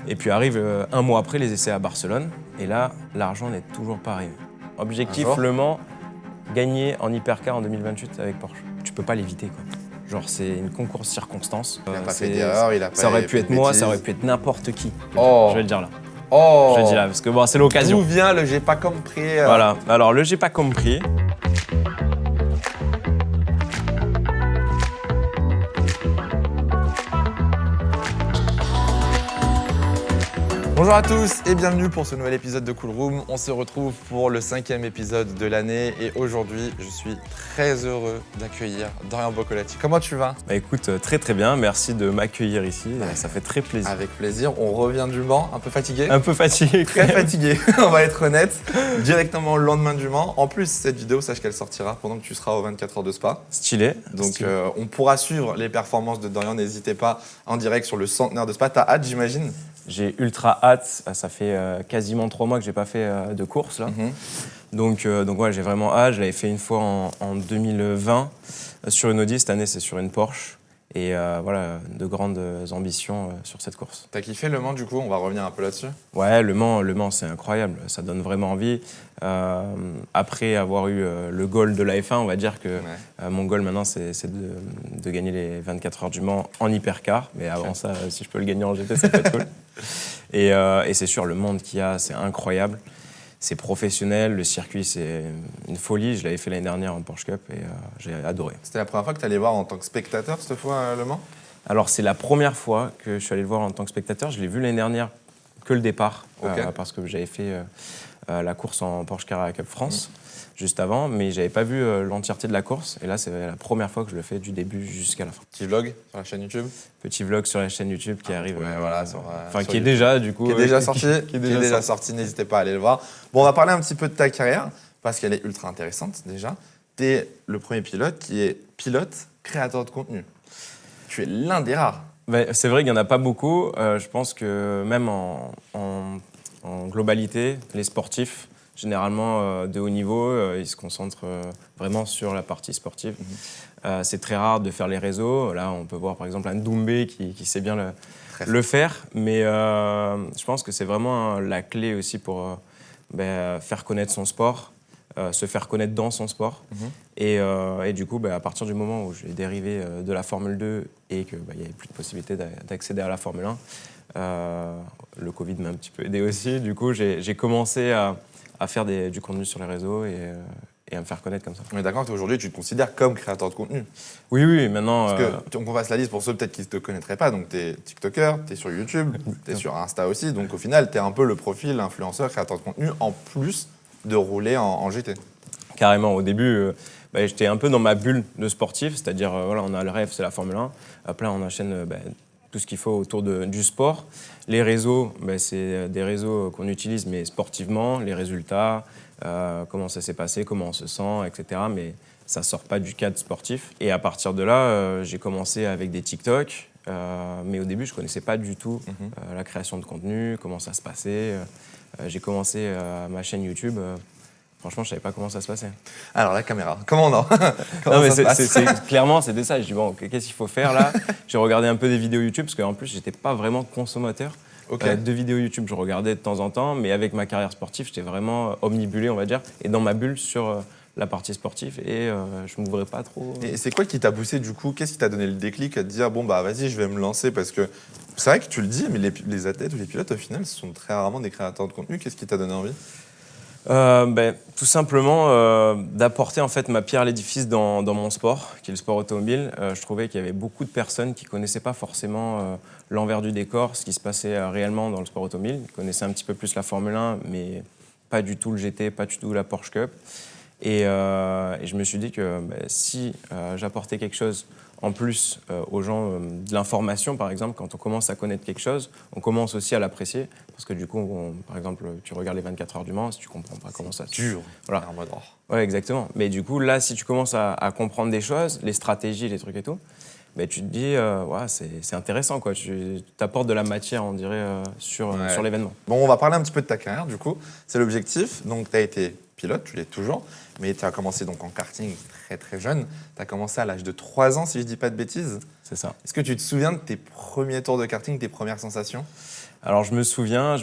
Et puis arrive un mois après les essais à Barcelone. Et là, l'argent n'est toujours pas arrivé. Objectif Le Mans, gagner en hypercar en 2028 avec Porsche. Tu peux pas l'éviter, quoi. Genre, c'est une concours de circonstances. Il n'a pas fait d'erreur, il a pas Ça aurait pu fait être de moi, bêtises. ça aurait pu être n'importe qui. Oh. Je vais le dire là. Oh. Je vais le dire là, parce que bon, c'est l'occasion. D'où vient le j'ai pas compris Voilà. Alors, le j'ai pas compris. Bonjour à tous et bienvenue pour ce nouvel épisode de Cool Room. On se retrouve pour le 5e épisode de l'année et aujourd'hui, je suis très heureux d'accueillir Dorian Boccolati. Comment tu vas? Bah écoute, très très bien. Merci de m'accueillir ici. Ça fait très plaisir. Avec plaisir. On revient du Mans, un peu fatigué? Un peu fatigué. Très fatigué, on va être honnête. Directement le lendemain du Mans. En plus, cette vidéo, sache qu'elle sortira pendant que tu seras aux 24 heures de Spa. Stylé. Donc on pourra suivre les performances de Dorian. N'hésitez pas en direct sur le centenaire de Spa. T'as hâte, j'imagine? J'ai ultra hâte. Ça fait quasiment 3 mois que j'ai pas fait de course là. Donc ouais, j'ai vraiment hâte. Je l'avais fait une fois en 2020 sur une Audi. Cette année, c'est sur une Porsche. Et voilà, de grandes ambitions sur cette course. T'as kiffé Le Mans du coup? On va revenir un peu là-dessus. Ouais, le Mans, c'est incroyable. Ça donne vraiment envie. Après avoir eu le goal de la F1, on va dire que mon goal maintenant, c'est de gagner les 24 heures du Mans en hypercar. Mais avant ça, si je peux le gagner en GT, ça peut être cool. Et c'est sûr, le monde qu'il y a, c'est incroyable. C'est professionnel, le circuit, c'est une folie. Je l'avais fait l'année dernière en Porsche Cup et j'ai adoré. C'était la première fois que tu allais voir en tant que spectateur cette fois Le Mans? Alors, c'est la première fois que je suis allé le voir en tant que spectateur. Je l'ai vu l'année dernière que le départ, parce que j'avais fait la course en Porsche Carrera Cup France juste avant, mais j'avais pas vu l'entièreté de la course. Et là, c'est la première fois que je le fais du début jusqu'à la fin. Petit vlog sur la chaîne YouTube? Petit vlog sur la chaîne YouTube qui arrive. Ouais, voilà, sur qui est YouTube. déjà, du coup. Qui est déjà sorti. Qui est déjà sorti, n'hésitez pas à aller le voir. Bon, on va parler un petit peu de ta carrière, parce qu'elle est ultra intéressante déjà. Tu es le premier pilote qui est pilote, créateur de contenu. Tu es l'un des rares. Ben, c'est vrai qu'il n'y en a pas beaucoup. Je pense que même en globalité, les sportifs, généralement de haut niveau, ils se concentrent vraiment sur la partie sportive. C'est très rare de faire les réseaux. Là, on peut voir par exemple un Doumbé qui sait bien le faire. Mais je pense que c'est vraiment la clé aussi pour faire connaître son sport, se faire connaître dans son sport. Et du coup, à partir du moment où j'ai dérivé de la Formule 2 et qu'il n'y avait plus de possibilité d'accéder à la Formule 1, le Covid m'a un petit peu aidé aussi. Du coup, j'ai commencé à faire du contenu sur les réseaux et à me faire connaître comme ça. On est d'accord qu'aujourd'hui, tu te considères comme créateur de contenu? Oui, maintenant... Parce que, on fasse la liste pour ceux peut-être qui ne te connaîtraient pas. Donc, tu es TikToker, tu es sur YouTube, tu es sur Insta aussi. Donc, au final, tu es un peu le profil influenceur, créateur de contenu, en plus de rouler en GT. Carrément. Au début, j'étais un peu dans ma bulle de sportif. C'est-à-dire, voilà, on a le rêve, c'est la Formule 1. Après, on enchaîne tout ce qu'il faut autour du sport. Les réseaux, c'est des réseaux qu'on utilise, mais sportivement, les résultats, comment ça s'est passé, comment on se sent, etc. Mais ça ne sort pas du cadre sportif. Et à partir de là, j'ai commencé avec des TikTok. Mais au début, je ne connaissais pas du tout la création de contenu, comment ça se passait. J'ai commencé ma chaîne YouTube. Franchement, je savais pas comment ça se passait. Alors, la caméra, comment on en Non, mais clairement, c'était ça. Je dis, bon, qu'est-ce qu'il faut faire là? J'ai regardé un peu des vidéos YouTube, parce qu'en plus, j'étais pas vraiment consommateur de vidéos YouTube. Je regardais de temps en temps, mais avec ma carrière sportive, j'étais vraiment omnibulé, on va dire, et dans ma bulle sur la partie sportive, et je m'ouvrais pas trop. Et c'est quoi qui t'a poussé du coup? Qu'est-ce qui t'a donné le déclic à te dire, bon, vas-y, je vais me lancer? Parce que c'est vrai que tu le dis, mais les athlètes ou les pilotes, au final, ce sont très rarement des créateurs de contenu. Qu'est-ce qui t'a donné envie? Tout simplement d'apporter en fait ma pierre à l'édifice dans mon sport, qui est le sport automobile. Je trouvais qu'il y avait beaucoup de personnes qui ne connaissaient pas forcément l'envers du décor, ce qui se passait réellement dans le sport automobile. Ils connaissaient un petit peu plus la Formule 1, mais pas du tout le GT, pas du tout la Porsche Cup. Et je me suis dit que si j'apportais quelque chose en plus aux gens de l'information, par exemple, quand on commence à connaître quelque chose, on commence aussi à l'apprécier. Parce que du coup, par exemple, tu regardes les 24 heures du Mans, si tu comprends pas comment ça se passe. Dur. Voilà. En mode, Ouais, exactement. Mais du coup, là, si tu commences à comprendre des choses, les stratégies, les trucs et tout, tu te dis, c'est intéressant, quoi. Tu apportes de la matière, on dirait, sur l'événement. Bon, on va parler un petit peu de ta carrière, du coup. C'est l'objectif. Donc, tu as été pilote, tu l'es toujours, mais tu as commencé donc en karting très très jeune. Tu as commencé à l'âge de 3 ans, si je dis pas de bêtises. C'est ça. Est-ce que tu te souviens de tes premiers tours de karting, tes premières sensations? Alors je me souviens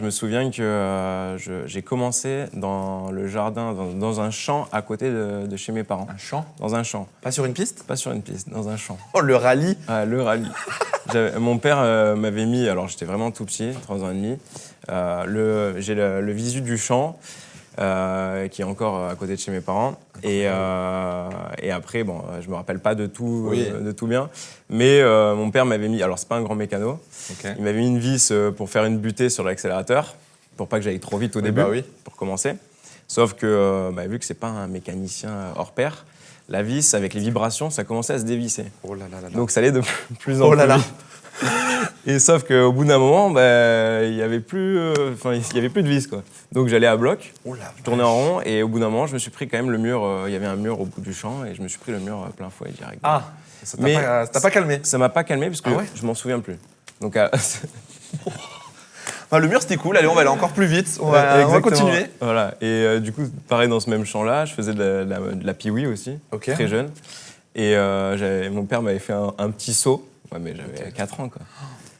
que j'ai commencé dans le jardin, dans un champ à côté de chez mes parents. Un champ? Dans un champ. Pas sur une piste? Pas sur une piste, dans un champ. Oh, le rallye! Ah, le rallye. Mon père m'avait mis, alors j'étais vraiment tout petit, 3 ans et demi, j'ai le visu du champ qui est encore à côté de chez mes parents. Et après, bon, je me rappelle pas de tout, de tout bien, mais mon père m'avait mis, alors c'est pas un grand mécano, il m'avait mis une vis pour faire une butée sur l'accélérateur, pour pas que j'aille trop vite au début, pour commencer. Sauf que vu que c'est pas un mécanicien hors pair, la vis, avec les vibrations, ça commençait à se dévisser. Oh là là là là. Donc ça allait de plus en plus vite. Et sauf qu'au bout d'un moment, il y avait plus de vis, quoi. Donc j'allais à bloc, je tournais en rond, et au bout d'un moment, je me suis pris quand même le mur. Il y avait un mur au bout du champ, et je me suis pris le mur plein fouet direct. Ah, ça t'a pas calmé? Ça m'a pas calmé parce que je m'en souviens plus. Donc le mur c'était cool. Allez, on va aller encore plus vite. On va continuer. Voilà. Et du coup, pareil dans ce même champ-là, je faisais de la piouille aussi, très jeune. Et mon père m'avait fait un petit saut. Ouais, mais j'avais 4 ans, quoi.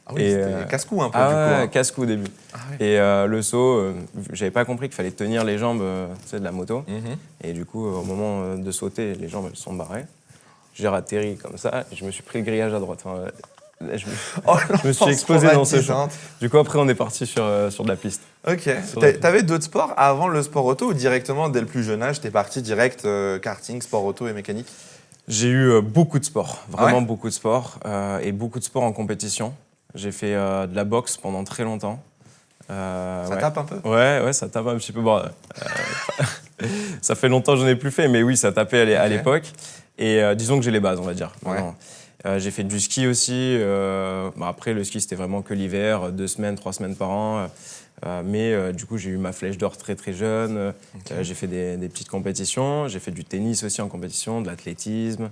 Ah oui, c'était casse-cou un peu, du coup. Hein. Casse-cou au début. Ah, ouais. Et le saut, j'avais pas compris qu'il fallait tenir les jambes de la moto. Et du coup, au moment de sauter, les jambes elles sont barrées. J'ai atterri comme ça et je me suis pris le grillage à droite. Enfin, je me suis explosé dans ce champ. Du coup, après, on est parti sur de la piste. Ok. T'avais d'autres sports avant le sport auto ou directement, dès le plus jeune âge, t'es parti direct karting, sport auto et mécanique? J'ai eu beaucoup de sports, vraiment beaucoup de sports, et beaucoup de sports en compétition. J'ai fait de la boxe pendant très longtemps. Ça tape un peu? Ouais, ça tape un petit peu. Bon, ça fait longtemps que je n'en ai plus fait, mais oui, ça tapait à l'époque. Et disons que j'ai les bases, on va dire. J'ai fait du ski aussi. Après, le ski, c'était vraiment que l'hiver, 2 semaines, 3 semaines par an. Mais du coup, j'ai eu ma flèche d'or très très jeune. J'ai fait des petites compétitions. J'ai fait du tennis aussi en compétition, de l'athlétisme.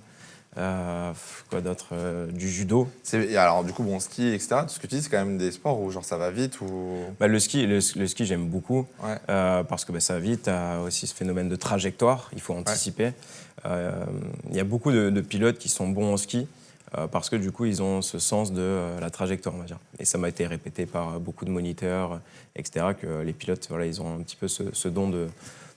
Quoi d'autre, du judo. Alors du coup, ski, etc. Tout ce que tu dis, c'est quand même des sports où genre ça va vite ou... Le ski, j'aime beaucoup parce que ça va vite. Tu as aussi ce phénomène de trajectoire. Il faut anticiper. Il y a beaucoup de pilotes qui sont bons en ski. Parce que du coup, ils ont ce sens de la trajectoire, on va dire. Et ça m'a été répété par beaucoup de moniteurs, etc., que les pilotes, ils ont un petit peu ce don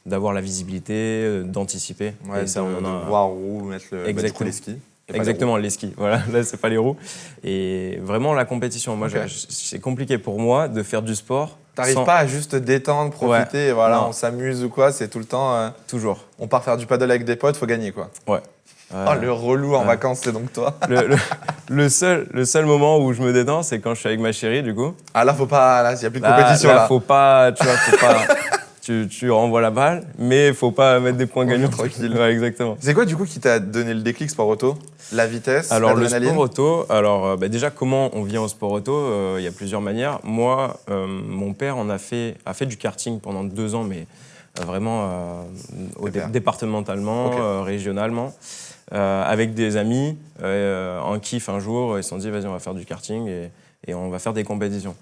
d'avoir la visibilité, d'anticiper. Et ça, on en a... voir où mettre les skis. Exactement, les skis. Voilà, là, c'est pas les roues. Et vraiment, la compétition, moi, c'est compliqué pour moi de faire du sport. T'arrives pas à juste te détendre, profiter, et voilà, on s'amuse ou quoi, c'est tout le temps... Toujours. On part faire du paddle avec des potes, faut gagner, quoi. Ouais. Oh, le relou en vacances, c'est donc toi. le seul moment où je me détends, c'est quand je suis avec ma chérie, du coup. Ah là, faut pas, là, il n'y a plus de compétition, là. Faut pas, tu vois, faut pas... tu renvoies la balle, mais faut pas mettre des points gagnants. Tranquille. Ouais, exactement. C'est quoi, du coup, qui t'a donné le déclic sport auto? La vitesse, alors, l'adrénaline? Le sport auto, déjà, comment on vient au sport auto? Il y a plusieurs manières. Moi, mon père a fait du karting pendant 2 ans, mais vraiment départementalement, régionalement. Avec des amis, en kiff un jour, ils se sont dit vas-y on va faire du karting et on va faire des compétitions.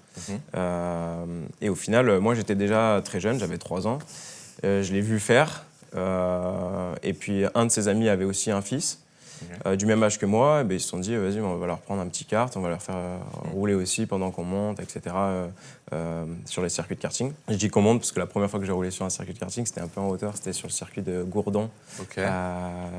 Et au final, moi j'étais déjà très jeune, j'avais 3 ans, je l'ai vu faire, et puis un de ses amis avait aussi un fils, du même âge que moi, et ils se sont dit vas-y on va leur prendre un petit kart, on va leur faire rouler aussi pendant qu'on monte, etc. Sur les circuits de karting. Je dis qu'on monte parce que la première fois que j'ai roulé sur un circuit de karting, c'était un peu en hauteur, c'était sur le circuit de Gourdon,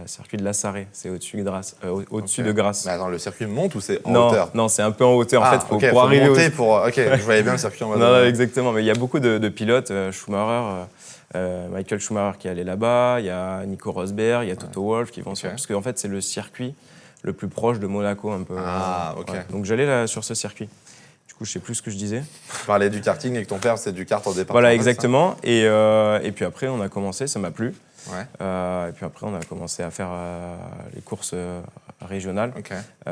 circuit de La Sarré, c'est au-dessus de Grasse. De Grasse. Mais attends, le circuit monte ou c'est en hauteur? Non, c'est un peu en hauteur. En fait, faut arriver monter je voyais bien le circuit en mode... Non, exactement, mais il y a beaucoup de pilotes, Schumacher, Michael Schumacher qui est allé là-bas, il y a Nico Rosberg, il y a Toto Wolff qui vont sur... Parce qu'en fait, c'est le circuit le plus proche de Monaco un peu. Donc j'allais là sur ce circuit. Du coup, je sais plus ce que je disais. Tu parlais du karting et que ton père, c'est du kart en département. Voilà, exactement. Et puis après, on a commencé, ça m'a plu. Et puis après, on a commencé à faire les courses régionales.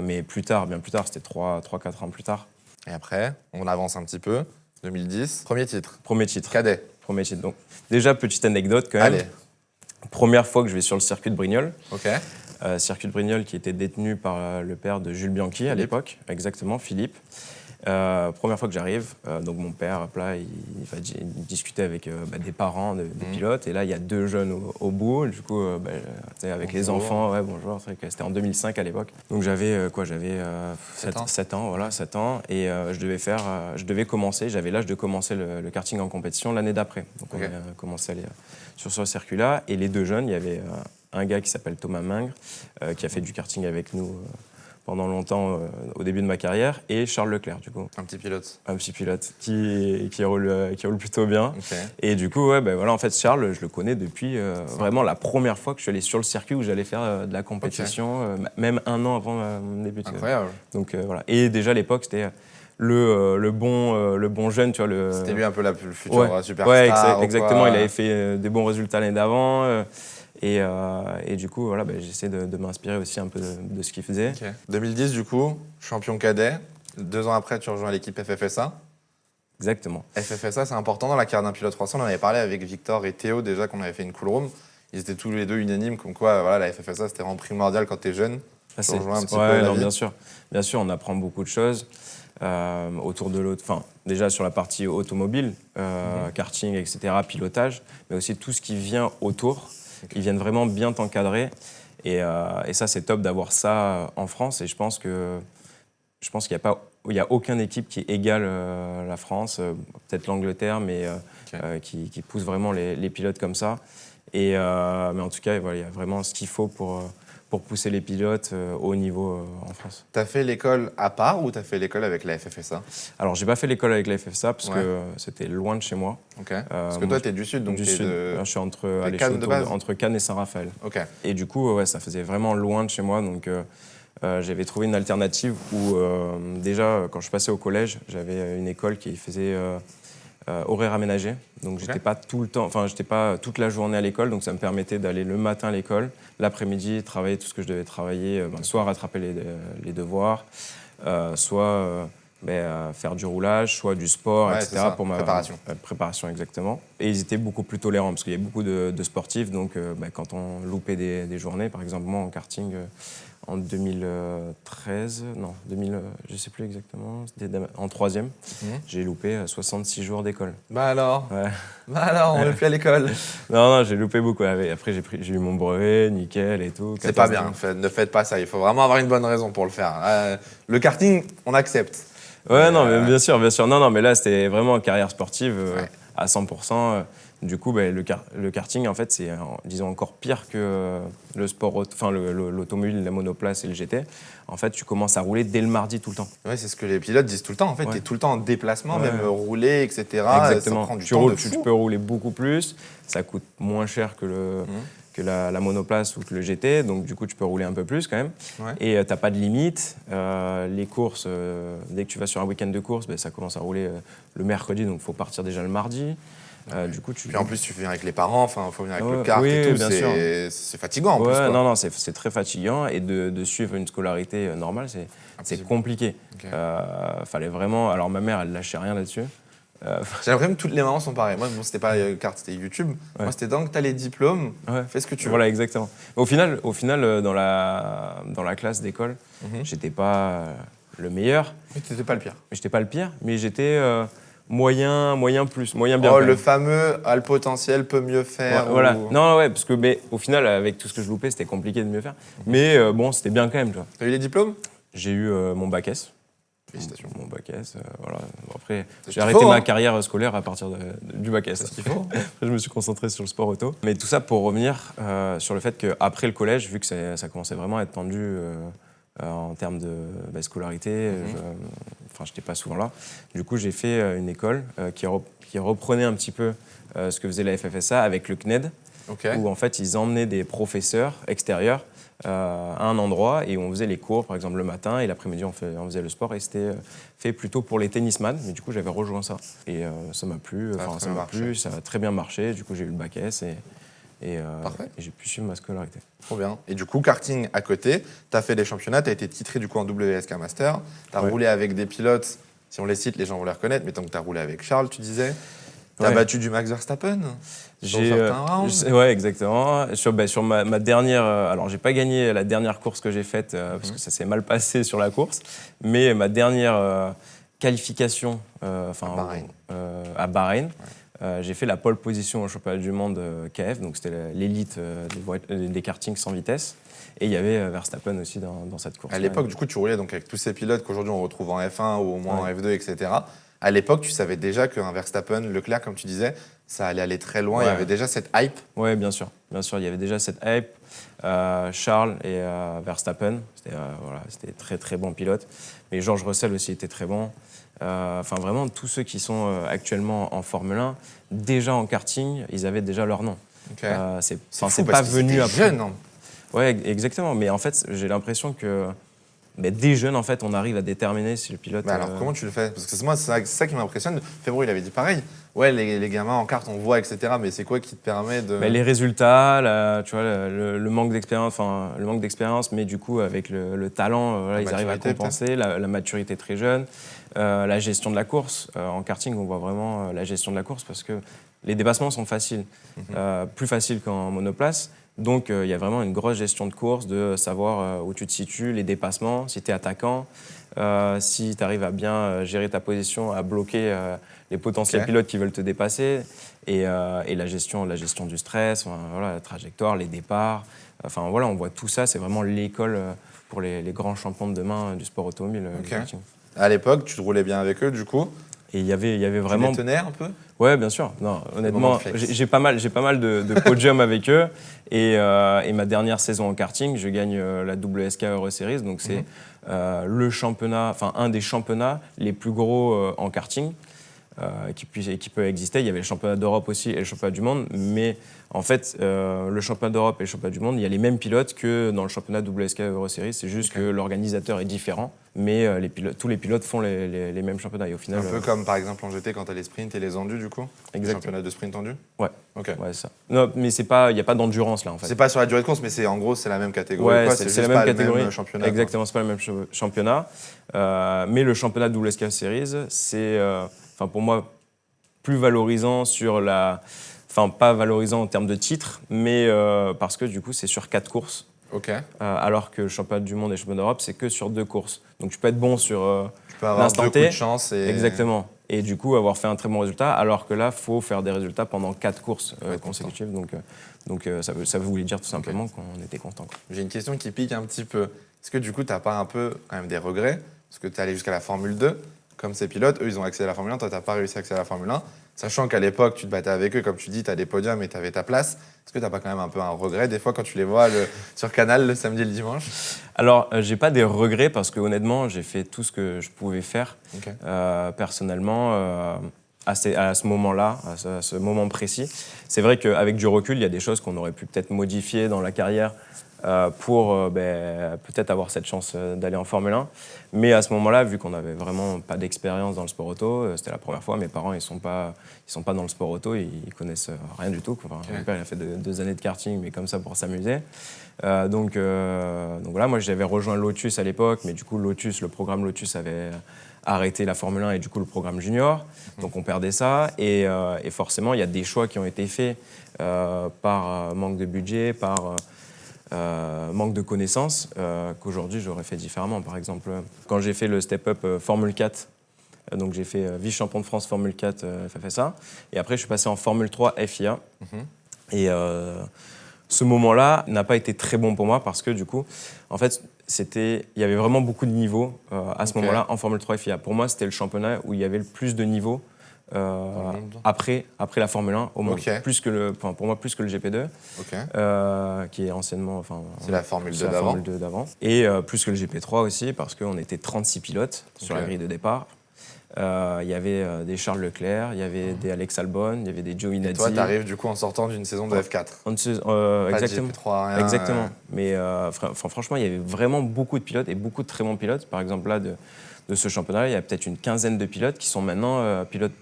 Mais plus tard, bien plus tard, c'était 3-4 ans plus tard. Et après, on avance un petit peu. 2010, premier titre. Cadet. Premier titre. Donc, déjà, petite anecdote quand même. Allez. Première fois que je vais sur le circuit de Brignoles. Ok. Circuit de Brignoles qui était détenu par le père de Jules Bianchi à l'époque, exactement, Philippe. Première fois que j'arrive, donc mon père, là, il va discuter avec des parents des pilotes. Et là, il y a 2 jeunes au bout. Du coup, avec les enfants, ouais, bonjour. C'était en 2005 à l'époque. Donc j'avais 7 ans, voilà, 7 ans. Et je devais commencer, j'avais l'âge de commencer le karting en compétition l'année d'après. Donc on a commencé à aller sur ce circuit-là. Et les 2 jeunes, il y avait un gars qui s'appelle Thomas Mingre, qui a fait du karting avec nous pendant longtemps au début de ma carrière, et Charles Leclerc, du coup. Un petit pilote. Un petit pilote qui roule plutôt bien. Et du coup, en fait, Charles, je le connais depuis vraiment la première fois que je suis allé sur le circuit où j'allais faire de la compétition, même 1 an avant mon début. Incroyable. Donc voilà. Et déjà à l'époque, c'était le bon jeune, tu vois. C'était lui un peu le futur superstar. Ouais, exactement. Il avait fait des bons résultats l'année d'avant. Et du coup, voilà, j'essaie de m'inspirer aussi un peu de ce qu'il faisait. 2010, du coup, champion cadet. 2 ans après, tu rejoins l'équipe FFSA. Exactement. FFSA, c'est important dans la carrière d'un pilote français. On en avait parlé avec Victor et Théo, déjà, qu'on avait fait une cool room. Ils étaient tous les 2 unanimes, comme quoi voilà, la FFSA, c'était vraiment primordial quand tu es jeune. Tu rejoins un petit peu la vie. Bien sûr. Bien sûr, on apprend beaucoup de choses autour de l'autre. Enfin, déjà sur la partie automobile, karting, etc., pilotage, mais aussi tout ce qui vient autour. Ils viennent vraiment bien t'encadrer. Et ça, c'est top d'avoir ça en France. Et je pense qu'il n'y a aucune équipe qui égale la France, peut-être l'Angleterre, mais qui pousse vraiment les pilotes comme ça. Mais en tout cas, voilà, il y a vraiment ce qu'il faut pour pousser les pilotes au haut niveau en France. Tu as fait l'école à part ou tu as fait l'école avec la FFSA? Alors, j'ai pas fait l'école avec la FFSA parce que c'était loin de chez moi. Parce que toi, tu es du Sud, donc du Sud. Je suis entre Cannes et Saint-Raphaël. Et du coup, ça faisait vraiment loin de chez moi. Donc, j'avais trouvé une alternative où, déjà, quand je passais au collège, j'avais une école qui faisait horaire aménagé. Donc, j'étais pas tout le temps, enfin, j'étais pas toute la journée à l'école. Donc, ça me permettait d'aller le matin à l'école, l'après-midi, travailler tout ce que je devais travailler, soit rattraper les devoirs, soit faire du roulage, soit du sport, etc. pour ma préparation, exactement. Et ils étaient beaucoup plus tolérants parce qu'il y avait beaucoup de sportifs. Donc, quand on loupait des journées, par exemple, moi en karting, en 2013, non, je sais plus exactement, c'était en 3e, j'ai loupé 66 jours d'école. Bah alors on n'est plus à l'école. Non, j'ai loupé beaucoup. Après, j'ai eu mon brevet, nickel et tout. C'est pas bien, ne faites pas ça. Il faut vraiment avoir une bonne raison pour le faire. Le karting, on accepte. Ouais, mais bien sûr. Non, mais là, c'était vraiment une carrière sportive à 100%. Du coup, le karting, en fait, c'est, disons, encore pire que le sport, enfin, l'automobile, la monoplace et le GT. En fait, tu commences à rouler dès le mardi tout le temps. Ouais, c'est ce que les pilotes disent tout le temps. En fait, tu es tout le temps en déplacement, même rouler, etc. Exactement. Ça prend du temps de fou. Tu peux rouler beaucoup plus. Ça coûte moins cher que la monoplace ou que le GT. Donc, du coup, tu peux rouler un peu plus quand même. Et tu n'as pas de limite. Les courses, dès que tu vas sur un week-end de course, ça commence à rouler le mercredi. Donc, il faut partir déjà le mardi. Du coup, Puis en plus, tu viens avec les parents, il faut venir avec le kart et tout. C'est fatigant en plus. Non, c'est très fatigant. Et de suivre une scolarité normale, c'est compliqué. Fallait vraiment. Alors, ma mère, elle lâchait rien là-dessus. J'ai l'impression que toutes les mamans sont pareilles. Moi, c'était pas kart, c'était YouTube. Moi, c'était tant que tu as les diplômes, fais ce que tu veux. Voilà, exactement. Au final, dans la classe d'école, j'étais pas le meilleur. Mais tu n'étais pas le pire. J'étais pas le pire, mais j'étais moyen bien. Le fameux a le potentiel, peut mieux faire. Voilà. Non, parce que au final, avec tout ce que je loupais, c'était compliqué de mieux faire. Mais bon, c'était bien quand même. Tu vois. T'as eu les diplômes? J'ai eu mon bac S. Félicitations. Mon bac S, voilà. Bon, après, j'ai arrêté ma carrière scolaire à partir du bac S. C'est ce qu'il faut. Je me suis concentré sur le sport auto. Mais tout ça pour revenir sur le fait qu'après le collège, vu que ça commençait vraiment à être tendu en termes de scolarité, je n'étais pas souvent là. Du coup, j'ai fait une école qui reprenait un petit peu ce que faisait la FFSA avec le CNED, où en fait, ils emmenaient des professeurs extérieurs à un endroit et on faisait les cours, par exemple le matin, et l'après-midi on faisait le sport, et c'était fait plutôt pour les tennisman. Mais du coup j'avais rejoint ça et ça m'a plu, ça a très bien marché. Du coup j'ai eu le bac S et j'ai pu suivre ma scolarité. Trop bien. Et du coup, karting à côté, tu as fait des championnats, tu as été titré du coup en WSK Master, tu as roulé avec des pilotes, si on les cite les gens vont les reconnaître, mais tant que tu as roulé avec Charles, tu disais. T'as battu du Max Verstappen sur certains rounds. Ouais, exactement. Sur ma dernière... alors, j'ai pas gagné la dernière course que j'ai faite parce que ça s'est mal passé sur la course. Mais ma dernière qualification à Bahreïn. J'ai fait la pole position au championnat du monde KF, donc c'était l'élite des kartings sans vitesse. Et il y avait Verstappen aussi dans cette course. À l'époque, du coup, tu roulais donc avec tous ces pilotes qu'aujourd'hui on retrouve en F1 ou au moins en F2, etc. À l'époque, tu savais déjà qu'un Verstappen, Leclerc, comme tu disais, ça allait aller très loin. Il y avait déjà cette hype. Oui, bien sûr. Bien sûr, il y avait déjà cette hype. Charles et Verstappen, c'était très très bons pilotes. Mais George Russell aussi était très bon. Vraiment, tous ceux qui sont actuellement en Formule 1, déjà en karting, ils avaient déjà leur nom. Okay. C'est pas venu après. Jeune, hein. Ouais, exactement. Mais en fait, j'ai l'impression que dès jeune, en fait, on arrive à déterminer si le pilote. Mais alors, comment tu le fais? Parce que moi, c'est ça qui m'impressionne. Febro, il avait dit pareil. Ouais, les gamins en kart, on voit, etc. Mais c'est quoi qui te permet de. Les résultats, tu vois, le manque d'expérience, mais du coup, avec le talent, ils arrivent à compenser. La maturité très jeune. La gestion de la course. En karting, on voit vraiment la gestion de la course parce que les dépassements sont faciles. Plus faciles qu'en monoplace. Donc, il y a vraiment une grosse gestion de course, de savoir où tu te situes, les dépassements, si tu es attaquant, si tu arrives à bien gérer ta position, à bloquer les potentiels pilotes qui veulent te dépasser, et la gestion du stress, la trajectoire, les départs. On voit tout ça, c'est vraiment l'école pour les grands champions de demain du sport automobile. À l'époque, tu roulais bien avec eux, du coup. Et il y avait vraiment. Tu les tenais un peu? Ouais, bien sûr. Non, honnêtement, j'ai pas mal de podiums avec eux. Et ma dernière saison en karting, je gagne la WSK Euro Series. Donc c'est le championnat, un des championnats les plus gros en karting qui peut exister. Il y avait le championnat d'Europe aussi et le championnat du monde. Mais en fait, le championnat d'Europe et le championnat du monde, il y a les mêmes pilotes que dans le championnat WSK Euro Series. C'est juste que l'organisateur est différent. Mais tous les pilotes font les mêmes championnats. Et au final, un peu comme par exemple en GT quand tu as les sprints et les endus, du coup. Exactement. Championnat de sprint endu. Ouais. Ok. Ouais, ça. Non, mais il n'y a pas d'endurance là en fait. C'est pas sur la durée de course, mais en gros c'est la même catégorie. Ouais, c'est la même catégorie. Le même championnat. Exactement, c'est pas le même championnat. Mais le championnat WSK Series, c'est pour moi plus valorisant sur la. Pas valorisant en termes de titres, mais parce que du coup c'est sur 4 courses. Ok. Alors que le championnat du monde et le championnat d'Europe, c'est que sur 2 courses. Donc tu peux être bon sur l'instant T. De chance et. Exactement. Et du coup avoir fait un très bon résultat, alors que là, il faut faire des résultats pendant 4 courses consécutives. Donc ça voulait dire tout simplement qu'on était content. J'ai une question qui pique un petit peu. Est-ce que du coup, tu n'as pas un peu quand même des regrets? Parce que tu es allé jusqu'à la Formule 2, comme ces pilotes, eux, ils ont accédé à la Formule 1, toi, tu n'as pas réussi à accéder à la Formule 1. Sachant qu'à l'époque, tu te battais avec eux, comme tu dis, tu as des podiums et tu avais ta place. Est-ce que tu n'as pas quand même un peu un regret des fois quand tu les vois sur Canal le samedi et le dimanche? Alors, j'ai pas des regrets parce que honnêtement, j'ai fait tout ce que je pouvais faire personnellement à ce moment-là, à ce moment précis. C'est vrai qu'avec du recul, il y a des choses qu'on aurait pu peut-être modifier dans la carrière pour peut-être avoir cette chance d'aller en Formule 1. Mais à ce moment-là, vu qu'on n'avait vraiment pas d'expérience dans le sport auto, c'était la première fois, mes parents ils sont pas dans le sport auto, ils connaissent rien du tout. Mon père il a fait 2 années de karting, mais comme ça pour s'amuser. Donc voilà, moi j'avais rejoint Lotus à l'époque, mais du coup le programme Lotus avait arrêté la Formule 1 et du coup le programme junior. Donc on perdait ça et forcément il y a des choix qui ont été faits par manque de budget, par manque de connaissances qu'aujourd'hui j'aurais fait différemment. Par exemple, quand j'ai fait le step-up Formule 4, donc j'ai fait vice-champion de France Formule 4 FFSA, et après je suis passé en Formule 3 FIA. Et ce moment-là n'a pas été très bon pour moi parce que du coup, en fait, il y avait vraiment beaucoup de niveaux à ce moment-là en Formule 3 FIA. Pour moi, c'était le championnat où il y avait le plus de niveaux après la Formule 1 au monde. Pour moi, plus que le GP2, qui est anciennement. C'est la Formule 2 d'avant. Et plus que le GP3 aussi, parce qu'on était 36 pilotes sur la grille de départ. Il y avait des Charles Leclerc, il y avait des Alex Albon, il y avait des Joe Minardi. Et toi, tu arrives du coup en sortant d'une saison de F4. Exactement. GP3, rien, exactement. Mais franchement, il y avait vraiment beaucoup de pilotes et beaucoup de très bons pilotes. Par exemple, là, de ce championnat, il y a peut-être une quinzaine de pilotes qui sont maintenant pilotes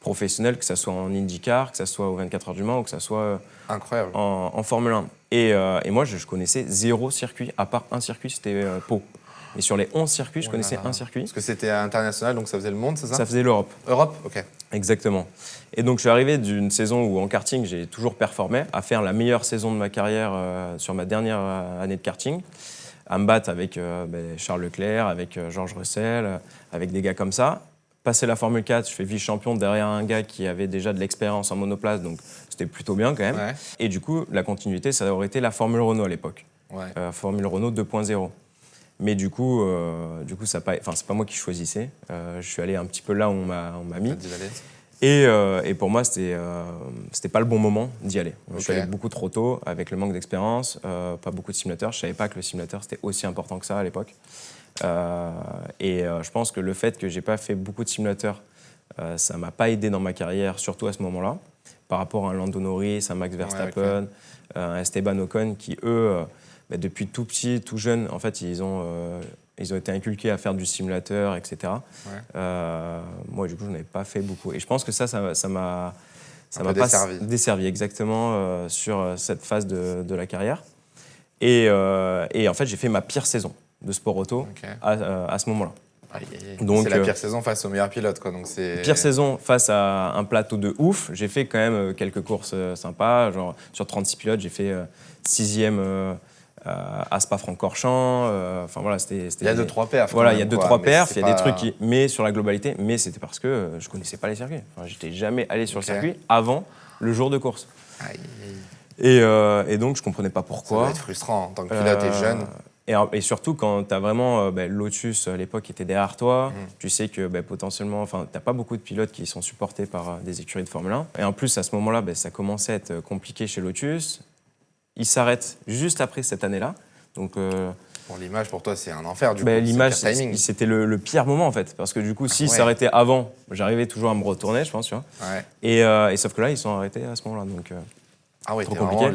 professionnels, que ce soit en IndyCar, que ce soit aux 24 heures du Mans ou que ce soit incroyable. En Formule 1. Et moi, je connaissais 0 circuit, à part un circuit, c'était Pau. Et sur les 11 circuits, je connaissais un circuit. Parce que c'était international, donc ça faisait le monde, c'est ça? Ça faisait l'Europe. Europe, ok. Exactement. Et donc, je suis arrivé d'une saison où, en karting, j'ai toujours performé, à faire la meilleure saison de ma carrière sur ma dernière année de karting. à me battre avec Charles Leclerc, avec George Russell, avec des gars comme ça. Passer la Formule 4, je fais vice-champion derrière un gars qui avait déjà de l'expérience en monoplace, donc c'était plutôt bien quand même. Et du coup, la continuité, ça aurait été la Formule Renault à l'époque. Formule Renault 2.0. Mais du coup c'est pas moi qui choisissais. Je suis allé un petit peu là où on m'a mis. Et pour moi, c'était pas le bon moment d'y aller. Je suis allé beaucoup trop tôt, avec le manque d'expérience, pas beaucoup de simulateurs. Je savais pas que le simulateur, c'était aussi important que ça à l'époque. Je pense que le fait que j'ai pas fait beaucoup de simulateurs, ça m'a pas aidé dans ma carrière, surtout à ce moment-là, par rapport à un Lando Norris, un Max Verstappen, un Esteban Ocon, qui eux, depuis tout petit, tout jeune, en fait, ils ont été inculqués à faire du simulateur, etc. Moi, du coup, je n'avais pas fait beaucoup. Et je pense que ça m'a pas desservi exactement sur cette phase de la carrière. Et en fait, j'ai fait ma pire saison de sport auto à ce moment-là. Donc, c'est la pire saison face aux meilleurs pilotes, quoi. Donc pire saison face à un plateau de ouf. J'ai fait quand même quelques courses sympas. Genre, sur 36 pilotes, j'ai fait 6e à Spa-Francorchamps. Enfin, voilà, c'était... Il y a 2-3 perfs. Voilà, il y a 2-3 perfs. Il y a des trucs qui... Mais sur la globalité, c'était parce que je connaissais pas les circuits. Enfin, j'étais jamais allé sur le circuit avant le jour de course. Et donc, je comprenais pas pourquoi. Ça doit être frustrant en tant que pilote et jeune. Et surtout, quand tu as vraiment Lotus à l'époque qui était derrière toi, tu sais que potentiellement, tu n'as pas beaucoup de pilotes qui sont supportés par des écuries de Formule 1. Et en plus, à ce moment-là, ça commençait à être compliqué chez Lotus. Ils s'arrêtent juste après cette année-là. Donc, bon, l'image pour toi, c'est un enfer. Du coup, l'image, c'était le pire moment en fait. Parce que du coup, s'ils s'arrêtaient avant, j'arrivais toujours à me retourner, je pense. Tu vois. Et sauf que là, ils sont arrêtés à ce moment-là. Donc, trop compliqué.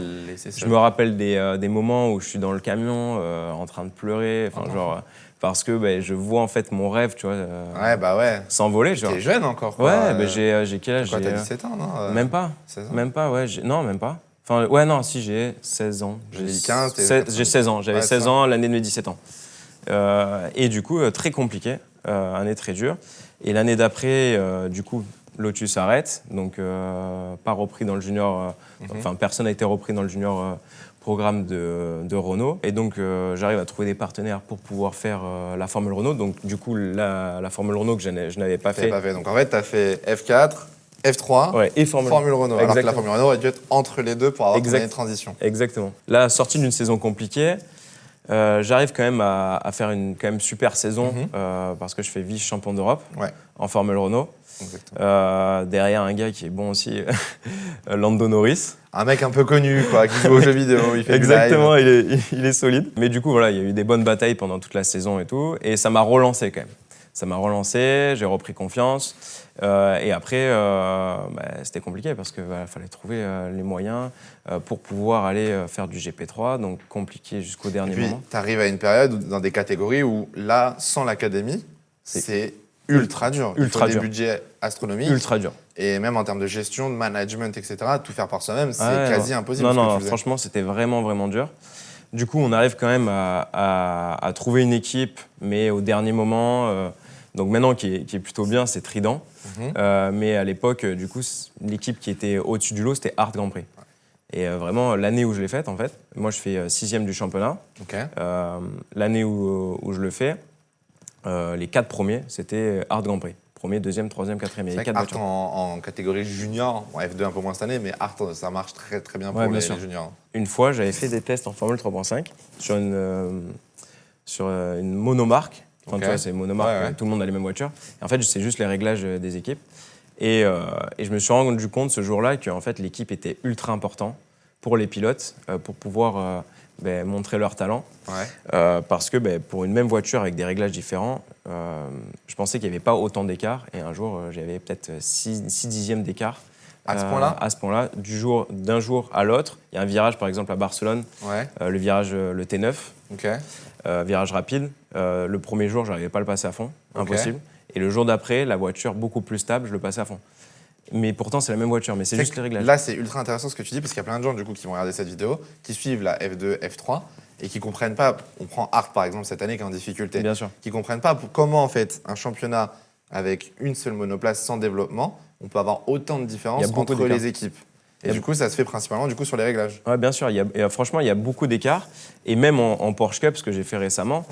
Je me rappelle des moments où je suis dans le camion en train de pleurer, parce que je vois en fait mon rêve, tu vois, s'envoler. Tu es jeune encore, quoi. Ouais, j'ai quel âge? T'as 17 ans, non? Même pas. 16 ans. Même pas, ouais. Non, même pas. Enfin, ouais, non, si, j'ai 16 ans. 2015, j'ai 16 ans. J'avais 16 ans l'année de mes 17 ans. Et du coup, très compliqué, année très dure. Et l'année d'après, du coup, Lotus arrête, donc pas repris dans le junior, personne n'a été repris dans le junior programme de Renault. Et donc j'arrive à trouver des partenaires pour pouvoir faire la Formule Renault. Donc du coup, la Formule Renault que je n'avais pas fait. Donc en fait, tu as fait F4, F3 et Formule Renault. Alors que la Formule Renault aurait dû être entre les deux pour avoir une année de transition. Exactement. La sortie d'une saison compliquée, j'arrive quand même à faire une quand même super saison parce que je fais vice-champion d'Europe en Formule Renault. Derrière un gars qui est bon aussi, Lando Norris. Un mec un peu connu, quoi, qui joue aux jeux vidéo, il fait exactement, il est solide. Mais du coup, voilà, il y a eu des bonnes batailles pendant toute la saison et tout, et ça m'a relancé quand même. Ça m'a relancé, j'ai repris confiance, et après, c'était compliqué parce qu'il fallait trouver les moyens pour pouvoir aller faire du GP3, donc compliqué jusqu'au dernier moment. Et puis, tu arrives à une période dans des catégories où, là, sans l'académie, c'est ultra dur. Il faut des budgets astronomiques. Ultra dur. Et même en termes de gestion, de management, etc., tout faire par soi-même, c'est quasi impossible. Non, franchement, c'était vraiment, vraiment dur. Du coup, on arrive quand même à trouver une équipe, mais au dernier moment. Donc maintenant, qui est plutôt bien, c'est Trident. Mais à l'époque, du coup, l'équipe qui était au-dessus du lot, c'était Art Grand Prix. Et vraiment, l'année où je l'ai faite, en fait, moi, je fais 6e du championnat. L'année où je le fais, les 4 premiers, c'était Art Grand Prix. Premier, deuxième, troisième, quatrième. Il y a 4 voitures. En catégorie junior, en F2 un peu moins cette année, mais Art, ça marche très très bien pour les juniors. Une fois, j'avais fait des tests en Formule 3.5 sur une monomarque. Enfin, tu vois, c'est monomarque, tout le monde a les mêmes voitures. Et en fait, c'est juste les réglages des équipes. Et je me suis rendu compte ce jour-là que en fait, l'équipe était ultra importante pour les pilotes, pour pouvoir montrer leur talent. Parce que pour une même voiture avec des réglages différents, je pensais qu'il n'y avait pas autant d'écart. Et un jour, j'avais peut-être 6 dixièmes d'écart. À ce point-là À ce point-là, d'un jour à l'autre. Il y a un virage, par exemple, à Barcelone, le virage, le T9, virage rapide. Le premier jour, je n'arrivais pas à le passer à fond, impossible. Et le jour d'après, la voiture beaucoup plus stable, je le passais à fond. Mais pourtant, c'est la même voiture, mais c'est juste les réglages. Là, c'est ultra intéressant ce que tu dis, parce qu'il y a plein de gens du coup, qui vont regarder cette vidéo, qui suivent la F2, F3, et qui ne comprennent pas. On prend Art, par exemple, cette année, qui est en difficulté. Bien sûr. Qui ne comprennent pas comment, en fait, un championnat avec une seule monoplace sans développement, on peut avoir autant de différences entre les équipes. Et du coup, ça se fait principalement sur les réglages. Ouais, bien sûr. Franchement, il y a beaucoup d'écarts. Et même en Porsche Cup, ce que j'ai fait récemment,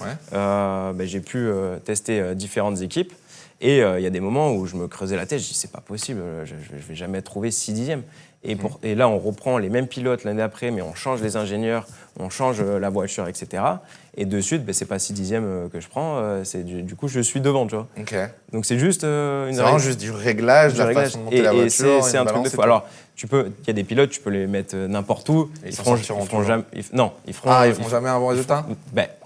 j'ai pu tester différentes équipes. Et il y a des moments où je me creusais la tête, je dis c'est pas possible, je vais jamais trouver 6 dixièmes. Et là, on reprend les mêmes pilotes l'année d'après, mais on change les ingénieurs, on change la voiture, etc. Et de suite, c'est pas 6 dixièmes que je prends, du coup, je suis devant, tu vois. Okay. Donc c'est juste c'est vraiment juste du réglage, de la façon de monter la voiture. C'est un truc de fou. Alors, il y a des pilotes, tu peux les mettre n'importe où. Ils feront jamais. Ils feront jamais un bon résultat.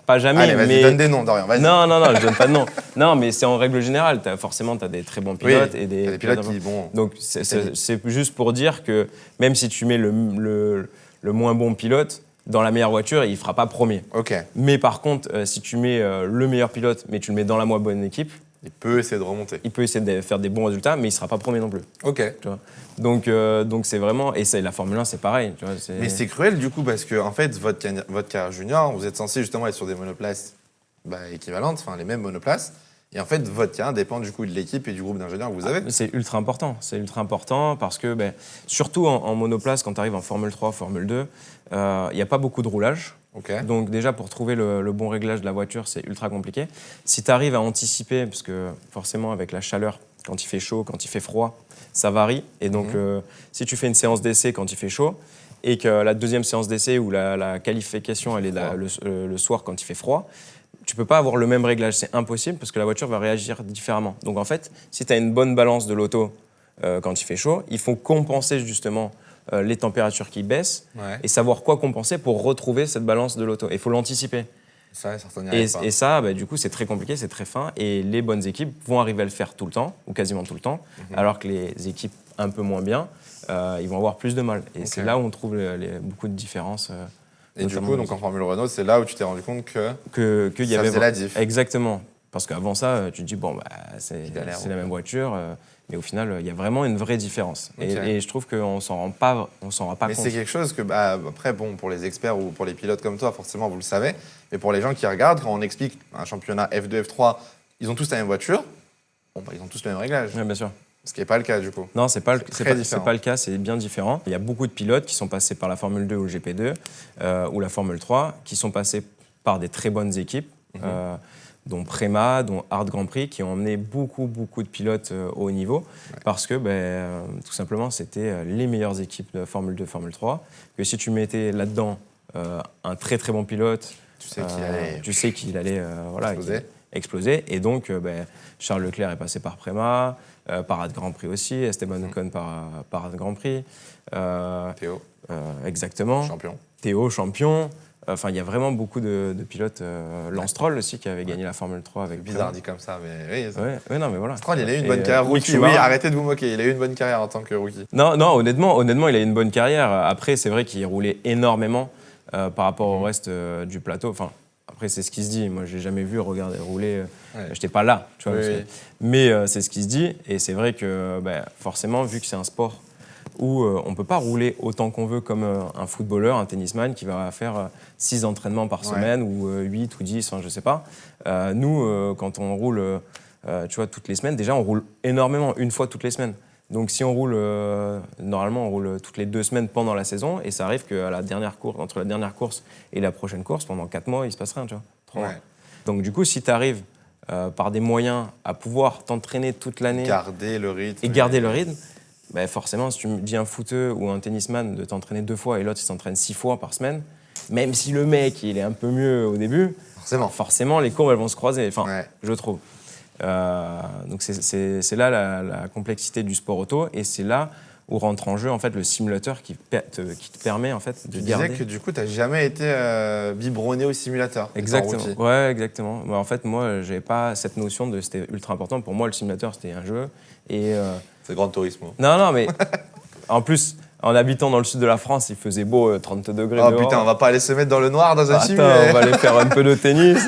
Pas jamais. Allez, vas-y, donne des noms, Dorian. Vas-y. Non, je donne pas de nom. Non, mais c'est en règle générale. Forcément, tu as des très bons pilotes et des pilotes qui vont. Donc, c'est juste pour dire que même si tu mets le moins bon pilote dans la meilleure voiture, il fera pas premier. Ok. Mais par contre, si tu mets le meilleur pilote, mais tu le mets dans la moins bonne équipe, il peut essayer de remonter. Il peut essayer de faire des bons résultats, mais il sera pas premier non plus. Ok. Tu vois. Donc c'est vraiment, et la Formule 1 c'est pareil. Tu vois, mais c'est cruel du coup parce que en fait votre carrière junior, vous êtes censé justement être sur des monoplaces équivalentes, enfin les mêmes monoplaces. Et en fait, votre carrière dépend du coup de l'équipe et du groupe d'ingénieurs que vous avez. C'est ultra important. C'est ultra important parce que, surtout en monoplace, quand tu arrives en Formule 3, Formule 2, il n'y a pas beaucoup de roulage. Okay. Donc déjà, pour trouver le bon réglage de la voiture, c'est ultra compliqué. Si tu arrives à anticiper, parce que forcément, avec la chaleur, quand il fait chaud, quand il fait froid, ça varie. Et donc, si tu fais une séance d'essai quand il fait chaud, et que la deuxième séance d'essai ou la qualification, elle est le soir quand il fait froid, tu peux pas avoir le même réglage, c'est impossible parce que la voiture va réagir différemment. Donc en fait, si tu as une bonne balance de l'auto quand il fait chaud, il faut compenser justement les températures qui baissent et savoir quoi compenser pour retrouver cette balance de l'auto. Il faut l'anticiper. Ça, certains n'y arrivent pas. Et ça, du coup, c'est très compliqué, c'est très fin. Et les bonnes équipes vont arriver à le faire tout le temps, ou quasiment tout le temps, alors que les équipes un peu moins bien, ils vont avoir plus de mal. Et c'est là où on trouve beaucoup de différences. Et du coup, donc en Formule Renault, c'est là où tu t'es rendu compte que y ça avait faisait la diff. Exactement. Parce qu'avant ça, tu te dis, c'est la même voiture, mais au final, il y a vraiment une vraie différence. Et je trouve qu'on s'en rend pas compte. Mais c'est quelque chose que, après, pour les experts ou pour les pilotes comme toi, forcément, vous le savez. Mais pour les gens qui regardent, quand on explique un championnat F2, F3, ils ont tous la même voiture, ils ont tous le même réglage. Oui, bien sûr. Ce qui n'est pas le cas, du coup. Non, c'est pas le cas, c'est bien différent. Il y a beaucoup de pilotes qui sont passés par la Formule 2 ou le GP2 ou la Formule 3, qui sont passés par des très bonnes équipes, dont Prema, dont Hard Grand Prix, qui ont emmené beaucoup de pilotes au haut niveau, parce que tout simplement, c'était les meilleures équipes de Formule 2, Formule 3, que si tu mettais là-dedans un très bon pilote, tu sais qu'il allait exploser. Et donc, Charles Leclerc est passé par Prema, par Hard Grand Prix aussi, Esteban Ocon par Hard Grand Prix. Théo. Exactement. Champion. Théo, champion. Enfin, il y a vraiment beaucoup de pilotes. Lance Stroll aussi, qui avait gagné la Formule 3 avec. Bizarre dit comme ça, mais oui. Non, mais voilà. Stroll, il a eu une bonne carrière rookie. Oui, arrêtez de vous moquer. Il a eu une bonne carrière en tant que rookie. Non, honnêtement, il a eu une bonne carrière. Après, c'est vrai qu'il roulait énormément par rapport au reste du plateau. Enfin, après, c'est ce qui se dit. Moi, j'ai jamais vu rouler. J'étais pas là, tu vois. Mais c'est ce qui se dit. Et c'est vrai que forcément, vu que c'est un sport où on ne peut pas rouler autant qu'on veut comme un footballeur, un tennisman qui va faire 6 entraînements par semaine ou 8 ou 10, je ne sais pas. Nous, quand on roule tu vois, toutes les semaines, déjà on roule énormément, une fois toutes les semaines. Donc si on roule, normalement on roule toutes les 2 semaines pendant la saison et ça arrive qu'à la dernière course, entre la dernière course et la prochaine course, pendant 4 mois, il ne se passe rien, tu vois, 3 mois. Donc du coup, si tu arrives par des moyens à pouvoir t'entraîner toute l'année... Garder le rythme. Et garder le rythme, forcément, si tu me dis un footeux ou un tennisman de t'entraîner 2 fois et l'autre il s'entraîne 6 fois par semaine, même si le mec il est un peu mieux au début, forcément les courbes elles vont se croiser, je trouve. Donc c'est là la complexité du sport auto et c'est là où rentre en jeu en fait le simulateur qui te permet en fait de garder. Tu disais que du coup tu n'as jamais été biberonné au simulateur. Exactement. Ouais, exactement. En fait moi j'avais pas cette notion de c'était ultra important. Pour moi le simulateur c'était un jeu et c'est Gran Turismo. Non, mais en plus, en habitant dans le sud de la France, il faisait beau, 30 degrés dehors. Oh putain, on va pas aller se mettre dans le noir dans un sim. On va aller faire un peu de tennis.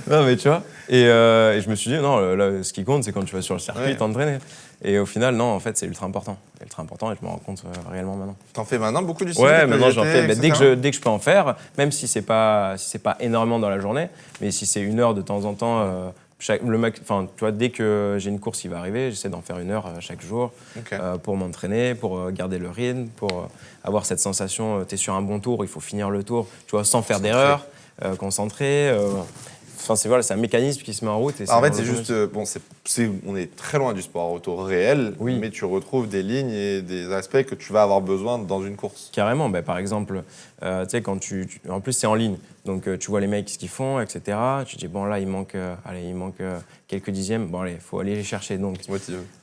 Non, mais tu vois. Et je me suis dit, non, là, ce qui compte, c'est quand tu vas sur le circuit, t'entraîner. Et au final, non, en fait, c'est ultra important. C'est ultra important et je me rends compte réellement maintenant. T'en fais maintenant beaucoup du sim? Ouais, maintenant j'en fais. Dès que je peux en faire, même si c'est pas énormément dans la journée, mais si c'est 1 heure de temps en temps tu vois, dès que j'ai une course qui va arriver, j'essaie d'en faire 1 heure chaque jour pour m'entraîner, pour garder le rythme, pour avoir cette sensation, tu es sur un bon tour, il faut finir le tour, tu vois, sans faire d'erreur, concentré. Enfin, c'est un mécanisme qui se met en route. En fait, c'est juste, on est très loin du sport auto réel, oui. mais tu retrouves des lignes et des aspects que tu vas avoir besoin dans une course. Carrément, par exemple, tu sais, quand en plus c'est en ligne, donc tu vois les mecs ce qu'ils font, etc. Tu te dis, bon là, il manque quelques dixièmes, bon allez, il faut aller les chercher. Donc,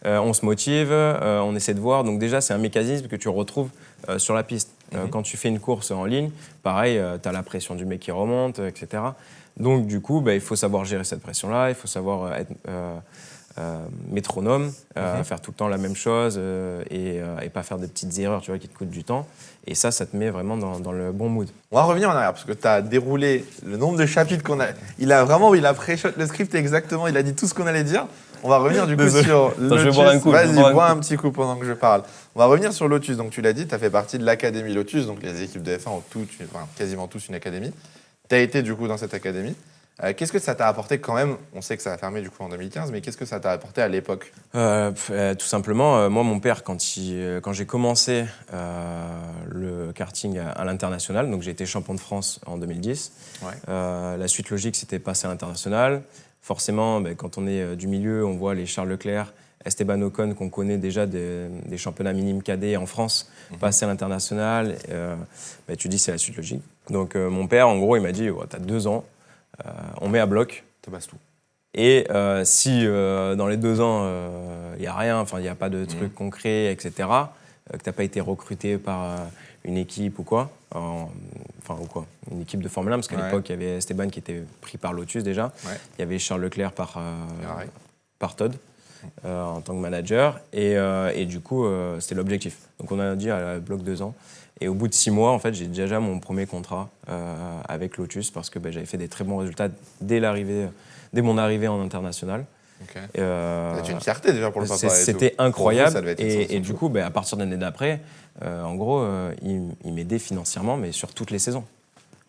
on se motive, on essaie de voir, donc déjà c'est un mécanisme que tu retrouves sur la piste. Quand tu fais une course en ligne, pareil, tu as la pression du mec qui remonte, etc. Donc du coup, il faut savoir gérer cette pression-là, il faut savoir être métronome, faire tout le temps la même chose et pas faire des petites erreurs, tu vois, qui te coûtent du temps. Et ça te met vraiment dans le bon mood. On va revenir en arrière, parce que tu as déroulé le nombre de chapitres qu'on a. Il a pré-shot le script exactement, il a dit tout ce qu'on allait dire. On va revenir du coup sur Lotus. Je vais boire un coup. Vas-y, bois un petit coup pendant que je parle. On va revenir sur Lotus. Donc tu l'as dit, tu as fait partie de l'Académie Lotus, donc les équipes de F1 ont quasiment tous une académie. Tu as été du coup dans cette académie. Qu'est-ce que ça t'a apporté quand même? On sait que ça a fermé du coup en 2015, mais qu'est-ce que ça t'a apporté à l'époque? Tout simplement, moi, mon père, quand j'ai commencé le karting à l'international, donc j'ai été champion de France en 2010, la suite logique, c'était passer à l'international. Forcément, quand on est du milieu, on voit les Charles Leclerc, Esteban Ocon, qu'on connaît déjà des championnats minimes cadets en France, passer à l'international, tu dis c'est la suite logique. Donc mon père, en gros, il m'a dit, t'as 2 ans, on met à bloc. Ça passe tout. Et si dans les 2 ans, il n'y a rien, il n'y a pas de trucs concrets, etc., que tu n'as pas été recruté par une équipe ou quoi, une équipe de Formule 1, parce qu'à l'époque, il y avait Esteban qui était pris par Lotus déjà, il y avait Charles Leclerc par Todd en tant que manager, et du coup, c'était l'objectif. Donc on a dit à bloc 2 ans. Et au bout de 6 mois, en fait, j'ai déjà mon premier contrat avec Lotus parce que j'avais fait des très bons résultats dès mon arrivée en international. C'est une fierté déjà pour le papa. C'était incroyable. Et du coup, à partir de l'année d'après, en gros, il m'aidait financièrement, mais sur toutes les saisons,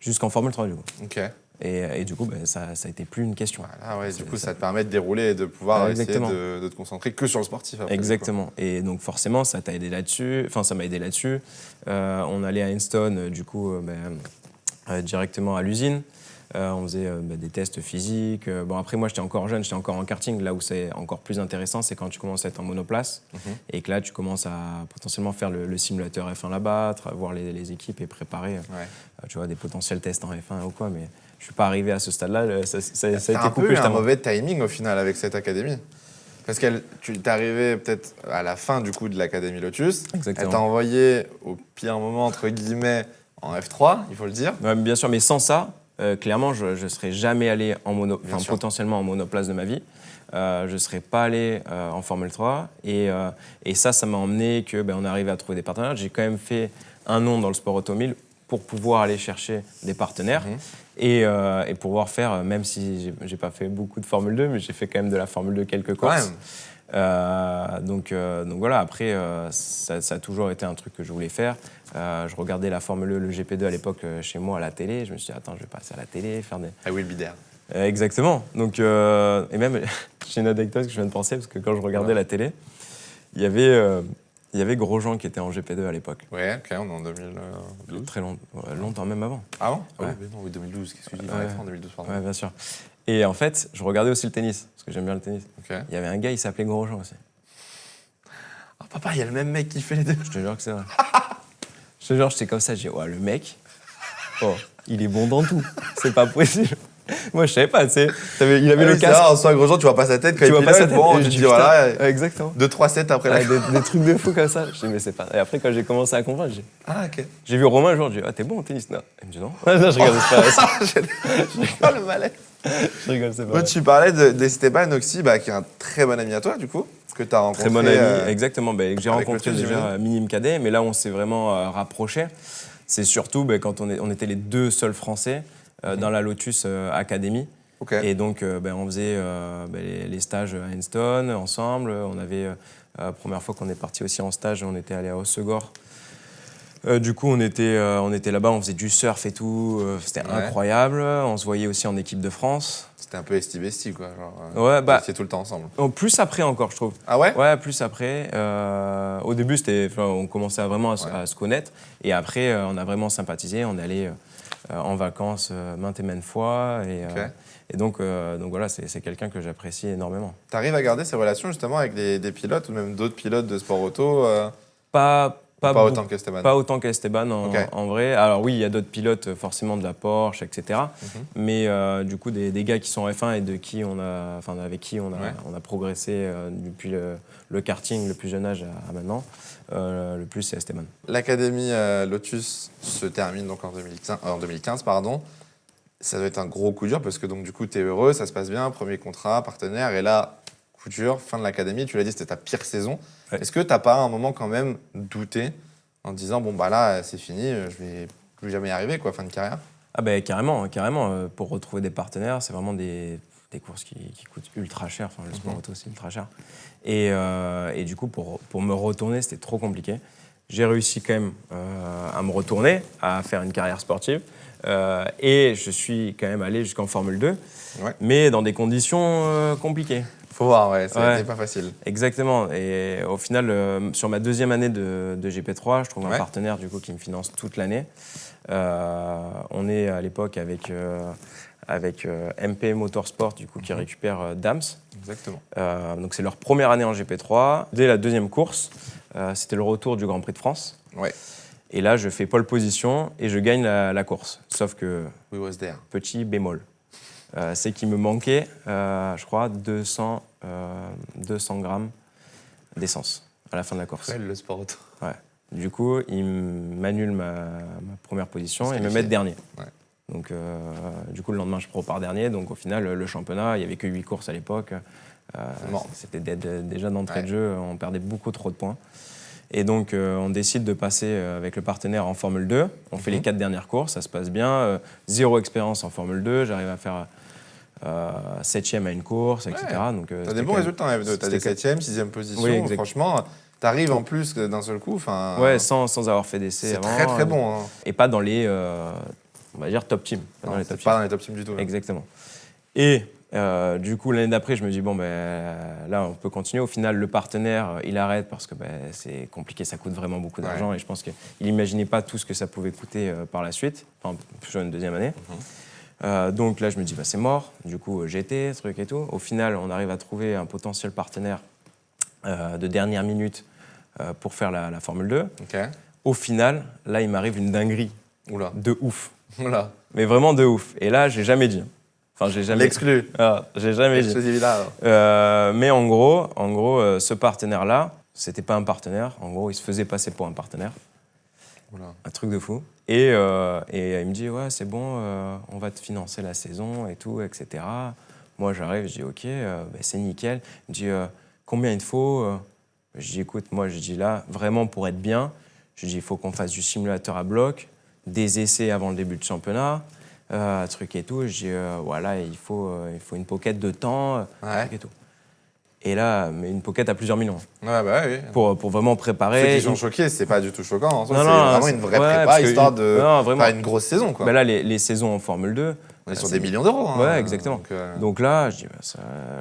jusqu'en Formule 3 du coup. Et du coup, ça a été plus une question. Voilà, du coup, ça te permet de dérouler et de pouvoir essayer de te concentrer que sur le sportif. Après, exactement. Et donc forcément, ça t'a aidé là-dessus. Enfin, ça m'a aidé là-dessus. On allait à Henston, du coup, directement à l'usine. On faisait des tests physiques. Après, moi, j'étais encore jeune, j'étais encore en karting. Là où c'est encore plus intéressant, c'est quand tu commences à être en monoplace et que là, tu commences à potentiellement faire le simulateur F1 là-bas, voir les équipes et préparer tu vois, des potentiels tests en F1 ou quoi. Mais je ne suis pas arrivé à ce stade-là. Ça a été coupé. C'est un mauvais timing au final avec cette académie. Parce que tu es arrivé peut-être à la fin du coup de l'Académie Lotus. Exactement. Elle t'a envoyé au pire moment, entre guillemets, en F3, il faut le dire. Bien sûr, mais sans ça, clairement, je ne serais jamais allé potentiellement en monoplace de ma vie. Je ne serais pas allé en Formule 3. Et ça m'a emmené qu'on est arrivé à trouver des partenaires. J'ai quand même fait un nom dans le sport automobile pour pouvoir aller chercher des partenaires et pouvoir faire, même si je n'ai pas fait beaucoup de Formule 2, mais j'ai fait quand même de la Formule 2 quelques courses. Donc voilà, après, ça a toujours été un truc que je voulais faire. Je regardais la Formule 2, le GP2 à l'époque chez moi à la télé. Je me suis dit, attends, je vais passer à la télé, faire des... I will be there. Exactement. Donc, et même, j'ai une anecdote que je viens de penser, parce que quand je regardais la télé, il y avait Grosjean qui était en GP2 à l'époque. Ouais, ok, on est en 2012. Très longtemps, même avant. Ah bon? Ouais. Oui, 2012, qu'est-ce que je dis? En 2012, pardon. Ouais, bien sûr. Et en fait, je regardais aussi le tennis, parce que j'aime bien le tennis. Il y avait un gars, il s'appelait Grosjean aussi. Oh papa, il y a le même mec qui fait les deux. Je te jure que c'est vrai. Je te jure, j'étais comme ça, j'ai dit, le mec, il est bon dans tout. C'est pas possible. Moi, je savais pas, tu sais. Il avait le casque. En soi, Grosjean, tu vois pas sa tête quand tu il pilote. Bon, je dis voilà. Exactement. 2-3 sets après la... des trucs de fou comme ça. Je dis, mais c'est pas... Et après, quand j'ai commencé à comprendre, j'ai... J'ai vu Romain un jour, je dis, t'es bon au tennis? Non. Il me dit non. Non, je rigole, c'est pas ça. Le malaise. Je rigole, c'est pas vrai. Tu parlais d'Esteban Oxy, qui est un très bon ami à toi, du coup, que tu as rencontré. Très bon ami, exactement. Que j'ai rencontré déjà minime cadet, mais là, on s'est vraiment rapprochés. C'est surtout quand on était les 2 seuls Français dans la Lotus Academy. Et donc, on faisait les stages à Henston ensemble. On avait, la première fois qu'on est parti aussi en stage, on était allé à Hossegor Du coup, on était là-bas, on faisait du surf et tout. C'était incroyable. On se voyait aussi en équipe de France. C'était un peu esti-besti, quoi. Ouais, vous étiez tout le temps ensemble. Plus après encore, je trouve. Ah ouais? Ouais, plus après. Au début, on commençait vraiment à se connaître. Et après, on a vraiment sympathisé. On est allé en vacances maintes et maintes fois. Et donc voilà, c'est quelqu'un que j'apprécie énormément. Tu arrives à garder ces relations justement avec des pilotes ou même d'autres pilotes de sport auto Pas autant qu'Esteban. Pas autant qu'Esteban en vrai. Alors oui, il y a d'autres pilotes forcément de la Porsche, etc. Mais du coup, des gars qui sont en F1 et avec qui on a progressé depuis le karting, le plus jeune âge à maintenant, le plus c'est Esteban. L'académie Lotus se termine donc en 2015, pardon. Ça doit être un gros coup dur parce que donc du coup, tu es heureux, ça se passe bien, premier contrat, partenaire, et là, coup dur, fin de l'académie. Tu l'as dit, c'était ta pire saison. Ouais. Est-ce que tu n'as pas à un moment quand même douté en te disant, bon, bah là, c'est fini, je vais plus jamais y arriver, quoi, fin de carrière? Ah ben carrément. Pour retrouver des partenaires, c'est vraiment des courses qui coûtent ultra cher. Enfin, le sport auto, c'est ultra cher. Et du coup, pour me retourner, c'était trop compliqué. J'ai réussi quand même à me retourner, à faire une carrière sportive. Et je suis quand même allé jusqu'en Formule 2, mais dans des conditions compliquées. Faut voir, c'était pas facile. Exactement. Et au final, sur ma deuxième année de GP3, je trouve un partenaire du coup, qui me finance toute l'année. On est à l'époque avec MP Motorsport du coup, qui récupère Dams. Exactement. Donc c'est leur première année en GP3. Dès la deuxième course, c'était le retour du Grand Prix de France. Ouais. Et là, je fais pole position et je gagne la course. Sauf que, petit bémol, c'est qu'il me manquait, je crois, 200 grammes d'essence à la fin de la course. Le sport auto. Ouais. Du coup, il m'annule ma première position et me met dernier. Ouais. Donc, du coup, le lendemain, je repars dernier. Donc, au final, le championnat, il n'y avait que 8 courses à l'époque. C'était déjà d'entrée de jeu, on perdait beaucoup trop de points. Et donc, on décide de passer avec le partenaire en Formule 2. On fait les 4 dernières courses, ça se passe bien. 0 expérience en Formule 2, j'arrive à faire 7e à une course, etc. Donc, t'as des bons résultats en F2, t'as des 4e, 6e position. Oui, franchement, t'arrives en plus d'un seul coup. Ouais, sans avoir fait d'essai avant. C'est très très bon. Hein. Et pas dans les, on va dire, top team. Pas dans les top teams du tout. Là. Exactement. Et du coup, l'année d'après, je me dis, bon, là, on peut continuer. Au final, le partenaire, il arrête parce que c'est compliqué, ça coûte vraiment beaucoup d'argent. Et je pense qu'il n'imaginait pas tout ce que ça pouvait coûter par la suite, enfin, sur une deuxième année. Donc là, je me dis, c'est mort. Du coup, GT, truc et tout. Au final, on arrive à trouver un potentiel partenaire de dernière minute pour faire la Formule 2. Okay. Au final, là, il m'arrive une dinguerie. Oula. De ouf. Oula. Mais vraiment de ouf. Et là, j'ai jamais dit. Enfin, j'ai jamais. L'exclu. J'ai jamais dit. Mais en gros, ce partenaire-là, c'était pas un partenaire. En gros, il se faisait passer pour un partenaire. Oula. Un truc de fou. Et il me dit, ouais, c'est bon, on va te financer la saison et tout, etc. Moi, j'arrive, je dis, ok, c'est nickel. Il me dit, combien il te faut? Je dis, écoute, moi, je dis là, vraiment pour être bien, je dis, il faut qu'on fasse du simulateur à bloc, des essais avant le début du championnat. Truc et tout, je dis voilà, il faut une pocket de temps, truc et tout. Et là, mais une pocket à plusieurs millions. Ouais, oui. Pour vraiment préparer. Ceux qui sont choqués, c'est pas du tout choquant. C'est vraiment une vraie prépa, histoire de faire une grosse saison. Quoi. Là, les saisons en Formule 2. On est sur des millions d'euros. Hein, ouais, exactement. Donc là, je dis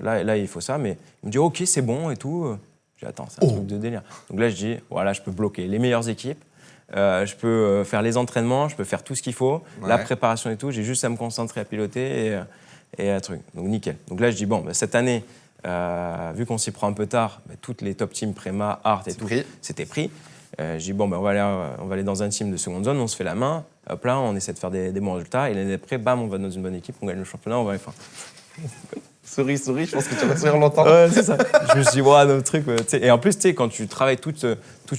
là, il faut ça, mais il me dit ok, c'est bon et tout. Je dis attends, c'est un truc de délire. Donc là, je dis voilà, je peux bloquer les meilleures équipes. Je peux faire les entraînements, je peux faire tout ce qu'il faut, la préparation et tout. J'ai juste à me concentrer à piloter et un truc. Donc nickel. Donc là, je dis bon, cette année, vu qu'on s'y prend un peu tard, toutes les top teams, Préma, Art et tout, c'était pris. Je dis bon, on va aller dans un team de seconde zone, on se fait la main. Hop là, on essaie de faire des bons résultats. Et l'année d'après, bam, on va dans une bonne équipe, on gagne le championnat, on va F1. Souris, je pense que tu vas sourire longtemps. Ouais, c'est ça. Je me suis dit, ouais, notre truc. Et en plus, quand tu travailles toute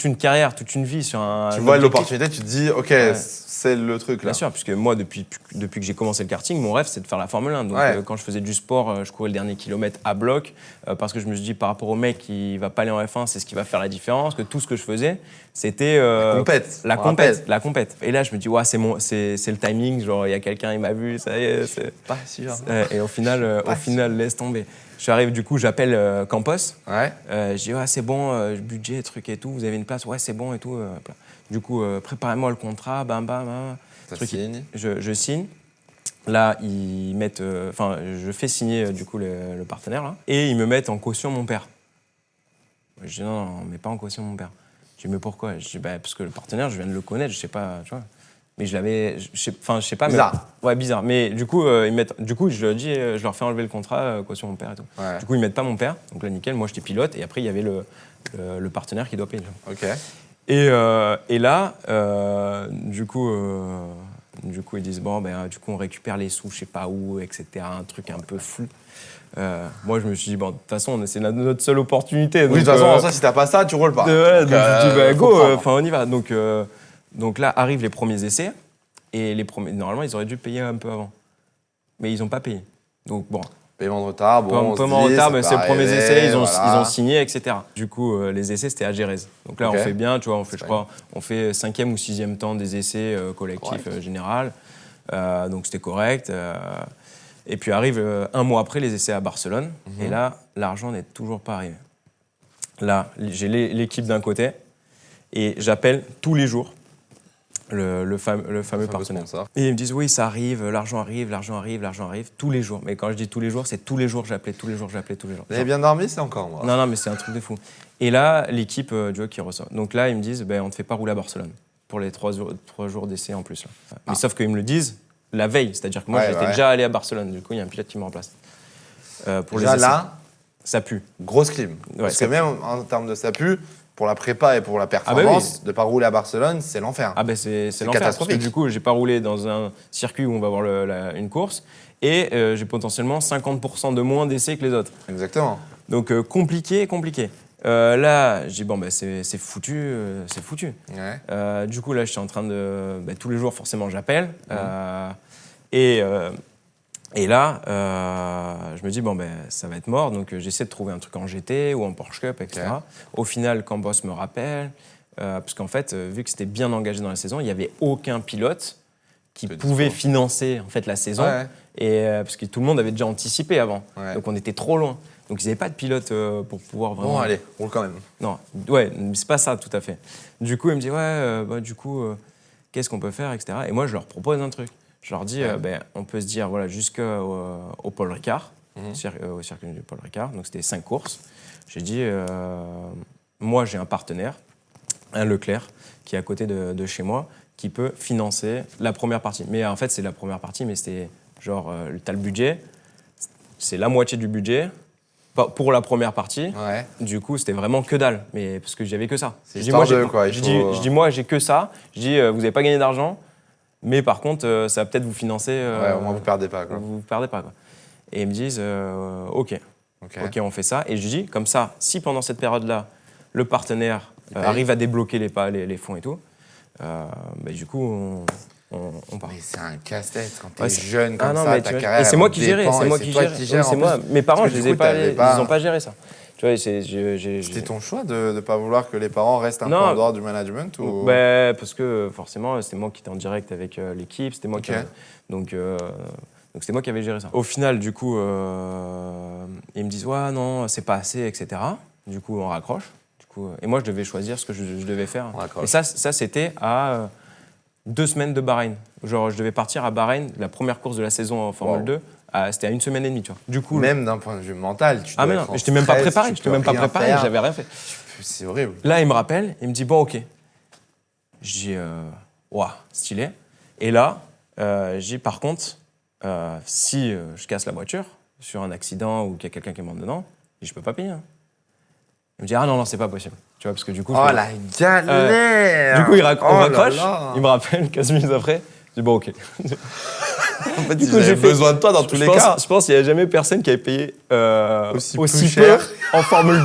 une carrière, toute une vie sur un. Tu vois l'opportunité, tu te dis, ok, c'est le truc là. Bien sûr, puisque moi, depuis que j'ai commencé le karting, mon rêve, c'est de faire la Formule 1. Donc, quand je faisais du sport, je courais le dernier kilomètre à bloc, parce que je me suis dit, par rapport au mec qui va pas aller en F1, c'est ce qui va faire la différence, que tout ce que je faisais, c'était. La compète. Et là, je me dis, ouais, c'est le timing, genre, il y a quelqu'un, il m'a vu, ça y est. Pas sûr. Et au final, laisse tomber. Je suis arrivé, du coup, j'appelle Campos. Ouais. Je dis, ouais, c'est bon, budget, truc et tout, vous avez une place, ouais, c'est bon et tout. Du coup, préparez-moi le contrat, bam, bam, bam. Signe. Je signe. Là, ils mettent, je fais signer du coup le partenaire là, et ils me mettent en caution mon père. Je dis non, mais pas en caution mon père. Je dis mais pourquoi? Je dis parce que le partenaire, je viens de le connaître, je sais pas, tu vois. Mais je l'avais, je sais pas. Bizarre. Mais, ouais, bizarre. Mais du coup, ils mettent, du coup, je leur fais enlever le contrat caution mon père et tout. Ouais. Du coup, ils mettent pas mon père, donc là nickel. Moi, j'étais pilote et après il y avait le partenaire qui doit payer. Ok. Et là, du coup, ils disent bon, du coup, on récupère les sous, je sais pas où, etc. Un truc un peu flou. Moi, je me suis dit bon, de toute façon, c'est notre seule opportunité. Oui, de toute façon, en soi, si t'as pas ça, tu roules pas. Donc je dis go, on y va. Donc là arrivent les premiers essais et normalement, ils auraient dû payer un peu avant, mais ils ont pas payé. Donc bon. Paiement de retard, bon, paiement de retard, mais c'est les premiers essais, ils ont signé, etc. Du coup, les essais, c'était à Gérèse. Donc là, on fait bien, tu vois, je crois, on fait 5e ou 6e temps des essais collectifs général. Donc c'était correct. Et puis arrive un mois après les essais à Barcelone. Et là, l'argent n'est toujours pas arrivé. Là, j'ai l'équipe d'un côté et j'appelle tous les jours le fameux partenaire. Et ils me disent oui, ça arrive, l'argent arrive, tous les jours. Mais quand je dis tous les jours, c'est tous les jours j'appelais, tous les jours. Vous avez bien dormi, c'est encore moi. Non, mais c'est un truc de fou. Et là, l'équipe qui reçoit. Donc là, ils me disent on ne te fait pas rouler à Barcelone pour les 3 jours d'essai en plus. Là. Mais sauf qu'ils me le disent la veille, c'est-à-dire que moi, j'étais déjà allé à Barcelone. Du coup, il y a un pilote qui me remplace. Pour déjà les essais. Là, ça pue. Grosse clim. Parce que même en termes de ça pue, pour la prépa et pour la performance, de ne pas rouler à Barcelone, c'est l'enfer. C'est l'enfer. Parce que du coup, j'ai pas roulé dans un circuit où on va avoir une course et j'ai potentiellement 50% de moins d'essais que les autres. Exactement. Donc compliqué. Là, j'ai dit c'est foutu, Ouais. Du coup, là, je suis en train de tous les jours forcément j'appelle et là, je me dis, ça va être mort, donc j'essaie de trouver un truc en GT ou en Porsche Cup, etc. Okay. Au final, Campos me rappelle, parce qu'en fait, vu que c'était bien engagé dans la saison, il n'y avait aucun pilote qui pouvait financer en fait, la saison, parce que tout le monde avait déjà anticipé avant, donc on était trop loin. Donc ils n'avaient pas de pilote pour pouvoir vraiment... Bon, allez, roule quand même. Non, ouais, c'est pas ça tout à fait. Du coup, il me dit, qu'est-ce qu'on peut faire, etc. Et moi, je leur propose un truc. Je leur dis, on peut se dire, voilà, jusqu'au Paul Ricard, au circuit du Paul Ricard, donc c'était 5 courses. J'ai dit, moi, j'ai un partenaire, un Leclerc, qui est à côté de chez moi, qui peut financer la première partie. Mais en fait, c'est la première partie, mais c'était genre, t'as le budget, c'est la moitié du budget pour la première partie. Ouais. Du coup, c'était vraiment que dalle, mais parce que j'avais que ça. C'est histoire de quoi. Je dis, moi, j'ai que ça. Je dis, vous n'avez pas gagné d'argent. Mais par contre, ça va peut-être vous financer. Au moins, vous ne perdez pas. Quoi. Vous perdez pas. Quoi. Et ils me disent, OK, on fait ça. Et je dis, comme ça, si pendant cette période-là, le partenaire arrive à débloquer les fonds et tout, du coup, on part. Mais c'est un casse-tête quand t'es jeune comme ça, ta carrière. Et c'est moi qui gérais. Mes parents, ils n'ont pas géré ça. Tu vois, c'était ton choix de ne pas vouloir que les parents restent un peu en dehors du management ou... Parce que forcément, c'était moi qui étais en direct avec l'équipe, c'était moi qui... Donc c'était moi qui avais géré ça. Au final, du coup, ils me disent « Ouais, non, c'est pas assez, etc. » Du coup, on raccroche. Et moi, je devais choisir ce que je devais faire. Et ça c'était à 2 semaines de Bahreïn. Genre, je devais partir à Bahreïn, la première course de la saison en Formule 2. C'était à 1 semaine et demie, tu vois. Du coup, même d'un point de vue mental, tu dois être mais je t'ai même pas préparé, j'avais rien fait. C'est horrible. Là, il me rappelle, il me dit bon, OK. Je dis stylé. Et là, je dis par contre, si je casse la voiture sur un accident ou qu'il y a quelqu'un qui est mort dedans, je peux pas payer. Hein. Il me dit non, c'est pas possible. Tu vois, parce que du coup. La galère. Du coup, on raccroche. Il me rappelle 15 minutes après. Je dis bon, OK. En fait, ils avaient besoin de toi dans tous les cas. Je pense qu'il n'y a jamais personne qui avait payé aussi peu en Formule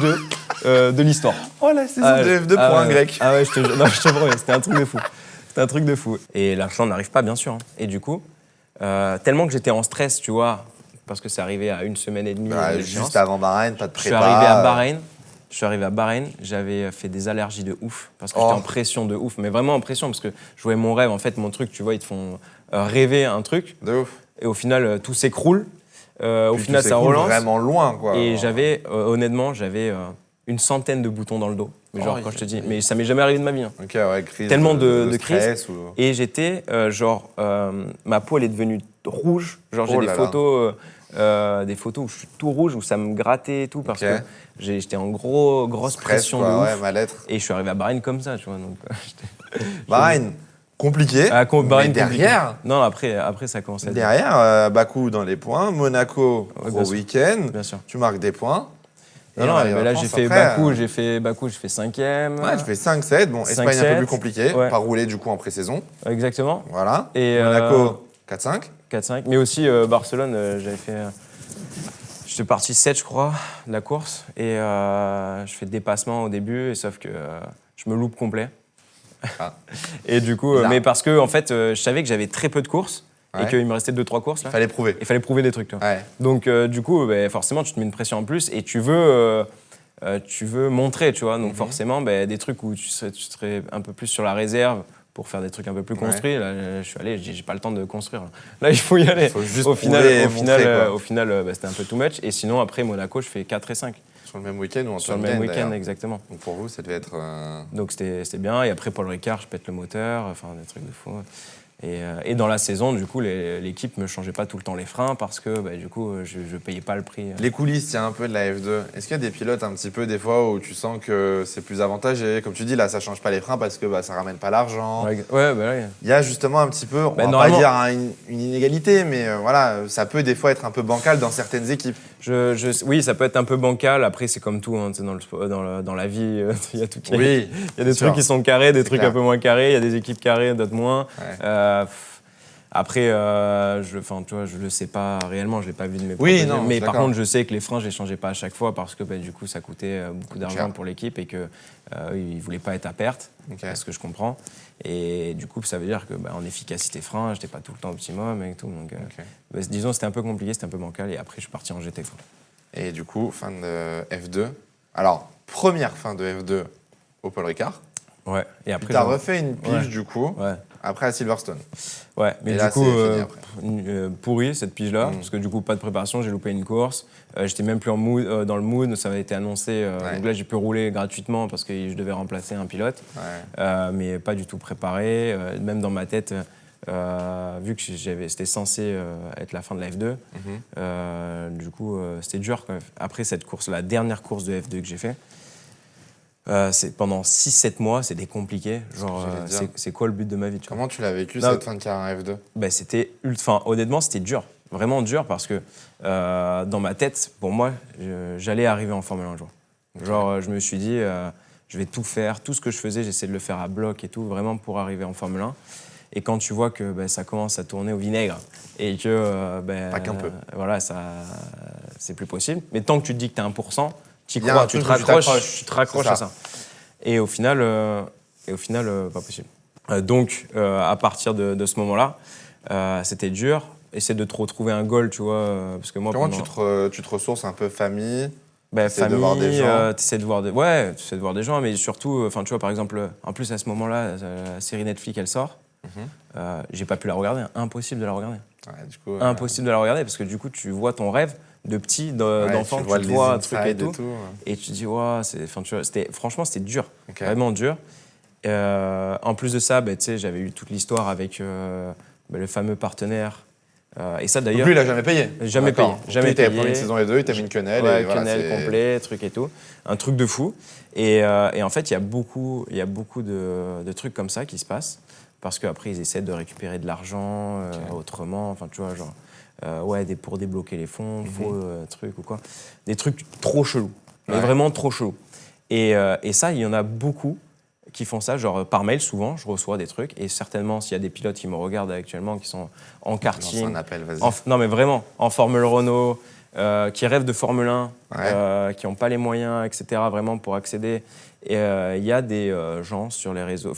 2 de l'histoire. La saison de F2 pour un grec. Je te promets, c'était un truc de fou. Et l'argent n'arrive pas, bien sûr. Hein. Et du coup, tellement que j'étais en stress, tu vois, parce que c'est arrivé à 1 semaine et demie. Juste avant Bahreïn, pas de prépa. Je suis arrivé à Bahreïn, j'avais fait des allergies de ouf, parce que j'étais en pression de ouf, mais vraiment en pression, parce que je voyais mon rêve, en fait, mon truc, tu vois, ils te font rêver un truc. De ouf. Et au final, tout s'écroule. Au Puis final, tu ça s'écoules relance. vraiment loin, quoi. Et honnêtement, j'avais une centaine de boutons dans le dos. Mais genre, quand je te dis, mais ça m'est jamais arrivé de ma vie. Hein. Ok, ouais, crise. Tellement de stress crises. ou... Et j'étais, ma peau, elle est devenue rouge. Genre, j'ai Oh des là photos où je suis tout rouge, où ça me grattait et tout, parce Ok. que j'étais en grosse stress, pression quoi, de ouf. ouais, mal-être. Et je suis arrivé à Bahreïn comme ça, tu vois. Donc, Bahreïn, compliqué. Bahreïn, mais derrière, compliqué. Non, après, ça commence à être. derrière Bakou dans les points, Monaco, Ouais, gros week-end. bien sûr. Tu marques des points. Et Non, on arrive mais en là, France, j'ai fait après, Bakou, j'ai fait 5e. Ouais, tu fais 5-7. Bon, Espagne un peu 5-7, plus compliqué. ouais. Pas roulé du coup en pré-saison. Exactement. Voilà. Et Monaco, 4-5. 4-5. Mais aussi Barcelone, j'avais fait. J'étais parti 7, je crois, de la course. Et je fais dépassement au début, et sauf que je me loupe complet. Ah. Et du coup, mais parce que en fait, je savais que j'avais très peu de courses et Ouais. qu'il me restait 2-3 courses là. Fallait prouver. Il fallait prouver des trucs, toi. Ouais. Donc du coup, forcément, tu te mets une pression en plus et tu veux montrer, tu vois. Donc forcément, des trucs où tu serais un peu plus sur la réserve pour faire des trucs un peu plus construits. Là, je suis allé, j'ai pas le temps de construire. Là, il faut y aller. Faut juste au final, prouver et montrer, quoi. au final, c'était un peu too much. Et sinon, après Monaco, je fais 4 et 5. Sur le même week-end ou en Sur le time même gain, week-end, d'ailleurs. exactement. Donc pour vous, ça devait être. Donc c'était bien. Et après, Paul Ricard, je pète le moteur, enfin des trucs de fou. Et dans la saison, du coup, l'équipe me changeait pas tout le temps les freins parce que du coup, je payais pas le prix. Les coulisses, il y a un peu de la F2. Est-ce qu'il y a des pilotes un petit peu des fois où tu sens que c'est plus avantagé? Comme tu dis, là, ça change pas les freins parce que ça ramène pas l'argent. Ouais. Il y a justement un petit peu, on va pas dire une inégalité, mais voilà, ça peut des fois être un peu bancal dans certaines équipes. Oui, ça peut être un peu bancal. Après, c'est comme tout, hein, dans la vie, il y a tout qui Oui, il y a des trucs qui sont carrés, des trucs clair. un peu moins carrés, il y a des équipes carrées, d'autres moins. Ouais. Après, tu vois, je le sais pas réellement, je l'ai pas vu de mes Oui, propres non, yeux. Mais je suis par d'accord. contre, je sais que les freins, je les changeais pas à chaque fois parce que du coup, ça coûtait beaucoup d'argent pour l'équipe et que ils voulaient pas être à perte, ce que je comprends. Et du coup, ça veut dire que en efficacité frein, j'étais pas tout le temps optimum et tout. Donc, disons, c'était un peu compliqué, c'était un peu bancal. Et après, je suis parti en GT. Quoi. Et du coup, fin de F2. Alors, première fin de F2 au Paul Ricard. Ouais. Et après, tu as refait une pige du coup, ouais. après à Silverstone. Ouais, mais et du là, coup, pourri cette pige-là, parce que du coup, pas de préparation, j'ai loupé une course. J'étais même plus dans le mood, ça avait été annoncé. Donc là, j'ai pu rouler gratuitement parce que je devais remplacer un pilote, mais pas du tout préparé. Même dans ma tête, vu que c'était censé être la fin de la F2, du coup, c'était dur. Quoi. Après cette course, la dernière course de F2 que j'ai fait, c'est pendant 6-7 mois, c'était compliqué. Genre, c'est quoi le but de ma vie? Comment tu l'as vécu cette fin de carrière F2? C'était honnêtement, c'était dur. Vraiment dur parce que dans ma tête, pour moi, j'allais arriver en Formule 1 un jour. Genre, je me suis dit, je vais tout faire. Tout ce que je faisais, j'essaie de le faire à bloc et tout, vraiment pour arriver en Formule 1. Et quand tu vois que ça commence à tourner au vinaigre et que pas qu'un peu. Voilà, c'est plus possible. Mais tant que tu te dis que tu es 1%, tu y crois, tu te raccroches à ça. Et au final, pas possible. Donc, à partir de ce moment-là, c'était dur. Essayer de te retrouver un goal, tu vois, parce que moi. Comment tu te ressources un peu famille? Famille, de voir des gens. t'essaies de voir des gens, mais surtout, tu vois, par exemple, en plus à ce moment-là, la série Netflix, elle sort. J'ai pas pu la regarder, impossible de la regarder. Ouais, du coup, impossible de la regarder parce que du coup, tu vois ton rêve de petit, d'enfant, tu te vois un truc et tout. Et tu te dis, franchement, c'était dur, vraiment dur. En plus de ça, tu sais, j'avais eu toute l'histoire avec le fameux partenaire. Et ça d'ailleurs. Lui, il a jamais payé. Jamais payé. Jamais payé. Pour une saison et deux, il t'a mis une quenelle. Ouais, quenelle complet, truc et tout. Un truc de fou. Et en fait, il y a beaucoup de trucs comme ça qui se passent. Parce qu'après, ils essaient de récupérer de l'argent autrement. Enfin, tu vois, genre, pour débloquer les fonds, faux trucs ou quoi. Des trucs trop chelous. Mais vraiment trop chelous. Et ça, il y en a beaucoup qui font ça, genre par mail souvent, je reçois des trucs. Et certainement, s'il y a des pilotes qui me regardent actuellement, qui sont en karting. Lance un appel, vas-y. Non, mais vraiment, en Formule Renault, qui rêvent de Formule 1, qui n'ont pas les moyens, etc., vraiment pour accéder. Et il y a des gens sur les réseaux,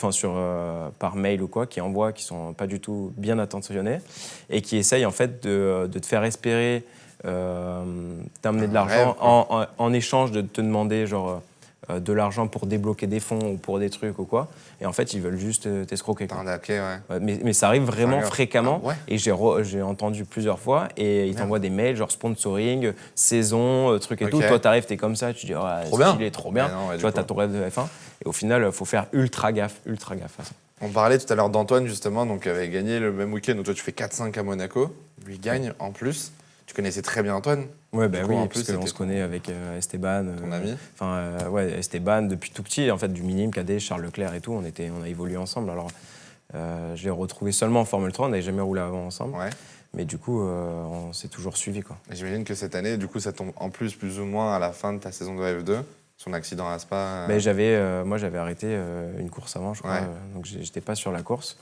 par mail ou quoi, qui envoient, qui sont pas du tout bien attentionnés et qui essayent en fait de te faire espérer t'amener de l'argent en échange de te demander genre de l'argent pour débloquer des fonds ou pour des trucs ou quoi. Et en fait, ils veulent juste t'escroquer. T'arnaquer, ouais. Mais ça arrive vraiment fréquemment. Ah, ouais. Et j'ai entendu plusieurs fois. Et ils t'envoient des mails, genre sponsoring, saison, truc et tout. Toi, t'arrives, t'es comme ça, tu dis, trop bien. Tu vois, t'as ton rêve de F1. Et au final, il faut faire ultra gaffe. On parlait tout à l'heure d'Antoine, justement, donc, qui avait gagné le même week-end où toi, tu fais 4-5 à Monaco. Lui gagne en plus. Tu connaissais très bien Antoine? Ouais, oui, parce qu'on se connaît avec Esteban. Ton ami? Esteban, depuis tout petit, en fait, du minime, cadet, Charles Leclerc et tout, on a évolué ensemble. Alors, je l'ai retrouvé seulement en Formule 3, on n'avait jamais roulé avant ensemble. Ouais. Mais du coup, on s'est toujours suivis, quoi. J'imagine que cette année, du coup, ça tombe en plus ou moins à la fin de ta saison de F2. Son accident à Spa. Moi, j'avais arrêté une course avant, je crois. Ouais. Donc, j'étais pas sur la course.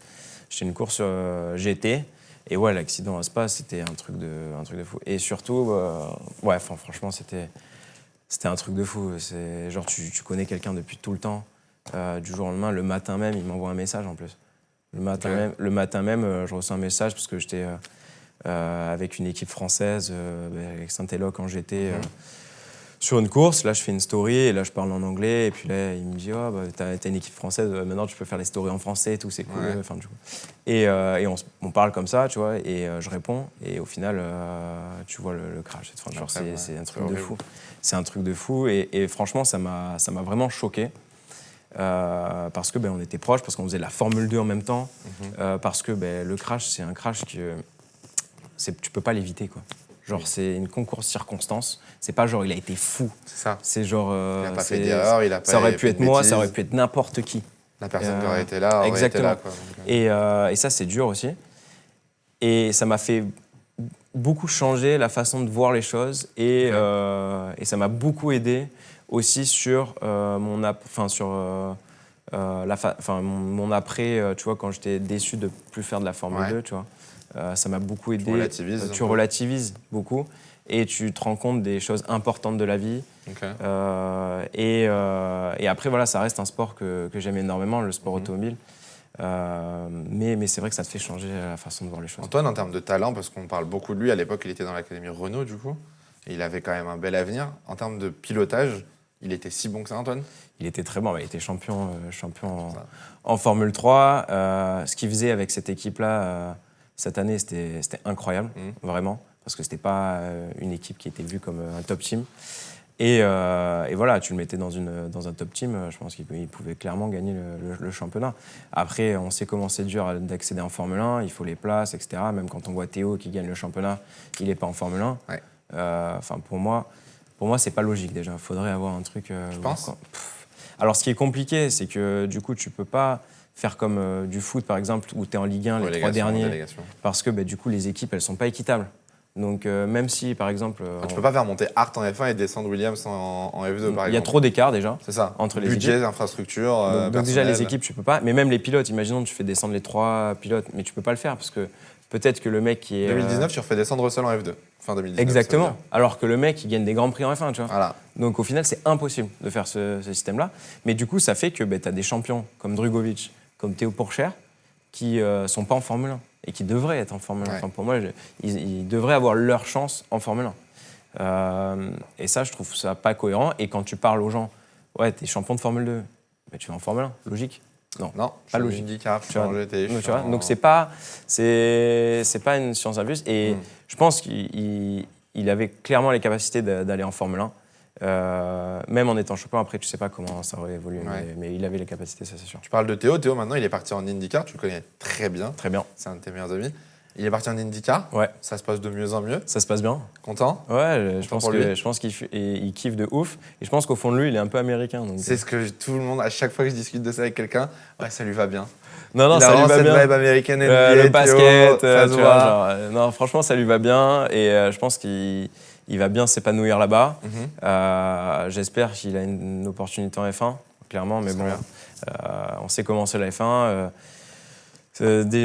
J'étais une course GT. Et ouais, l'accident à Spa, c'était un truc de fou. Et surtout, franchement, c'était un truc de fou. C'est genre, tu connais quelqu'un depuis tout le temps. Du jour au lendemain, le matin même, il m'envoie un message en plus. Le matin même, je reçois un message parce que j'étais avec une équipe française, avec Saint-Éloque quand j'étais sur une course. Là, je fais une story et là, je parle en anglais. Et puis là, il me dit, t'as une équipe française, maintenant tu peux faire les stories en français et tout, c'est cool. Ouais. Enfin, du coup. Et on parle comme ça, tu vois, et je réponds. Et au final, tu vois le crash. Enfin, c'est un truc de fou. C'est un truc de fou. Et franchement, ça m'a vraiment choqué. Parce que on était proches, parce qu'on faisait la Formule 2 en même temps. Parce que le crash, c'est un crash que tu peux pas l'éviter, quoi. Genre, c'est une concours de circonstances. C'est pas genre, il a été fou. C'est ça. C'est genre... il n'a pas fait d'erreur, il a pas ça aurait pu être moi, ça aurait pu être n'importe qui. La personne qui aurait été là aurait exactement. été là, quoi. Et ça, c'est dur aussi. Et ça m'a fait beaucoup changer la façon de voir les choses. Et ça m'a beaucoup aidé aussi sur mon après, tu vois, quand j'étais déçu de ne plus faire de la Formule 2, tu vois. Ça m'a beaucoup aidé. Tu relativises beaucoup et tu te rends compte des choses importantes de la vie. Et après, voilà, ça reste un sport que j'aime énormément, le sport automobile. Mais c'est vrai que ça te fait changer la façon de voir les choses. Antoine, en termes de talent, parce qu'on parle beaucoup de lui, à l'époque, il était dans l'académie Renault, du coup, et il avait quand même un bel avenir. En termes de pilotage, il était si bon que ça, Antoine? Il était très bon, il était champion en Formule 3. Ce qu'il faisait avec cette équipe-là, cette année, c'était incroyable, vraiment, parce que c'était pas une équipe qui était vue comme un top team. Et voilà, tu le mettais dans un top team, je pense qu'il pouvait clairement gagner le championnat. Après, on sait comment c'est dur d'accéder en Formule 1, il faut les places, etc. Même quand on voit Théo qui gagne le championnat, il n'est pas en Formule 1. Ouais. Pour moi, c'est pas logique déjà. Il faudrait avoir un truc... Je pense. Alors, ce qui est compliqué, c'est que du coup, tu peux pas faire comme du foot, par exemple, où tu es en Ligue 1 les 3 derniers. Parce que du coup, les équipes, elles sont pas équitables. Donc, même si, par exemple... tu peux pas faire monter Hart en F1 et descendre Williams en F2, par exemple. Il y a trop d'écart, déjà. C'est ça. Entre les budget, équipes. infrastructure, donc déjà, les équipes, tu peux pas. Mais même les pilotes, imaginons, tu fais descendre les 3 pilotes, mais tu peux pas le faire, parce que peut-être que le mec qui est... 2019, tu refais descendre Russell en F2. Fin 2019. Exactement. Alors que le mec, il gagne des grands prix en F1, tu vois. Voilà. Donc, au final, c'est impossible de faire ce système-là. Mais du coup, ça fait que tu as des champions comme Drugovich, comme Théo Pourchaire, qui sont pas en Formule 1 et qui devraient être en Formule 1. Ouais. Enfin, pour moi, ils devraient avoir leur chance en Formule 1. Et ça, je trouve ça pas cohérent. Et quand tu parles aux gens, ouais, t'es champion de Formule 2, mais tu vas en Formule 1, logique? Non, pas logique. IndyCar, tu vois. Donc c'est pas une science infuse. Et je pense qu'il avait clairement les capacités d'aller en Formule 1. Même en étant champion, après, tu sais pas comment ça aurait évolué, mais il avait les capacités, ça c'est sûr. Tu parles de Théo. Théo, maintenant, il est parti en IndyCar. Tu le connais très bien. Très bien. C'est un de tes meilleurs amis. Il est parti en IndyCar. Ouais. Ça se passe de mieux en mieux. Ça se passe bien. Content? Ouais, je pense qu'il kiffe de ouf. Et je pense qu'au fond de lui, il est un peu américain. C'est ce que tout le monde, à chaque fois que je discute de ça avec quelqu'un, ouais, ça lui va bien. Non, ça lui va bien. Cette vibe américaine, le basket, ça se voit. Non, franchement, ça lui va bien. Et je pense qu'il va bien s'épanouir là-bas. J'espère qu'il a une opportunité en F1, clairement. Mais bon, on sait comment c'est la F1.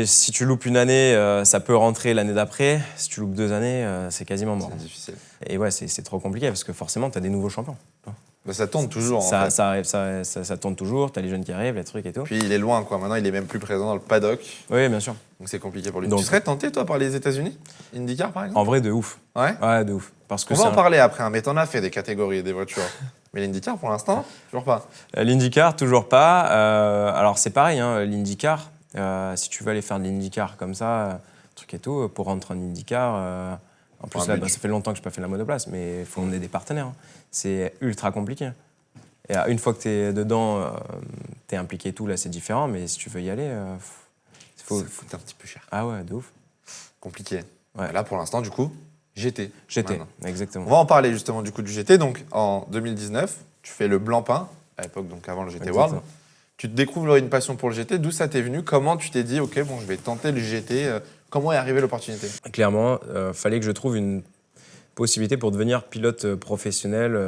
Si tu loupes une année, ça peut rentrer l'année d'après. Si tu loupes 2 années, c'est quasiment mort. C'est difficile. Et ouais, c'est trop compliqué parce que forcément, tu as des nouveaux champions. Bah, ça tourne toujours. Ça arrive, ça tourne toujours. Tu as les jeunes qui arrivent, les trucs et tout. Puis il est loin, quoi. Maintenant, il est même plus présent dans le paddock. Oui, bien sûr. Donc c'est compliqué pour lui. Tu serais tenté, toi, par les États-Unis? IndyCar, par exemple? En vrai, de ouf. Ouais, de ouf. Parce que on va en parler après, hein, mais t'en as fait des catégories et des voitures. Mais l'IndyCar, pour l'instant, toujours pas. L'IndyCar, toujours pas. Alors, c'est pareil, hein, l'IndyCar, si tu veux aller faire de l'IndyCar comme ça, truc et tout, pour rentrer en IndyCar, en plus, là, ça fait longtemps que je n'ai pas fait la monoplace, mais il faut emmener des partenaires. Hein. C'est ultra compliqué. Et une fois que tu es dedans, tu es impliqué et tout, là, c'est différent, mais si tu veux y aller, ça coûte un petit peu cher. Ah ouais, de ouf. Compliqué. Ouais. Là, pour l'instant, du coup, GT. GT, exactement. On va en parler justement du coup du GT. Donc, en 2019, tu fais le Blancpain, à l'époque, donc avant le GT World. Tu te découvres une passion pour le GT. D'où ça t'est venu? Comment tu t'es dit, OK, bon, je vais tenter le GT. Comment est arrivée l'opportunité? Clairement, fallait que je trouve une possibilité pour devenir pilote professionnel.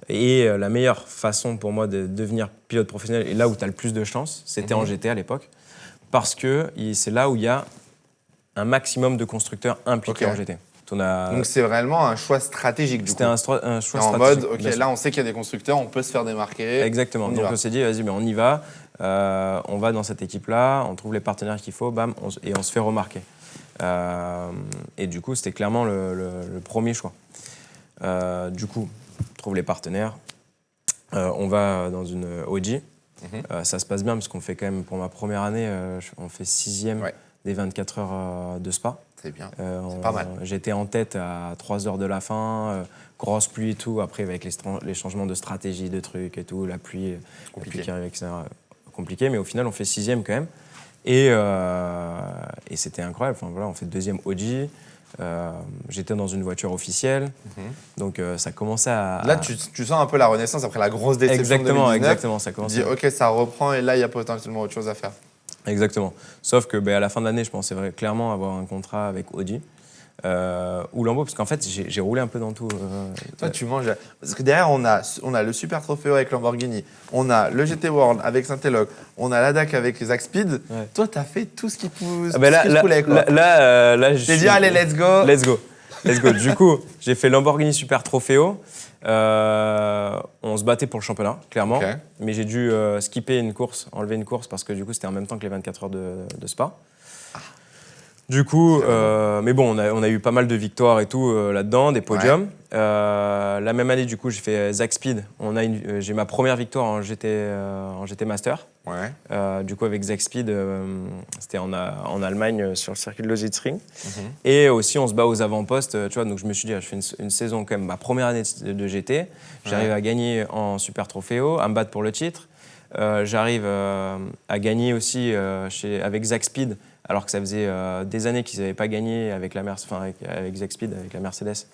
Et la meilleure façon pour moi de devenir pilote professionnel, et là où tu as le plus de chance, c'était en GT à l'époque. Parce que c'est là où il y a un maximum de constructeurs impliqués en GT. Donc c'est vraiment un choix stratégique du coup. C'était un choix stratégique. En mode, OK, là on sait qu'il y a des constructeurs, on peut se faire démarquer. Exactement. Donc on s'est dit, vas-y, on y va. On va dans cette équipe-là, on trouve les partenaires qu'il faut, bam, et on se fait remarquer. Et du coup, c'était clairement le premier choix. Du coup, on trouve les partenaires. On va dans une OG. Ça se passe bien parce qu'on fait quand même, pour ma première année, on fait 6e des 24 heures de Spa. C'est bien, c'est pas mal. J'étais en tête à 3 heures de la fin, grosse pluie et tout. Après, avec les changements de stratégie, de trucs et tout, la pluie qui arrive, etc. Compliqué, mais au final, on fait 6e quand même. Et c'était incroyable. Enfin, voilà, on fait 2e OG. J'étais dans une voiture officielle, donc ça commençait à... Là, tu sens un peu la renaissance après la grosse déception de 2019. Exactement, ça commence. Tu dis, OK, ça reprend et là, il y a potentiellement autre chose à faire. Exactement. Sauf que à la fin de l'année, je pensais clairement avoir un contrat avec Audi ou Lambo, parce qu'en fait, j'ai roulé un peu dans tout. Toi, tu manges... Parce que derrière, on a le Super Trofeo avec Lamborghini, on a le GT World avec Saint-Eloque, on a la DAC avec Zack Speed. Ouais. Toi, tu as fait tout ce qui pousse, coulait, quoi. Là, je t'es dit, allez, let's go. Let's go. Let's go. Du coup, j'ai fait Lamborghini Super Trofeo. On se battait pour le championnat, clairement. Mais j'ai dû skipper une course, enlever une course, parce que du coup, c'était en même temps que les 24 heures de Spa. Du coup, mais bon, on a eu pas mal de victoires et tout là-dedans, des podiums. La même année, du coup, j'ai fait Zack Speed. J'ai ma première victoire en GT Master. Du coup, avec Zack Speed, c'était en Allemagne sur le circuit de Lausitzring. Et aussi, on se bat aux avant-postes. Tu vois, donc je me suis dit, je fais une saison quand même, ma première année de GT. J'arrive à gagner en Super Trofeo, à me battre pour le titre. J'arrive à gagner aussi avec Zack Speed, alors que ça faisait des années qu'ils n'avaient pas gagné avec Zack Speed, avec la Mercedes,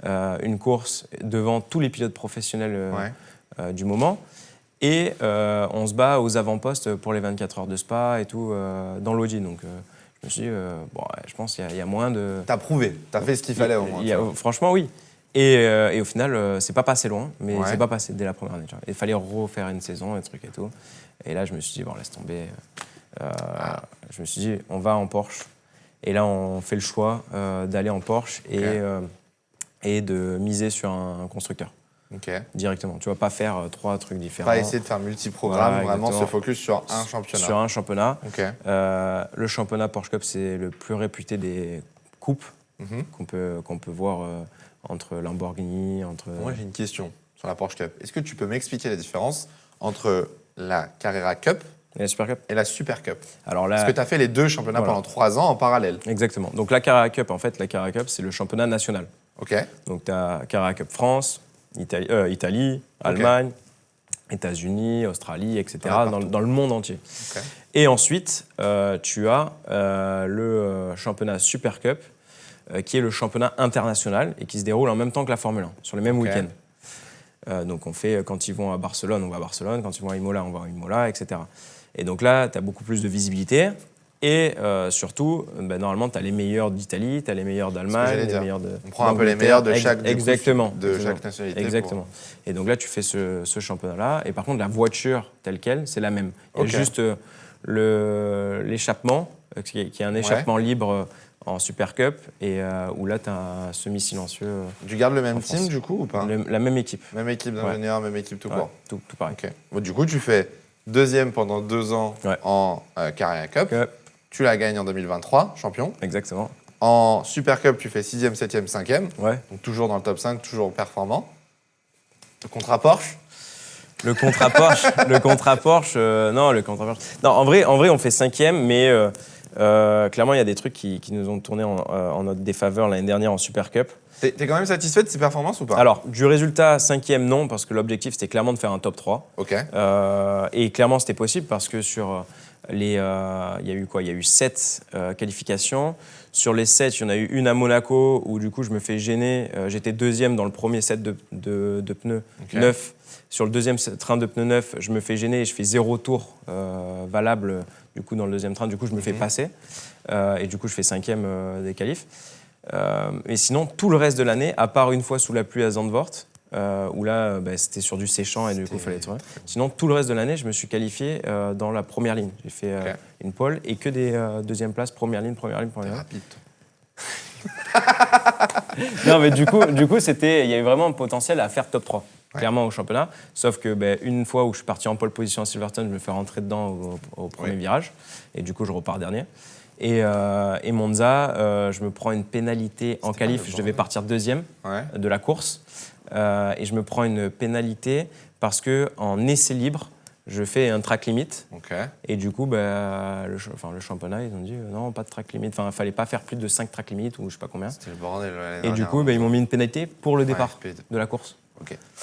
une course devant tous les pilotes professionnels du moment. Et on se bat aux avant-postes pour les 24 heures de Spa et tout, dans l'Audi. Donc je me suis dit, je pense qu'il y a moins de... T'as prouvé, t'as fait ce qu'il fallait au moins. Franchement, oui. Et au final, c'est pas passé loin, mais c'est pas passé dès la première année. Il fallait refaire une saison, un truc et tout. Et là, je me suis dit, laisse tomber. Je me suis dit, on va en Porsche. Et là, on fait le choix d'aller en Porsche et de miser sur un constructeur. Directement. Tu vas pas faire 3 trucs différents. Pas essayer de faire multi-programme, vraiment se focus sur un championnat. Sur un championnat. Le championnat Porsche Cup, c'est le plus réputé des coupes qu'on peut voir entre Lamborghini, entre... Moi, j'ai une question sur la Porsche Cup. Est-ce que tu peux m'expliquer la différence entre la Carrera Cup et la Super Cup. Alors là, parce que tu as fait les 2 championnats pendant 3 ans en parallèle. Exactement. Donc la Carrera Cup, c'est le championnat national. Donc tu as Carrera Cup France, Italie, Allemagne, États-Unis, Australie, etc. Dans le monde entier. Et ensuite, tu as le championnat Super Cup, qui est le championnat international et qui se déroule en même temps que la Formule 1, sur le même week-end. Donc on fait, quand ils vont à Barcelone, on va à Barcelone, quand ils vont à Imola, on va à Imola, etc. Et donc là, tu as beaucoup plus de visibilité. Et surtout, normalement, tu as les meilleurs d'Italie, tu as les meilleurs d'Allemagne, les meilleurs de... On prend un peu les meilleurs de chaque nationalité. Exactement. Et donc là, tu fais ce championnat-là. Et par contre, la voiture telle qu'elle, c'est la même. Il y a juste l'échappement, qui est un échappement libre en Super Cup, et où là, tu as un semi-silencieux. Tu gardes le même team, du coup, ou pas? La même équipe. Même équipe d'ingénieurs, même équipe tout court. Tout pareil. Bon, du coup, tu fais 2e pendant 2 ans en Carrera Cup. Tu la gagnes en 2023, champion. Exactement. En Super Cup, tu fais 6e, 7e, 5e. Donc toujours dans le top 5, toujours performant. Le contrat Porsche. Le contrat Porsche, non, le contrat Porsche. Non, en vrai, on fait 5e, mais clairement, il y a des trucs qui nous ont tourné en notre défaveur l'année dernière en Super Cup. T'es quand même satisfait de ces performances ou pas? Alors, du résultat, 5e, non, parce que l'objectif, c'était clairement de faire un top 3. Ok. Et clairement, c'était possible parce que sur il y a eu quoi? Il y a eu 7 qualifications. Sur les 7, il y en a eu une à Monaco où du coup, je me fais gêner. J'étais 2e dans le premier set de pneus neufs. Sur le deuxième train de pneus neufs, je me fais gêner et je fais 0 tour valable du coup, dans le deuxième train. Du coup, je me fais passer. Et du coup, je fais 5e des qualifs. Et sinon, tout le reste de l'année, à part une fois sous la pluie à Zandvoort, où là, c'était sur du séchant et du coup, il fallait être vrai. Sinon, tout le reste de l'année, je me suis qualifié dans la première ligne. J'ai fait une pole et que des deuxième place, première ligne. Rapide. Non, mais du coup, il y a eu vraiment un potentiel à faire top 3. Clairement au championnat, sauf que une fois où je suis parti en pole position à Silverstone, je me fais rentrer dedans au premier virage, et du coup je repars dernier. Et Monza, je me prends une pénalité en qualif, je devais partir 2e de la course, et je me prends une pénalité parce qu'en essai libre, je fais un track limit, et du coup le championnat, ils ont dit non, pas de track limit, il ne fallait pas faire plus de 5 track limit ou je sais pas combien. C'était le bordel. Et du coup, ils m'ont mis une pénalité pour le départ de la course.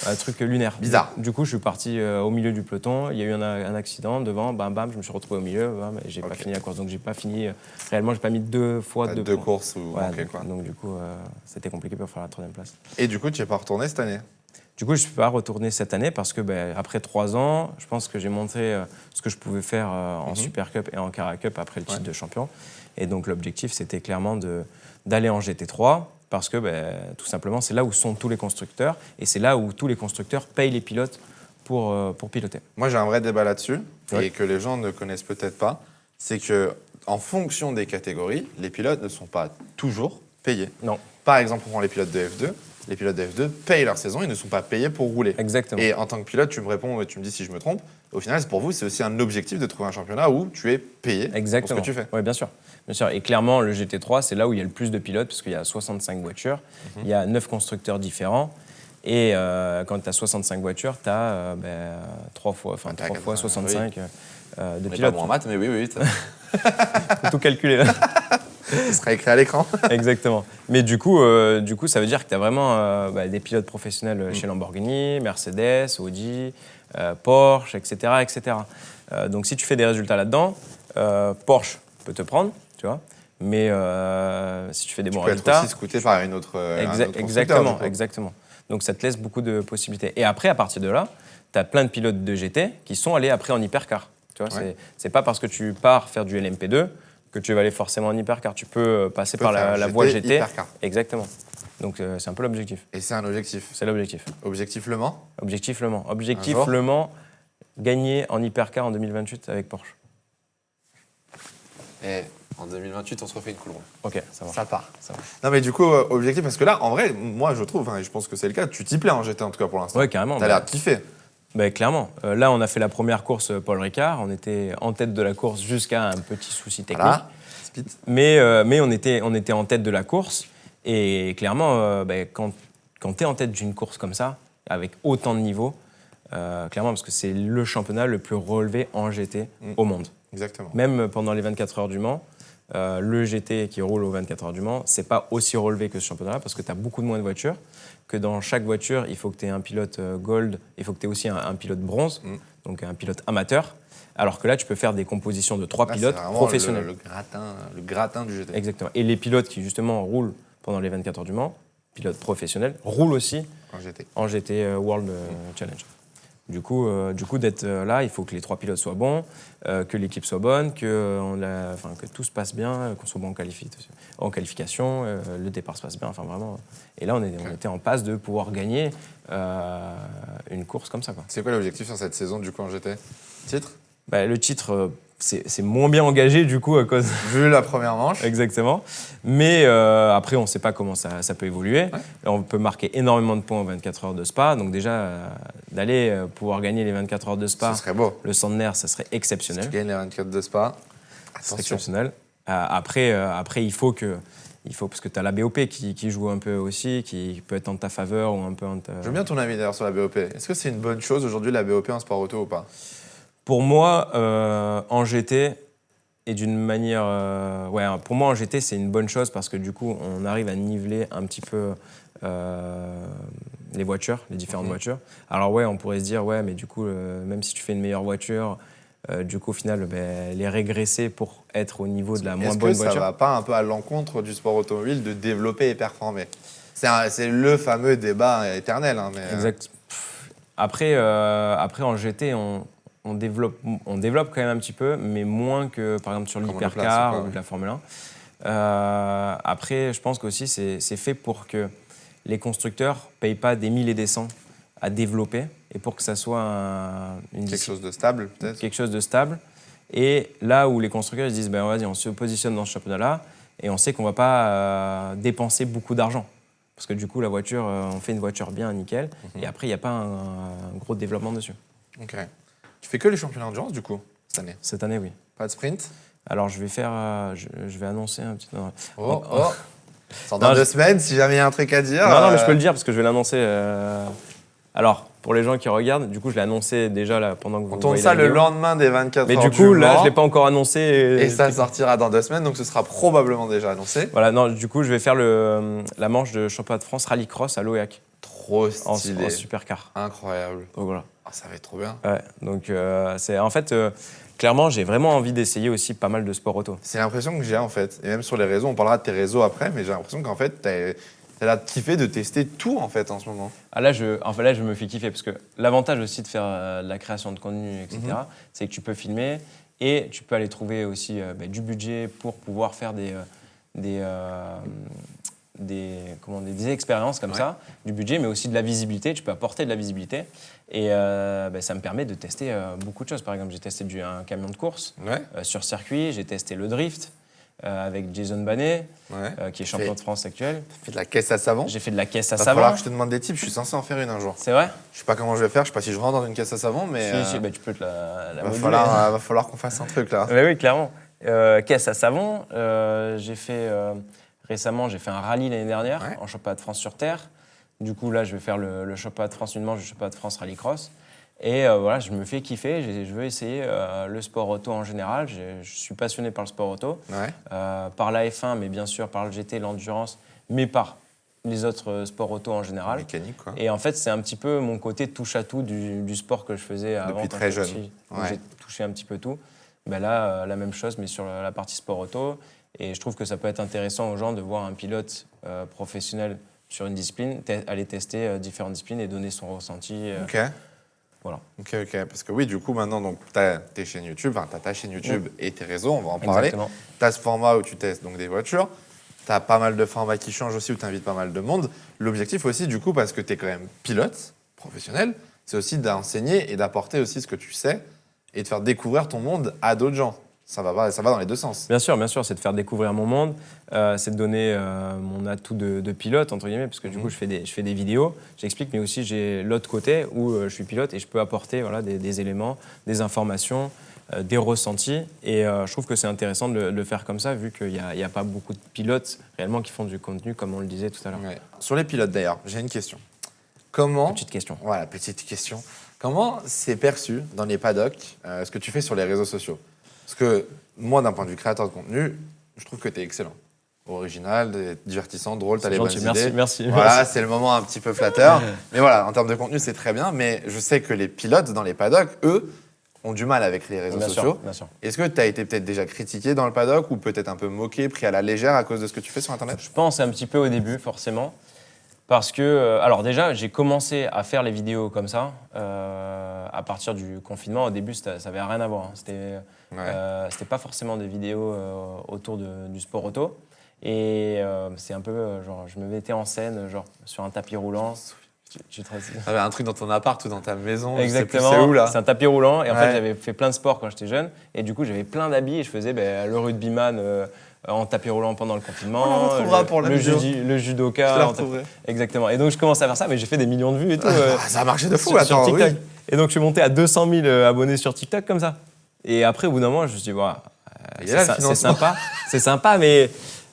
Un truc lunaire. Bizarre. Du coup, je suis parti au milieu du peloton. Il y a eu un accident devant. Bam, bam. Je me suis retrouvé au milieu. Bam, et j'ai pas fini la course. Donc, j'ai pas fini. Réellement, j'ai pas mis 2 fois deux courses ou quoi. Donc, du coup, c'était compliqué pour faire la 3e place. Et du coup, tu n'es pas retourné cette année? Du coup, je ne suis pas retourné cette année parce que après 3 ans, je pense que j'ai montré ce que je pouvais faire en Super Cup et en Cara Cup après le titre de champion. Et donc, l'objectif, c'était clairement d'aller en GT3. Parce que tout simplement, c'est là où sont tous les constructeurs et c'est là où tous les constructeurs payent les pilotes pour piloter. Moi, j'ai un vrai débat là-dessus et que les gens ne connaissent peut-être pas. C'est qu'en fonction des catégories, les pilotes ne sont pas toujours payés. Non. Par exemple, on prend les pilotes de F2. Les pilotes de F2 payent leur saison, ils ne sont pas payés pour rouler. Exactement. Et en tant que pilote, tu me réponds, tu me dis si je me trompe. Au final, pour vous, c'est aussi un objectif de trouver un championnat où tu es payé pour ce que tu fais. Oui, bien sûr. Et clairement, le GT3, c'est là où il y a le plus de pilotes, parce qu'il y a 65 voitures, il y a 9 constructeurs différents. Et quand tu as 65 voitures, tu as 3 fois 65 de pilotes. Pas bon en maths, mais oui. Faut tout calculer là. Ce sera écrit à l'écran. Exactement. Mais du coup, ça veut dire que tu as vraiment des pilotes professionnels chez Lamborghini, Mercedes, Audi, Porsche, etc. Donc si tu fais des résultats là-dedans, Porsche peut te prendre, tu vois. Mais si tu fais des bons résultats... Tu peux être aussi scouté par un autre Exactement. Donc ça te laisse beaucoup de possibilités. Et après, à partir de là, tu as plein de pilotes de GT qui sont allés après en hypercar. Tu vois, c'est pas parce que tu pars faire du LMP2 que tu vas aller forcément en hypercar. Tu peux passer par la voie GT. Hypercar. Exactement. Donc c'est un peu l'objectif. Et c'est un objectif. C'est l'objectif. Objectif Le Mans. Objectif Le Mans, gagner en hypercar en 2028 avec Porsche. Et en 2028, on se refait une cool room. Ok, ça marche. Ça part. Non mais du coup, objectif, parce que là, en vrai, moi je trouve, et je pense que c'est le cas, tu t'y plais en GT en tout cas pour l'instant. Ouais, carrément. T'as l'air de kiffer. Clairement. Là, on a fait la première course Paul Ricard. On était en tête de la course jusqu'à un petit souci technique. Voilà. Mais on était en tête de la course. Et clairement, quand tu es en tête d'une course comme ça, avec autant de niveaux, clairement, parce que c'est le championnat le plus relevé en GT au monde. Exactement. Même pendant les 24 heures du Mans, le GT qui roule aux 24 heures du Mans, c'est pas aussi relevé que ce championnat-là parce que tu as beaucoup de moins de voitures, que dans chaque voiture, il faut que tu aies un pilote gold, il faut que tu aies aussi un pilote bronze, donc un pilote amateur, alors que là, tu peux faire des compositions de 3 pilotes professionnels. Le gratin du GT. Exactement. Et les pilotes qui, justement, roulent pendant les 24 heures du Mans, pilotes professionnels, roulent aussi en GT World Challenge. Du coup, d'être là, il faut que les 3 pilotes soient bons, que l'équipe soit bonne, que tout se passe bien, qu'on soit bon en qualification, le départ se passe bien, enfin vraiment. Et là, on était en passe de pouvoir gagner une course comme ça, quoi. C'est quoi l'objectif sur cette saison, du coup, en GT? Titre? Le titre, c'est moins bien engagé, du coup, à cause... Vu la première manche. Exactement. Mais après, on ne sait pas comment ça peut évoluer. Ouais. On peut marquer énormément de points aux 24 heures de Spa. Donc déjà, d'aller pouvoir gagner les 24 heures de Spa, ce serait beau. Le centenaire, ça serait exceptionnel. Si tu gagnes les 24 de Spa, c'est exceptionnel. Après, il faut que il faut, parce que tu as la BOP qui joue un peu aussi, qui peut être en ta faveur ou un peu en ta... J'aime bien ton avis d'ailleurs sur la BOP. Est-ce que c'est une bonne chose aujourd'hui la BOP en sport auto ou pas? Pour moi, en GT, et d'une manière... pour moi, en GT, c'est une bonne chose parce que du coup, on arrive à niveler un petit peu les voitures, les différentes voitures. Alors on pourrait se dire, mais du coup, même si tu fais une meilleure voiture, du coup, au final, elle est régressée pour être au niveau de la moins bonne voiture. Est-ce que ça va pas un peu à l'encontre du sport automobile de développer et performer? C'est le fameux débat éternel. Hein, mais... Exact. Après, en GT, on développe quand même un petit peu, mais moins que, par exemple, sur l'hypercar ou de la Formule 1. Après, je pense qu'aussi, c'est fait pour que les constructeurs ne payent pas des 1000 et des 100 à développer, et pour que ça soit quelque chose de stable, peut-être. Quelque chose de stable. Et là où les constructeurs ils se disent, vas-y, on se positionne dans ce championnat-là, et on sait qu'on ne va pas dépenser beaucoup d'argent. Parce que du coup, la voiture, on fait une voiture bien, nickel, et après, il n'y a pas un gros développement dessus. Ok. Tu fais que les championnats d'endurance, du coup, cette année? Cette année, oui. Pas de sprint? Alors, je vais annoncer un petit... Dans 2 semaines, si jamais il y a un truc à dire. Non, mais je peux le dire parce que je vais l'annoncer. Alors, pour les gens qui regardent, du coup, je l'ai annoncé déjà là, pendant que vous on tourne ça le lendemain des 24 heures. Mais du coup, là, je ne l'ai pas encore annoncé. Et ça sortira dans 2 semaines, donc ce sera probablement déjà annoncé. Voilà, non, du coup, je vais faire la manche de championnat de France rallycross à l'OEAC. Trop stylé. En supercar. Incroyable. Donc voilà. Ça va être trop bien. Ouais, donc c'est en fait... clairement, j'ai vraiment envie d'essayer aussi pas mal de sports auto. C'est l'impression que j'ai en fait. Et même sur les réseaux, on parlera de tes réseaux après, mais j'ai l'impression qu'en fait, t'as l'air de kiffer de tester tout en fait en ce moment. Là, je me fais kiffer parce que l'avantage aussi de faire de la création de contenu, etc., c'est que tu peux filmer et tu peux aller trouver aussi du budget pour pouvoir faire des expériences comme ça, du budget, mais aussi de la visibilité. Tu peux apporter de la visibilité. Et ça me permet de tester beaucoup de choses. Par exemple, j'ai testé un camion de course sur circuit, j'ai testé le drift avec Jason Banet, qui est champion de France actuel. Tu fait de la caisse à savon? J'ai fait de la caisse à savon. Il va falloir que je te demande des tips, je suis censé en faire une un jour. C'est vrai? Je sais pas comment je vais faire, je sais pas si je rentre dans une caisse à savon, mais... Si, tu peux te la moduler. Va falloir qu'on fasse un truc là. Oui, clairement. Caisse à savon, j'ai fait... récemment, j'ai fait un rallye l'année dernière en championnat de France sur terre. Du coup, là, je vais faire le championnat de France une manche, le championnat de France rallycross. Et je me fais kiffer. Je veux essayer le sport auto en général. Je suis passionné par le sport auto, par la F1, mais bien sûr par le GT, l'endurance, mais par les autres sports auto en général. Mécanique, quoi. Et en fait, c'est un petit peu mon côté touche-à-tout du sport que je faisais avant. Depuis très jeune. J'ai touché un petit peu tout. Là, la même chose, mais sur la partie sport auto. Et je trouve que ça peut être intéressant aux gens de voir un pilote professionnel sur une discipline, aller tester différentes disciplines et donner son ressenti. Ok. Voilà. Ok. Parce que oui, du coup, maintenant, tu as tes chaînes YouTube, tu as ta chaîne YouTube et tes réseaux, on va en parler. Tu as ce format où tu testes donc, des voitures. Tu as pas mal de formats qui changent aussi, où tu invites pas mal de monde. L'objectif aussi, du coup, parce que tu es quand même pilote professionnel, c'est aussi d'enseigner et d'apporter aussi ce que tu sais et de faire découvrir ton monde à d'autres gens. Ça va dans les deux sens. Bien sûr, c'est de faire découvrir mon monde, c'est de donner mon atout de pilote, entre guillemets, parce que du coup, je fais des vidéos, j'explique, mais aussi j'ai l'autre côté où je suis pilote et je peux apporter des éléments, des informations, des ressentis. Et je trouve que c'est intéressant de le faire comme ça, vu qu'il n'y a pas beaucoup de pilotes réellement qui font du contenu, comme on le disait tout à l'heure. Ouais. Sur les pilotes, d'ailleurs, j'ai une question. Petite question. Voilà, petite question. Comment c'est perçu dans les paddocks ce que tu fais sur les réseaux sociaux? Parce que moi, d'un point de vue créateur de contenu, je trouve que tu es excellent. Original, divertissant, drôle, tu as les bonnes idées. Merci. Voilà, c'est le moment un petit peu flatteur. Mais voilà, en termes de contenu, c'est très bien. Mais je sais que les pilotes dans les paddocks, eux, ont du mal avec les réseaux sociaux. Bien sûr. Est-ce que tu as été peut-être déjà critiqué dans le paddock ou peut-être un peu moqué, pris à la légère à cause de ce que tu fais sur Internet? Je pense un petit peu au début, forcément. Parce que, alors déjà, j'ai commencé à faire les vidéos comme ça à partir du confinement. Au début, ça n'avait rien à voir. C'était pas forcément des vidéos autour du sport auto. Et c'est un peu, genre, je me mettais en scène, genre, sur un tapis roulant. Tu avais un truc dans ton appart ou dans ta maison? Exactement, c'est où, là? C'est un tapis roulant. Et en fait, j'avais fait plein de sports quand j'étais jeune. Et du coup, j'avais plein d'habits et je faisais le rugbyman en tapis roulant pendant le confinement. On le retrouvera pour la vidéo. Le judoka. Je la retrouverai. Exactement. Et donc, je commençais à faire ça, mais j'ai fait des millions de vues et tout. Ça a marché de fou, sur TikTok. Oui. Et donc, je suis monté à 200 000 abonnés sur TikTok comme ça. Et après, au bout d'un moment, je me suis dit, c'est sympa, mais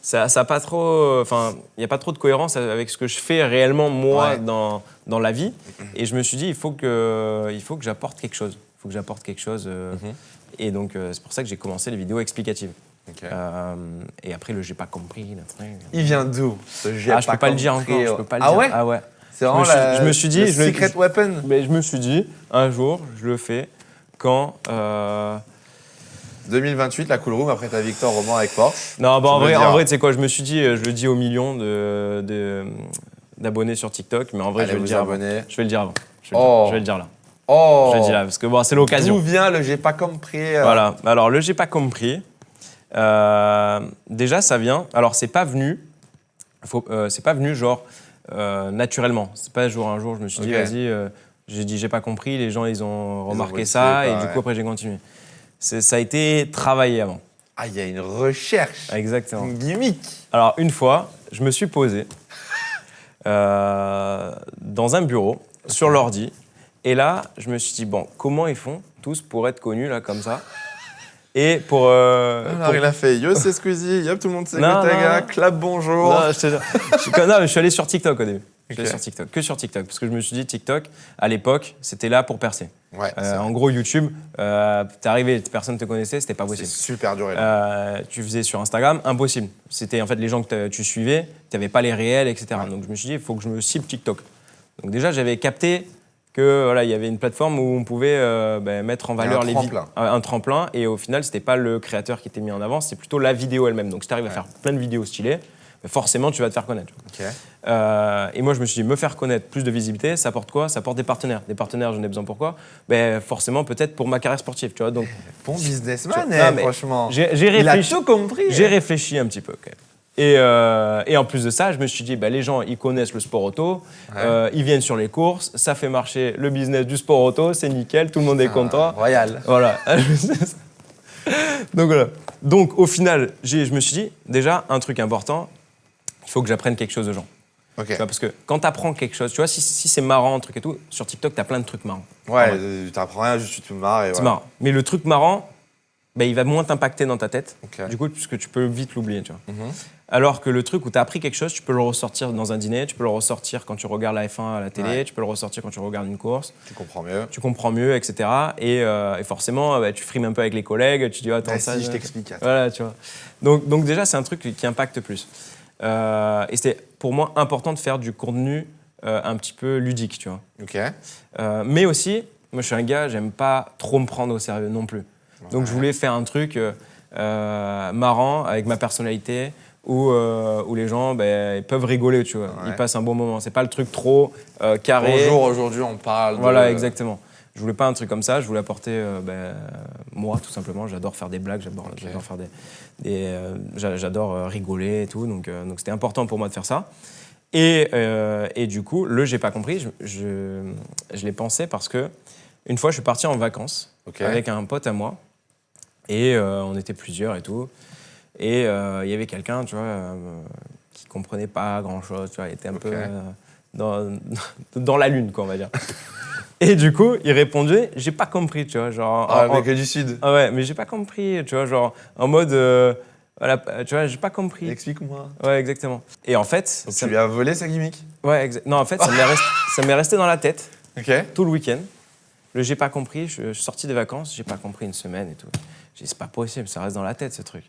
ça a pas trop, enfin, il n'y a pas trop de cohérence avec ce que je fais réellement moi dans la vie. Et je me suis dit, il faut que j'apporte quelque chose. Il faut que j'apporte quelque chose. Et donc, c'est pour ça que j'ai commencé les vidéos explicatives. Okay. Et après, le j'ai pas compris. Il vient d'où ce j'ai pas compris? Je peux pas le dire encore. Je peux pas le dire. Ouais. Ah ouais. C'est vraiment je me suis dit, le secret weapon. Mais je me suis dit, un jour, je le fais quand. 2028, la Cool Room, après ta victoire au Mans avec Porsche. Non, bah en vrai, tu sais quoi, je me suis dit, je le dis aux millions d'abonnés sur TikTok, mais en vrai, je vais le dire avant. Je vais le dire avant. Je vais le dire là. Je vais le dire là, parce que bon, c'est l'occasion. D'où vient le j'ai pas compris Voilà, alors le j'ai pas compris, déjà ça vient, alors c'est pas venu genre naturellement. C'est pas genre un jour, je me suis dit, vas-y, j'ai dit j'ai pas compris, les gens ils ont remarqué ça, et du coup après j'ai continué. Ça a été travaillé avant. Ah, il y a une recherche. Exactement. Une gimmick. Alors, une fois, je me suis posé dans un bureau, sur l'ordi. Et là, je me suis dit, bon, comment ils font tous pour être connus, là, comme ça? Et pour... Alors, il a fait, yo, c'est Squeezie, yop, tout le monde sait Gotaga, clap, bonjour. Non, je suis allé sur TikTok au début. Sur TikTok, que sur TikTok, parce que je me suis dit TikTok, à l'époque, c'était là pour percer. Ouais, en gros, YouTube, t'es arrivé, personne ne te connaissait, c'était pas possible. C'est super dur. Tu faisais sur Instagram, impossible. C'était en fait les gens que tu suivais, t'avais pas les réels, etc. Ouais. Donc je me suis dit, il faut que je me cible TikTok. Donc déjà, j'avais capté que voilà, il y avait une plateforme où on pouvait mettre en valeur un tremplin. Et au final, c'était pas le créateur qui était mis en avant, c'était plutôt la vidéo elle-même. Donc si t'arrives à faire plein de vidéos stylées, forcément, tu vas te faire connaître. Et moi, je me suis dit, me faire connaître, plus de visibilité, ça apporte quoi? Ça apporte des partenaires. Des partenaires, j'en ai besoin pourquoi? Forcément, peut-être pour ma carrière sportive. Tu vois, donc, bon businessman, franchement. Il a tout compris. J'ai réfléchi un petit peu, quand même. Et en plus de ça, je me suis dit, les gens, ils connaissent le sport auto, ils viennent sur les courses, ça fait marcher le business du sport auto, c'est nickel, tout le monde est content. Royal. Voilà. Donc voilà. Donc au final, je me suis dit, déjà, un truc important, il faut que j'apprenne quelque chose aux gens. Tu vois, parce que quand tu apprends quelque chose, tu vois, si c'est marrant, un truc et tout, sur TikTok, tu as plein de trucs marrants. Ouais, tu apprends rien, juste tu te marres. C'est marrant. Mais le truc marrant, il va moins t'impacter dans ta tête, du coup, puisque tu peux vite l'oublier. Tu vois. Alors que le truc où tu as appris quelque chose, tu peux le ressortir dans un dîner, tu peux le ressortir quand tu regardes la F1 à la télé, tu peux le ressortir quand tu regardes une course. Tu comprends mieux, etc. Et forcément, tu frimes un peu avec les collègues, tu dis, attends, ça... si, je t'explique. Voilà, tu vois. Donc déjà, c'est un truc qui impacte plus. Et c'était pour moi important de faire du contenu un petit peu ludique, tu vois. Mais aussi, moi je suis un gars, j'aime pas trop me prendre au sérieux non plus. Donc je voulais faire un truc marrant avec ma personnalité où les gens ils peuvent rigoler, tu vois. Ils passent un bon moment. C'est pas le truc trop carré. Bonjour, aujourd'hui on parle de... Voilà, exactement. Je voulais pas un truc comme ça, je voulais apporter moi tout simplement. J'adore faire des blagues, j'adore faire j'adore rigoler et tout, donc c'était important pour moi de faire ça. Et du coup, j'ai pas compris, je l'ai pensé parce que une fois je suis parti en vacances avec un pote à moi et on était plusieurs et tout, et il y avait quelqu'un, tu vois, qui comprenait pas grand chose, tu vois, il était un peu dans la lune, quoi, on va dire. Et du coup, il répondait, j'ai pas compris, tu vois, genre... mec du Sud. Ah ouais, mais j'ai pas compris, tu vois, genre, en mode, voilà, tu vois, j'ai pas compris. Explique-moi. Ouais, exactement. Et en fait... Donc tu lui as volé sa gimmick? Ouais, non, en fait, ça m'est resté dans la tête, tout le week-end. Le j'ai pas compris, je suis sorti des vacances, j'ai pas compris une semaine et tout. J'ai dit, c'est pas possible, ça reste dans la tête, ce truc.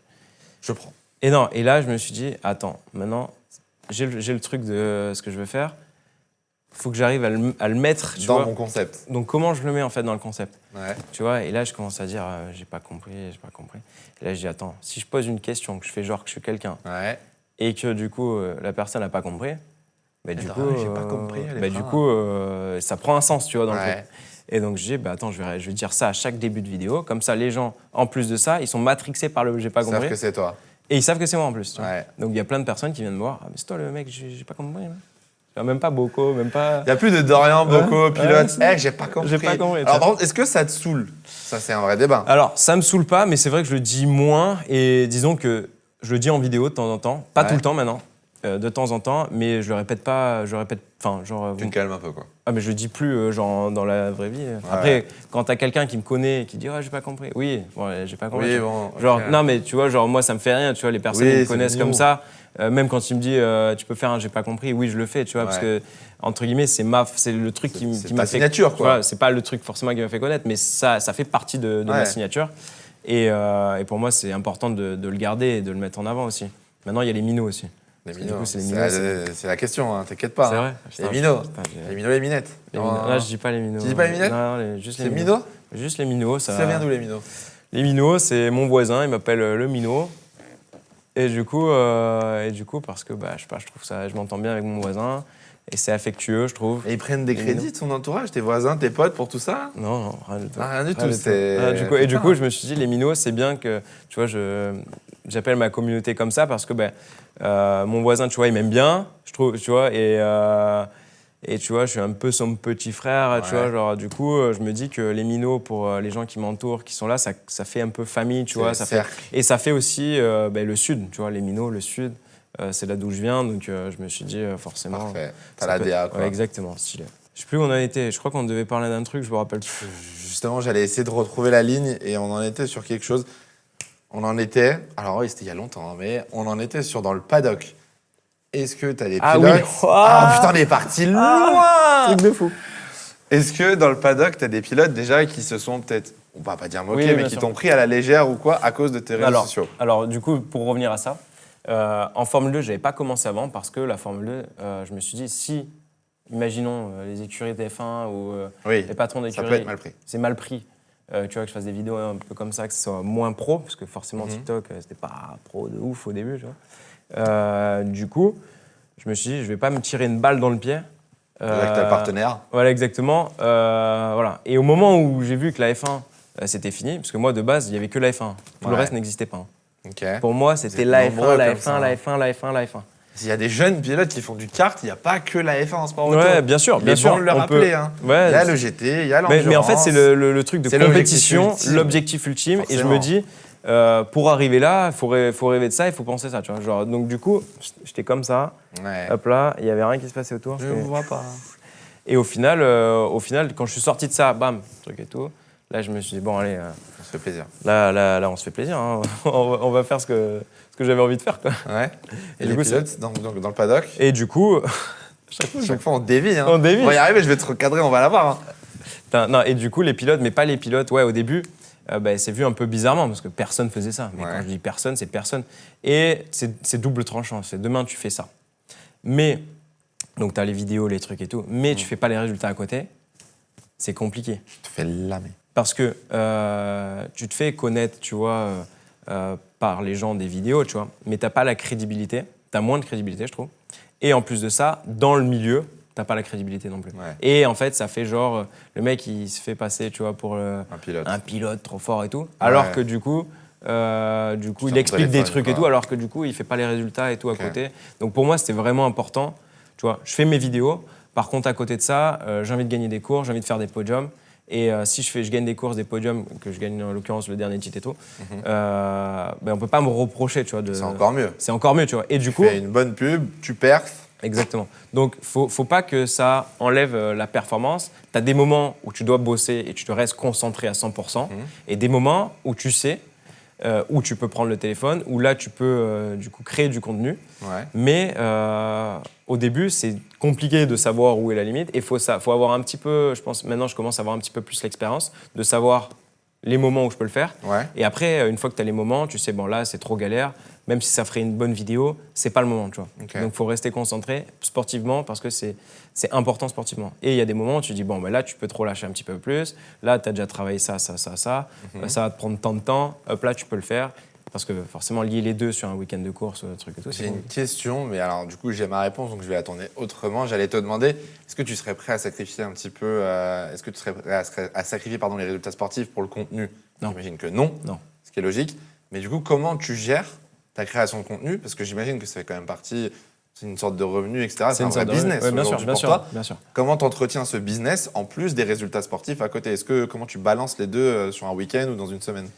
Je prends. Et là, je me suis dit, attends, maintenant, j'ai le truc de ce que je veux faire. Il faut que j'arrive à le mettre dans mon concept. Donc comment je le mets en fait dans le concept? Tu vois, et là je commence à dire j'ai pas compris. Et là je dis attends, si je pose une question, que je fais genre que je suis quelqu'un et que du coup la personne n'a pas compris, du coup ça prend un sens, tu vois, dans le truc. Et donc je dis attends, je vais dire ça à chaque début de vidéo, comme ça les gens en plus de ça, ils sont matrixés par le j'ai pas compris. Ils savent que c'est toi. Et ils savent que c'est moi en plus. Tu vois. Donc il y a plein de personnes qui viennent me voir, mais c'est toi le mec, j'ai pas compris. Même pas Boko, même pas... Il n'y a plus de Dorian, Boko, pilote. J'ai pas compris. J'ai pas compris. Alors, par contre, est-ce que ça te saoule? Ça, c'est un vrai débat. Alors, ça me saoule pas, mais c'est vrai que je le dis moins. Et disons que je le dis en vidéo de temps en temps. Pas tout le temps maintenant. de temps en temps, mais je le répète pas, enfin, genre... Tu te calmes un peu, quoi. Ah, mais je le dis plus, genre, dans la vraie vie. Après, quand t'as quelqu'un qui me connaît, qui dit « Ah, j'ai pas compris », oui, bon, j'ai pas compris. Oui, bon, genre, okay. Non, mais tu vois, genre, moi, ça me fait rien, tu vois, les personnes qui me connaissent comme ça, même quand il me dit « Tu peux faire un j'ai pas compris », oui, je le fais, tu vois, parce que, entre guillemets, c'est le truc qui m'a fait... C'est ta signature, quoi. Vois, c'est pas le truc forcément qui m'a fait connaître, mais ça fait partie de ma signature. Et pour moi, c'est important de le garder et de le mettre en avant aussi. Maintenant, il y a les minots aussi. Les minots, c'est la question, hein, t'inquiète pas. C'est hein. vrai. Les minots. Les minots, les minettes. Là, je dis pas les minots. Tu dis pas les minettes? Non, juste les minots. Juste les minots. Ça vient d'où, les minots? Les minots, c'est mon voisin, il m'appelle le minot. Et du coup, parce que je sais pas, je trouve ça, je m'entends bien avec mon voisin. Et c'est affectueux, je trouve. Et ils prennent des crédits de son entourage, tes voisins, tes potes, pour tout ça? Non, rien du tout. Rien du tout. Et du coup, je me suis dit, les minots, c'est bien que, tu vois, j'appelle ma communauté comme ça parce que mon voisin, tu vois, il m'aime bien, je trouve, tu vois, et tu vois, je suis un peu son petit frère, tu vois, genre, du coup, je me dis que les minots, pour les gens qui m'entourent, qui sont là, ça fait un peu famille, tu vois. Et ça fait aussi le sud, tu vois, les minots, le sud. C'est là d'où je viens, donc je me suis dit forcément... Parfait, t'as la DA, quoi. Ouais, exactement, stylé. Je sais plus où on en était, je crois qu'on devait parler d'un truc, je me rappelle plus. Justement, j'allais essayer de retrouver la ligne et on en était sur quelque chose. On en était, alors oui, c'était il y a longtemps, mais on en était sur dans le paddock. Est-ce que t'as des pilotes? Oui. Ah putain, on est parti loin. Truc de fou. Est-ce que dans le paddock, t'as des pilotes déjà qui se sont peut-être, on va pas dire moqués, mais qui t'ont pris à la légère ou quoi à cause de tes réseaux sociaux? Alors, du coup, pour revenir à ça, en Formule 2, je n'avais pas commencé avant parce que la Formule 2, je me suis dit, si, imaginons, les écuries de F1 ou les patrons d'écuries, ça peut être mal pris. C'est mal pris. Tu vois, que je fasse des vidéos un peu comme ça, que ce soit moins pro, parce que forcément, TikTok, c'était pas pro de ouf au début, tu vois. Du coup, je me suis dit, je vais pas me tirer une balle dans le pied. Déjà que t'as le partenaire. Voilà, exactement. Voilà. Et au moment où j'ai vu que la F1, c'était fini, parce que moi, de base, il n'y avait que la F1. Tout le reste n'existait pas. Okay. Pour moi, c'était la F1, la F1, la F1, la F1, la F1. Il y a des jeunes pilotes qui font du kart, il n'y a pas que la F1 en sport auto. Ouais, bien sûr, bien sûr. On le rappeler. Hein. Ouais, il y a le GT, il y a l'endurance. Mais en fait, c'est le truc de compétition, l'objectif ultime. Forcément. Et je me dis, pour arriver là, il faut rêver de ça, il faut penser ça. Tu vois, genre, donc du coup, j'étais comme ça. Ouais. Hop là, il n'y avait rien qui se passait autour. Je ne vois pas. Et au final, quand je suis sorti de ça, bam, truc et tout. Là, je me suis dit, bon, allez. On se fait plaisir. Là, on se fait plaisir. Hein. on va faire ce que j'avais envie de faire. Quoi. Ouais. Et les pilotes dans le paddock. Et du coup, chaque fois, on dévie. Hein. On dévie. On va y arriver, je vais te recadrer, on va l'avoir. Hein. Non, et du coup, les pilotes, mais pas les pilotes, ouais, au début, c'est vu un peu bizarrement parce que personne faisait ça. Mais quand je dis personne, c'est personne. Et c'est double tranchant. C'est demain, tu fais ça. Mais, donc, tu as les vidéos, les trucs et tout, mais tu fais pas les résultats à côté, c'est compliqué. Tu te fais lamer. Parce que tu te fais connaître, tu vois, par les gens des vidéos, tu vois, mais t'as pas la crédibilité, t'as moins de crédibilité, je trouve. Et en plus de ça, dans le milieu, t'as pas la crédibilité non plus. Ouais. Et en fait, ça fait genre, le mec, il se fait passer, tu vois, pour un pilote trop fort et tout, alors que du coup, il explique des trucs et tout, alors que du coup, il fait pas les résultats et tout à côté. Donc pour moi, c'était vraiment important. Tu vois, je fais mes vidéos. Par contre, à côté de ça, j'ai envie de gagner des courses, j'ai envie de faire des podiums. Et si je gagne des courses, des podiums, que je gagne en l'occurrence le dernier titre et tout, on peut pas me reprocher, tu vois. C'est encore mieux. C'est encore mieux, tu vois. Et du coup, tu fais une bonne pub, tu perfs. Exactement. Donc, faut pas que ça enlève la performance. Tu as des moments où tu dois bosser et tu te restes concentré à 100%. Et des moments où tu sais, où tu peux prendre le téléphone, où là, tu peux du coup créer du contenu. Ouais. Mais au début, c'est compliqué de savoir où est la limite. Et faut avoir un petit peu, je pense, maintenant, je commence à avoir un petit peu plus l'expérience de savoir les moments où je peux le faire. Ouais. Et après, une fois que tu as les moments, tu sais, bon, là, c'est trop galère. Même si ça ferait une bonne vidéo, c'est pas le moment, tu vois. Okay. Donc, il faut rester concentré sportivement parce que c'est important sportivement. Et il y a des moments où tu dis, bon, là, tu peux te relâcher un petit peu plus. Là, tu as déjà travaillé ça. Ça va te prendre tant de temps. Hop, là, tu peux le faire. Parce que forcément, lier les deux sur un week-end de course, truc et tout, c'est une question, mais alors, du coup, j'ai ma réponse, donc je vais la tourner autrement. J'allais te demander, est-ce que tu serais prêt à sacrifier un petit peu, est-ce que tu serais prêt à sacrifier les résultats sportifs pour le contenu? Non. J'imagine que non, ce qui est logique. Mais du coup, comment tu gères ta création de contenu, parce que j'imagine que ça fait quand même partie, c'est une sorte de revenu, etc. C'est un vrai business. Ouais, bien sûr. Comment tu entretiens ce business en plus des résultats sportifs à côté? Comment tu balances les deux sur un week-end ou dans une semaine?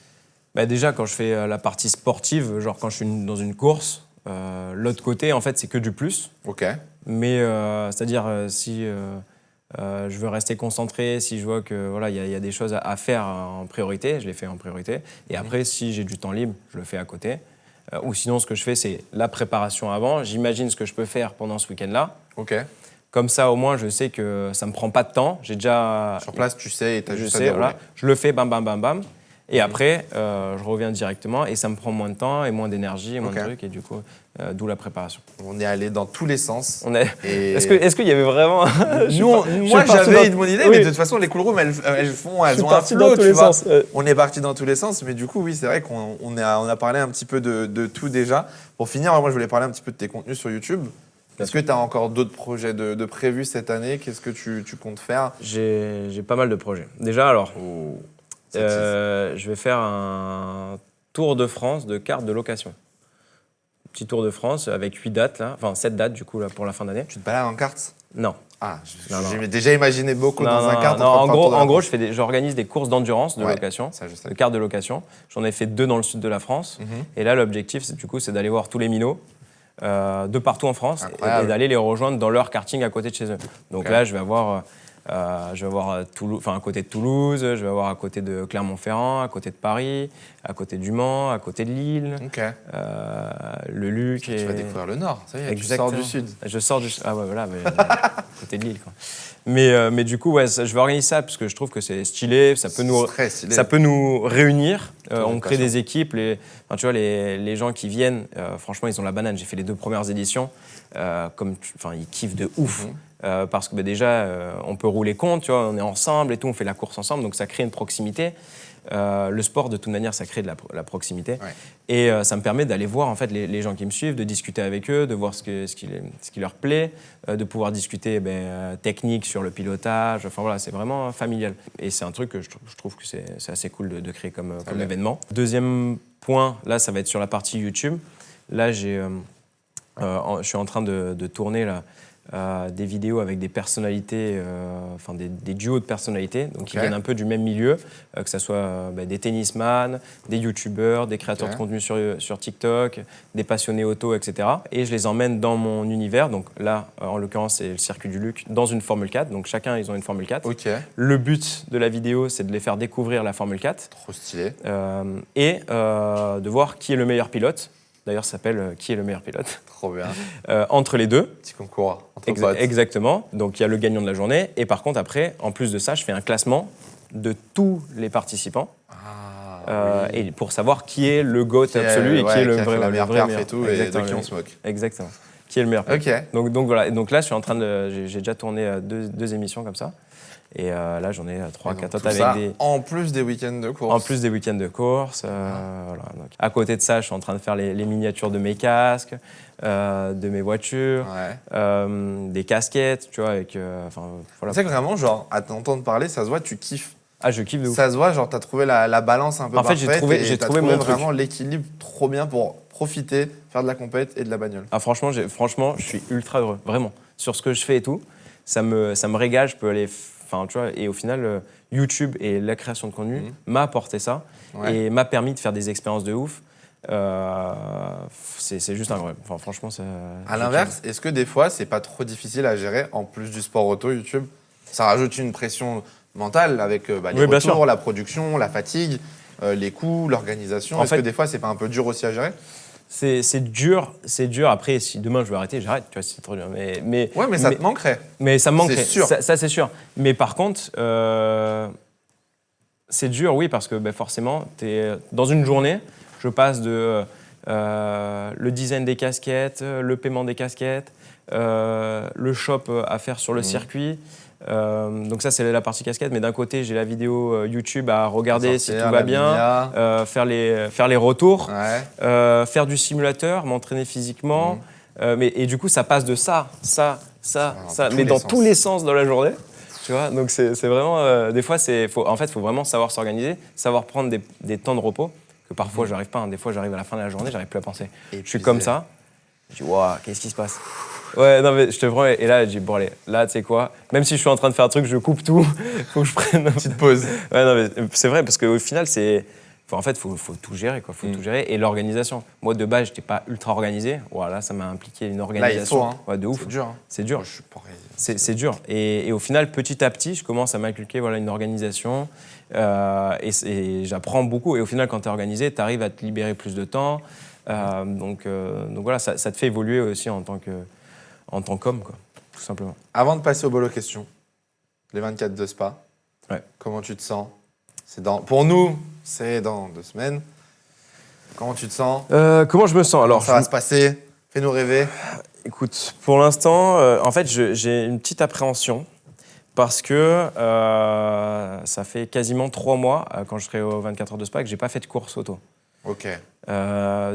Déjà, quand je fais la partie sportive, genre quand je suis dans une course, L'autre côté, en fait, c'est que du plus. Ok. Mais c'est-à-dire, si je veux rester concentré, si je vois que voilà, y a des choses à faire en priorité, je les fais en priorité. Et après, si j'ai du temps libre, je le fais à côté. Ou sinon, ce que je fais, c'est la préparation avant. J'imagine ce que je peux faire pendant ce week-end-là. Ok. Comme ça, au moins, je sais que ça me prend pas de temps. J'ai déjà... Sur place, tu sais et tu as juste à dérouler. Voilà, je le fais, bam, bam, bam, bam. Et après, je reviens directement et ça me prend moins de temps et moins d'énergie et moins de trucs. Et du coup, d'où la préparation. On est allé dans tous les sens. Et... Est-ce qu'il y avait vraiment... Moi, j'avais une bonne idée, mais de toute façon, les cool rooms, elles ont un flow, tu vois. On est parti dans tous les sens, mais du coup, oui, c'est vrai qu'on a parlé un petit peu de tout déjà. Pour finir, moi, je voulais parler un petit peu de tes contenus sur YouTube. Est-ce que tu as encore d'autres projets de prévus cette année? Qu'est-ce que tu comptes faire? J'ai pas mal de projets. Déjà, alors... je vais faire un tour de France de cartes de location. Petit tour de France avec 8 dates, là. Enfin 7 dates du coup là, pour la fin d'année. Tu te balades en cartes? Non. Ah, j'ai déjà imaginé beaucoup dans un kart. Non, en gros, j'organise des courses d'endurance de location, ça, je sais. de cartes de location. J'en ai fait 2 dans le sud de la France. Et là, l'objectif, c'est d'aller voir tous les minots de partout en France et d'aller les rejoindre dans leur karting à côté de chez eux. Donc là, je vais avoir... à côté de Toulouse, je vais avoir à côté de Clermont-Ferrand, à côté de Paris, à côté du Mans, à côté de Lille, le Luc. Tu vas découvrir le Nord, ça y est, tu sors du Sud. Je sors du Sud, ah ouais, voilà, à côté de Lille, quoi. Mais du coup, ouais, je vais organiser ça parce que je trouve que c'est stylé, ça peut nous réunir, on crée des équipes, tu vois, les gens qui viennent, franchement, ils ont la banane. J'ai fait les 2 premières éditions, ils kiffent de ouf. Parce que déjà, on peut rouler compte, tu vois, on est ensemble et tout, on fait la course ensemble, donc ça crée une proximité. Le sport, de toute manière, ça crée de la proximité. Ouais. Et ça me permet d'aller voir en fait, les gens qui me suivent, de discuter avec eux, de voir ce qui leur plaît, de pouvoir discuter technique sur le pilotage. Enfin voilà, c'est vraiment familial. Et c'est un truc que je trouve que c'est assez cool de créer comme événement. Deuxième point, là, ça va être sur la partie YouTube. Là, je suis en train de tourner là, des vidéos avec des personnalités, des duos de personnalités, donc qui viennent un peu du même milieu, que ce soit des tennisman, des youtubeurs, des créateurs de contenu sur TikTok, des passionnés auto, etc. Et je les emmène dans mon univers, donc là, en l'occurrence, c'est le circuit du Luc, dans une Formule 4, donc chacun, ils ont une Formule 4. Le but de la vidéo, c'est de les faire découvrir la Formule 4. Trop stylé. Et de voir qui est le meilleur pilote. D'ailleurs, ça s'appelle Qui est le meilleur pilote. Trop bien. Entre les deux. Petit concours entre potes. Exactement. Donc, il y a le gagnant de la journée. Et par contre, après, en plus de ça, je fais un classement de tous les participants. Et pour savoir qui est le GOAT absolu et qui est le vrai meilleur. Et tout, et de qui on se moque. Exactement. Qui est le meilleur. Donc voilà. Donc là, je suis en train j'ai déjà tourné 2 émissions comme ça. Et là, j'en ai 3-4 autres avec des... En plus des week-ends de course. En plus des week-ends de course. Voilà. Donc, à côté de ça, je suis en train de faire les miniatures de mes casques, de mes voitures, des casquettes, tu vois, avec... voilà. Tu sais que vraiment, genre, à t'entendre parler, ça se voit, tu kiffes. Ah, je kiffe de ouf. Ça se voit, genre, t'as trouvé la balance un peu parfaite. En fait, j'ai trouvé mon vraiment truc. L'équilibre trop bien pour profiter, faire de la compète et de la bagnole. Ah, franchement, je suis ultra heureux, vraiment. Sur ce que je fais et tout, ça me régale, je peux aller... Enfin, tu vois, et au final, YouTube et la création de contenu m'a apporté ça et m'a permis de faire des expériences de ouf. C'est juste incroyable. Enfin, franchement, c'est... À l'inverse, est-ce que des fois, c'est pas trop difficile à gérer en plus du sport auto, YouTube? Ça rajoute une pression mentale avec les retours, la production, la fatigue, les coûts, l'organisation. Est-ce que des fois, c'est pas un peu dur aussi à gérer? C'est dur. Après, si demain je veux arrêter, j'arrête. Tu vois, c'est trop dur. Mais ça te manquerait. Mais ça me manquerait. C'est sûr. Ça, c'est sûr. Mais par contre, c'est dur, oui, parce que forcément, dans une journée, je passe de le design des casquettes, le paiement des casquettes, le shop à faire sur le circuit. Donc ça, c'est la partie casquette, mais d'un côté, j'ai la vidéo YouTube à regarder si tout va bien, faire les retours, faire du simulateur, m'entraîner physiquement. Et du coup, ça passe de ça, mais dans tous les sens dans la journée. Tu vois, donc c'est vraiment... des fois, faut vraiment savoir s'organiser, savoir prendre des temps de repos, que parfois, j'arrive pas. Des fois, j'arrive à la fin de la journée, j'arrive plus à penser. Je suis comme ça. Je dis, waouh, qu'est-ce qui se passe? Ouais, non, mais je te promets. Et là, je dis, bon, allez, là, tu sais quoi, même si je suis en train de faire un truc, je coupe tout. Faut que je prenne une petite pause. Ouais, non, mais c'est vrai, parce qu'au final, En fait, faut tout gérer, quoi. Faut tout gérer. Et l'organisation. Moi, de base, j'étais pas ultra organisé. Voilà, ça m'a impliqué une organisation. Là, il faut, de ouf. C'est dur. Hein. C'est dur. Moi, je suis pareil. C'est dur. Et au final, petit à petit, je commence à m'inculquer une organisation. Et j'apprends beaucoup. Et au final, quand tu es organisé, tu arrives à te libérer plus de temps. Donc voilà, ça te fait évoluer aussi en tant qu'homme, quoi, tout simplement. Avant de passer au bolo question, les 24 de Spa, comment tu te sens? Pour nous, c'est dans 2 semaines. Comment tu te sens? Comment je me sens? Alors, ça va se passer? Fais-nous rêver. Écoute, pour l'instant, en fait, j'ai une petite appréhension parce que ça fait quasiment 3 mois, quand je serai aux 24 heures de Spa, que j'ai pas fait de course auto. Ok.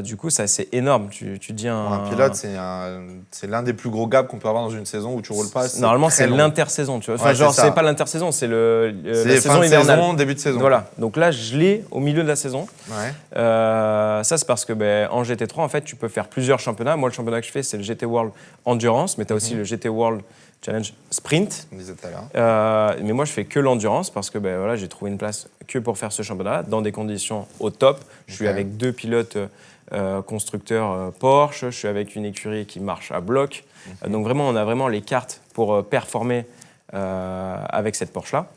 Du coup, c'est énorme. Tu dis un pilote, c'est l'un des plus gros gaps qu'on peut avoir dans une saison où tu roules pas. Normalement, c'est l'intersaison. Tu vois. Enfin, c'est pas l'intersaison, c'est la saison hivernale. Début de saison. Voilà. Donc là, je l'ai au milieu de la saison. Ouais. Ça, c'est parce que en GT3, en fait, tu peux faire plusieurs championnats. Moi, le championnat que je fais, c'est le GT World Endurance, mais tu as aussi le GT World Challenge Sprint. On disait tout à l'heure. Mais moi, je fais que l'endurance parce que voilà, j'ai trouvé une place que pour faire ce championnat dans des conditions au top. Je suis avec 2 pilotes constructeurs Porsche. Je suis avec une écurie qui marche à bloc. Donc vraiment, on a vraiment les cartes pour performer avec cette Porsche-là.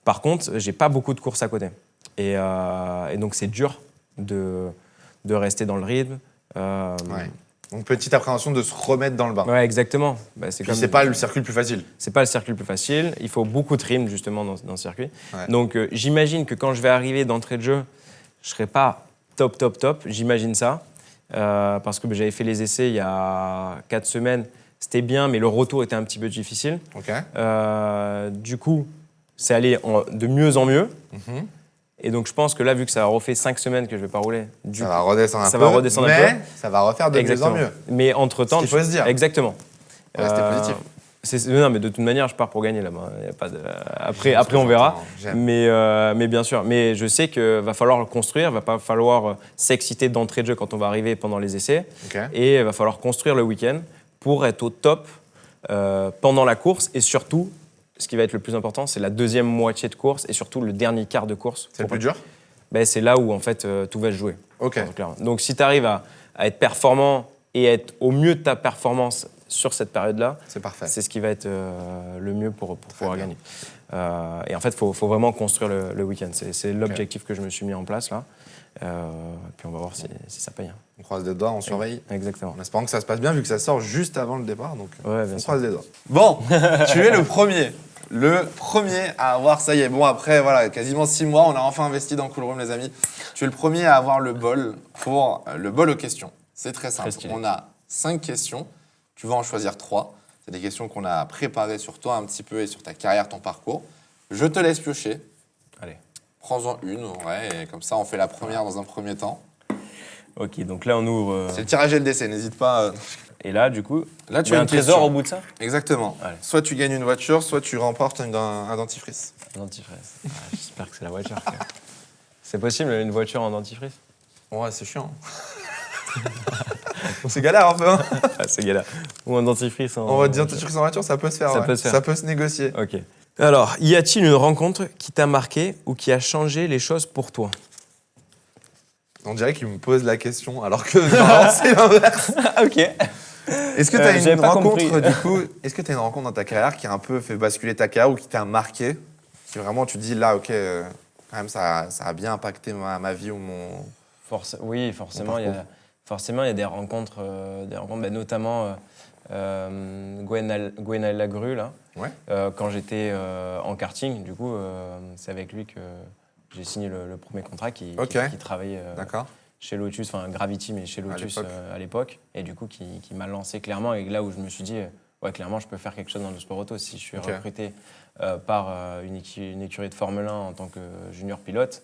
Par contre, j'ai pas beaucoup de courses à côté. Et donc, c'est dur de rester dans le rythme. Donc, petite appréhension de se remettre dans le bain. Ouais, exactement. C'est pas le circuit le plus facile. C'est pas le circuit le plus facile. Il faut beaucoup de rythme, justement, dans ce circuit. Ouais. Donc, j'imagine que quand je vais arriver d'entrée de jeu, je serai pas top. J'imagine ça. Parce que j'avais fait les essais il y a 4 semaines. C'était bien, mais le retour était un petit peu difficile. Okay. Du coup, c'est allé de mieux en mieux. Et donc, je pense que là, vu que ça a refait 5 semaines que je ne vais pas rouler, ça va redescendre un peu, mais ça va refaire de mieux en mieux. Mais entre-temps... Il faut se dire. Exactement. C'était positif. Non, mais de toute manière, je pars pour gagner là-bas. Y a pas de... Après, on verra. Mais bien sûr. Mais je sais qu'il va falloir le construire. Il ne va pas falloir s'exciter d'entrée de jeu quand on va arriver pendant les essais. Okay. Et il va falloir construire le week-end pour être au top pendant la course. Et surtout, ce qui va être le plus important, c'est la deuxième moitié de course et surtout le dernier quart de course. C'est le plus dur? C'est là où, en fait, tout va se jouer. Okay. Donc, si tu arrives à être performant et être au mieux de ta performance sur cette période-là, c'est parfait. C'est ce qui va être le mieux pour pouvoir gagner. Et en fait, il faut vraiment construire le week-end. C'est l'objectif que je me suis mis en place là. Puis on va voir si ça paye. On croise les doigts, on surveille. Exactement. En espérant que ça se passe bien, vu que ça sort juste avant le départ. Donc on croise les doigts. Bon, tu es le premier. Le premier à avoir, ça y est, bon après, voilà, quasiment 6 mois, on a enfin investi dans Cool Room, les amis. Tu es le premier à avoir le bol pour le bol aux questions. C'est très simple. On a 5 questions. Tu vas en choisir 3. C'est des questions qu'on a préparées sur toi un petit peu et sur ta carrière, ton parcours. Je te laisse piocher. Allez. Prends-en une, et comme ça, on fait la première dans un premier temps. Ok, donc là, on ouvre... C'est le tirage et le décès, n'hésite pas. Et là, du coup, là, tu as un trésor au bout de ça? Exactement. Allez. Soit tu gagnes une voiture, soit tu remportes un dentifrice. Un dentifrice. J'espère que c'est la voiture. C'est possible, une voiture en dentifrice? Ouais, c'est chiant. C'est galère un peu. Hein. C'est galère. Ou un dentifrice en... On va te dire dentifrice en voiture, ça peut se faire. Ça peut se négocier. Ok. Alors, y a-t-il une rencontre qui t'a marqué ou qui a changé les choses pour toi? On dirait qu'il me pose la question alors que c'est l'inverse. Ok. Est-ce que tu as une rencontre du coup? Est-ce que tu as une rencontre dans ta carrière qui a un peu fait basculer ta carrière ou qui t'a marqué? Si vraiment tu dis là, ok, quand même ça a bien impacté ma vie ou mon. Oui, forcément, il y a des rencontres, notamment Gwen Lagru là. Ouais. Quand j'étais en karting, du coup, c'est avec lui que j'ai signé le premier contrat qui travaillait chez Lotus, enfin Gravity, mais chez Lotus à l'époque. Et du coup, qui m'a lancé clairement. Et là où je me suis dit, clairement, je peux faire quelque chose dans le sport auto. Si je suis recruté par une écurie de Formule 1 en tant que junior pilote,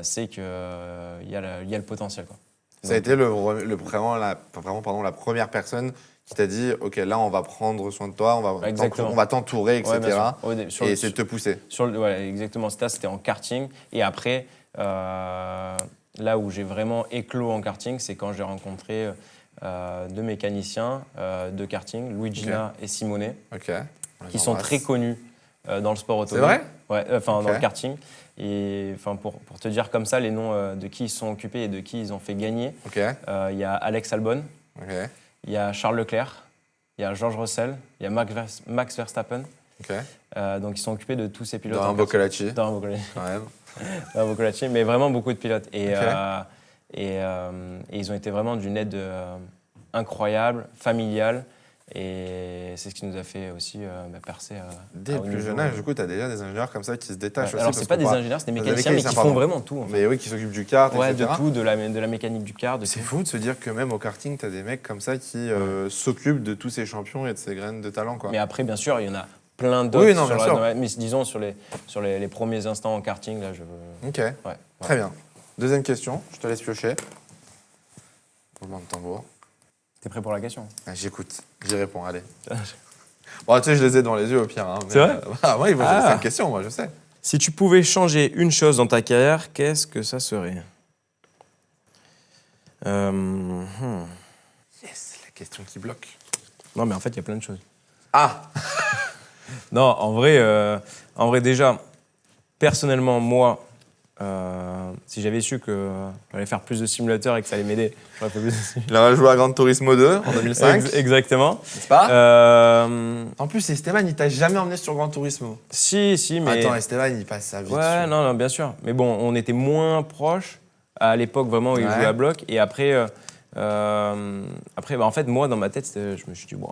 c'est qu'il y a le potentiel, quoi. Ça a été vraiment la première personne qui t'a dit, ok, là, on va prendre soin de toi, on va t'entourer, etc. Et c'est de te pousser. Exactement. C'était en karting. Et après, là où j'ai vraiment éclos en karting, c'est quand j'ai rencontré 2 mécaniciens de karting, Luigina et Simone, qui sont très connus dans le sport auto. C'est vrai? Ouais, dans Ok. le karting. Et pour te dire comme ça les noms de qui ils se sont occupés et de qui ils ont fait gagner, Ok, il y a Alex Albon, ok, il y a Charles Leclerc, il y a George Russell, il y a Max Verstappen. ok. Donc ils sont occupés de tous ces pilotes. Dans un en karting. Boccolacci, Dans un Boccolacci. quand même. Dans un Boccolacci, mais vraiment beaucoup de pilotes. Et, Ok. et ils ont été vraiment d'une aide incroyable, familiale. Et c'est ce qui nous a fait aussi percer. Dès à le haut plus niveau. jeune âge, du coup, tu as déjà des ingénieurs comme ça qui se détachent aussi. Alors parce c'est pas qu'on des parle- ingénieurs, c'est des Des mécaniciens, mais qui mécaniciens, font pardon. vraiment tout. En fait. Mais oui, qui s'occupent du kart, Ouais, etc. de tout, de la mécanique du car, de C'est tout. fou de se dire que même au karting, tu as des mecs comme ça qui s'occupent de tous ces champions et de ces graines de talent, quoi. Mais après, bien sûr, il y en a plein d'autres. Oui, non, bien sûr. Mais disons, sur les premiers instants en karting, là, je veux. Ok, Ouais, très bien. Deuxième question, je te laisse piocher. Roulement de tambour. T'es prêt pour la question? Ah, j'écoute, j'y réponds, allez. Bon, tu sais, je les ai devant les yeux au pire. Hein, mais, C'est vrai oui, moi, j'ai Ah. 5 questions, moi, je sais. Si tu pouvais changer une chose dans ta carrière, qu'est-ce que ça serait? Yes, la question qui bloque. Non, mais en fait, il y a plein de choses. Ah, Non, en vrai déjà, personnellement, moi, si j'avais su que j'allais faire plus de simulateurs et que ça allait m'aider, j'aurais fait plus de simulateurs. il a joué à Gran Turismo 2 en 2005, Exactement. n'est-ce pas Euh, En plus, Esteban, il t'a jamais emmené sur Gran Turismo. si, mais... Attends, Esteban, il passe sa vie Ouais, dessus. non, bien sûr. Mais bon, on était moins proches à l'époque vraiment où il Ouais. jouait à bloc. Et après, en fait, moi, dans ma tête, je me suis dit, bon,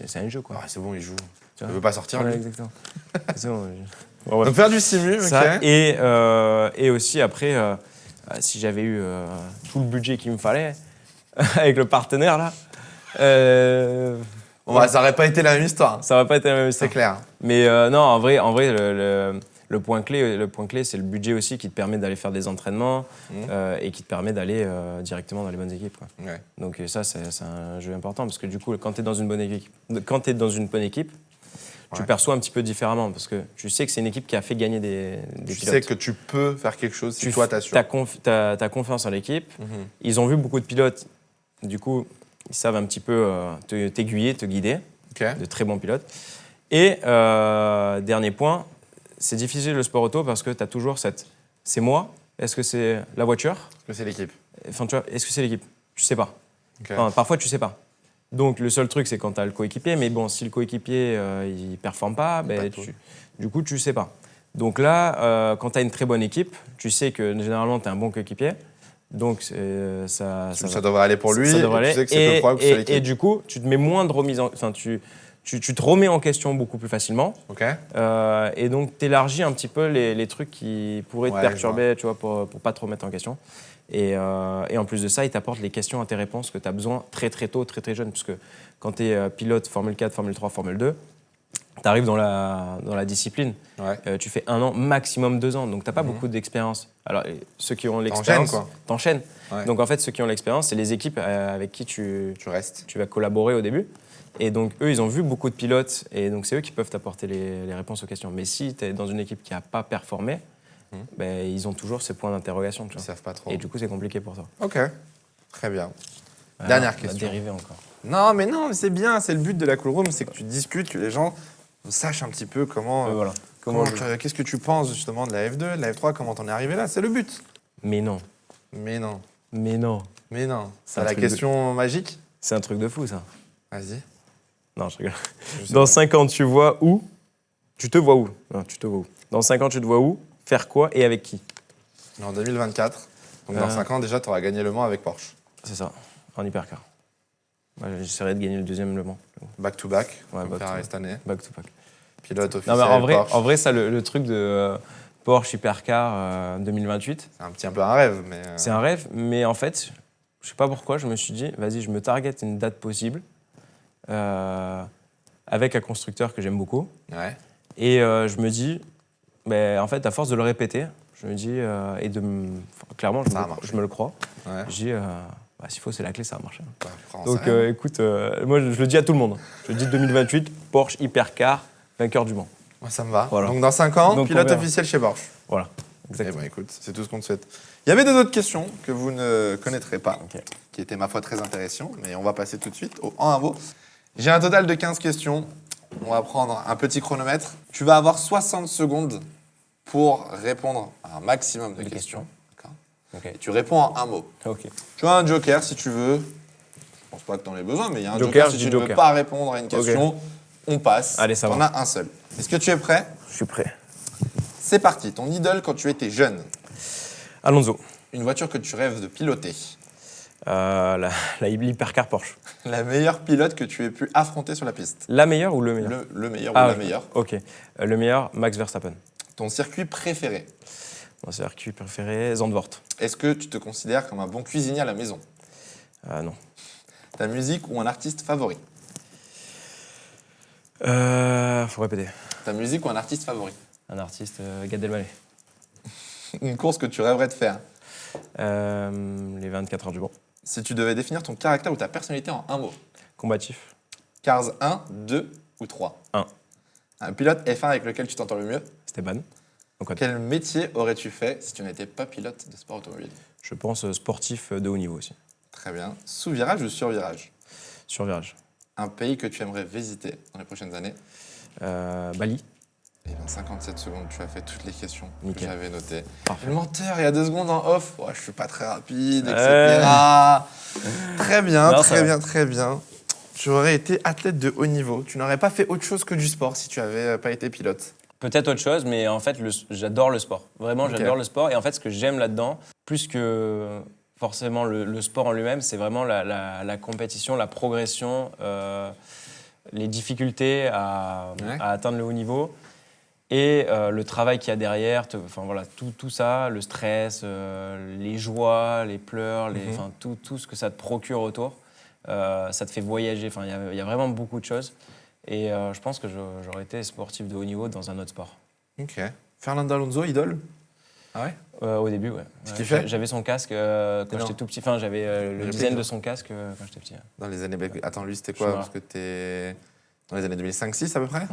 c'est un jeu, quoi. Ah, c'est bon, il joue. Tu Il vois veut pas sortir, Ouais, lui. exactement. C'est bon, Bon, ouais. Donc faire du simu, ok. Ça, et aussi, après, si j'avais eu tout le budget qu'il me fallait, avec le partenaire, là, Bon, bah, ça aurait pas été la même histoire. ça va pas être la même C'est histoire. clair. Mais non, en vrai, le point clé, c'est le budget aussi qui te permet d'aller faire des entraînements et qui te permet d'aller directement dans les bonnes équipes, quoi. Ouais. Donc ça, c'est un jeu important parce que du coup, quand tu es dans une bonne équipe, tu Ouais. perçois un petit peu différemment parce que tu sais que c'est une équipe qui a fait gagner des Tu pilotes. sais que tu peux faire quelque chose si toi t'assures. T'as confiance en l'équipe. Mhm. Ils ont vu beaucoup de pilotes, du coup, ils savent un petit peu t'aiguiller, te guider, Ok. de très bons pilotes. Et dernier point, c'est difficile le sport auto parce que tu as toujours c'est moi, est-ce que c'est la voiture? Parce que c'est l'équipe. Enfin, tu vois, est-ce que c'est l'équipe? Tu sais pas. Ok. Enfin, parfois, tu sais pas. Donc, le seul truc, c'est quand tu as le coéquipier. Mais bon, si le coéquipier, il performe pas, Pas ben, tout. du coup, tu sais pas. Donc là, quand tu as une très bonne équipe, tu sais que généralement, tu es un bon coéquipier. Donc, ça devrait aller pour lui. ça devrait et aller. tu sais que c'est peu probable que ce soit Et l'équipe. du coup, tu te mets moins de remise en... Enfin, tu te remets en question beaucoup plus facilement. Ok. Et donc, tu élargis un petit peu les trucs qui pourraient te Ouais, perturber, tu vois, pour pas te remettre en question. Et en plus de ça, il t'apporte les questions à tes réponses que tu as besoin très très tôt, très très jeune. Parce que quand tu es pilote Formule 4, Formule 3, Formule 2, tu arrives dans la discipline. Ouais. Tu fais 1 an, maximum 2 ans. Donc, tu n'as pas beaucoup d'expérience. Alors, ceux qui ont l'expérience, quoi. t'enchaînes. Ouais. Donc, en fait, ceux qui ont l'expérience, c'est les équipes avec qui tu Tu restes. vas collaborer au début. Et donc, eux, ils ont vu beaucoup de pilotes. Et donc, c'est eux qui peuvent t'apporter les réponses aux questions. Mais si tu es dans une équipe qui n'a pas performé, ben, ils ont toujours ces points d'interrogation. Tu Ils vois. savent pas trop. Et du coup, c'est compliqué pour toi. Ok. Très bien. Voilà, Dernière on va question. dériver encore. Non, mais c'est bien. C'est le but de la Cool Room, c'est que tu discutes, que les gens sachent un petit peu comment. Voilà. Qu'est-ce que tu penses justement de la F2, de la F3, comment t'en es arrivé là? C'est le but. Mais non. Mais non. Mais non. Mais non. C'est C'est un la truc de- question magique? C'est un truc de fou, ça. Vas-y. Non, je rigole. Je sais Dans pas. 5 ans, tu vois où? Tu te vois où? Non, tu te vois où? Dans 5 ans, tu te vois où? Faire quoi et avec qui? En 2024. Donc dans 5 ans, déjà, tu auras gagné Le Mans avec Porsche. C'est ça, en hypercar. Ouais, j'essaierai de gagner le deuxième Le Mans. Back to back. Ouais, comme back to Ferrari back. cette année. Back to back. Pilote Non, officiel. mais Porsche. en vrai ça, le truc de Porsche hypercar 2028, C'est un peu un rêve, mais. c'est un rêve. Mais en fait, je sais pas pourquoi, je me suis dit, vas-y, je me target une date possible avec un constructeur que j'aime beaucoup. Ouais. Et je me dis, en fait, à force de le répéter, je me dis, clairement, Ça a marché. je me le crois. Ouais. Je dis, s'il faut, c'est la clé, ça va marcher. Bah, France, Donc rien. écoute, moi je le dis à tout le monde. Je dis 2028, Porsche hypercar, vainqueur du Mans. Moi, ça me va. Voilà. Donc dans 5 ans, Donc, pilote on verra. officiel chez Porsche. Voilà, Eh exactement. ben écoute, c'est tout ce qu'on te souhaite. Il y avait deux autres questions que vous ne connaîtrez pas, Ok. qui étaient ma foi très intéressantes, mais on va passer tout de suite au en un mot. J'ai un total de 15 questions. On va prendre un petit chronomètre. Tu vas avoir 60 secondes pour répondre à un maximum de questions. D'accord. Ok. Et tu réponds en un mot. Ok. Tu as un joker si tu veux. Je pense pas que tu en aies besoin, mais il y a un Joker, joker si je tu dis ne veux joker. pas répondre à une question. On passe. Allez, ça T'en va. as un seul. Est-ce que tu es prêt? Je suis prêt. C'est parti. Ton idole quand tu étais jeune. Alonso. Une voiture que tu rêves de piloter. La hypercar Porsche. La meilleure pilote que tu aies pu affronter sur la piste. La meilleure ou le meilleur? Le meilleur Ah, ou la ok. meilleure. Ok. Le meilleur, Max Verstappen. Ton circuit préféré. Mon circuit préféré, Zandvoort. Est-ce que tu te considères comme un bon cuisinier à la maison? Non. Ta musique ou un artiste favori? Faut répéter. Ta musique ou un artiste favori? Un artiste, Gad Elmaleh. Une course que tu rêverais de faire? Les 24 heures du Mans. Si tu devais définir ton caractère ou ta personnalité en un mot. Combatif. Cars 1, 2 ou 3? 1. Un pilote F1 avec lequel tu t'entends le mieux. Esteban. Donc, Quel métier aurais-tu fait si tu n'étais pas pilote de sport automobile? je pense sportif de haut niveau aussi. Très bien. Sous-virage ou sur-virage? Sur virage. Un pays que tu aimerais visiter dans les prochaines années? Bali. Eh bien, 57 secondes, tu as fait toutes les questions que Nickel. j'avais notées. Parfait. Le menteur, il y a 2 secondes en off. Ouais, je suis pas très rapide, etc. Très bien, Non, très ça bien, très bien. Tu aurais été athlète de haut niveau. Tu n'aurais pas fait autre chose que du sport si tu n'avais pas été pilote. Peut-être autre chose, mais en fait, j'adore le sport. Vraiment, Ok. j'adore le sport. Et en fait, ce que j'aime là-dedans, plus que forcément le sport en lui-même, c'est vraiment la compétition, la progression, les difficultés à atteindre le haut niveau et le travail qu'il y a derrière. Enfin, voilà, tout ça, le stress, les joies, les pleurs, enfin, tout ce que ça te procure autour. Ça te fait voyager. Enfin, il y a vraiment beaucoup de choses. Et je pense que j'aurais été sportif de haut niveau dans un autre sport. Ok. Fernando Alonso, idole? Ah ouais? Au début, ouais. Ce qu'il fait? J'avais son casque quand Non. j'étais tout petit. Enfin, j'avais le Le design prix, de son casque quand j'étais petit. Dans les années. Attends, lui, c'était Je quoi? suis Parce que t'es dans les années 2005-6 à peu près? Ouais,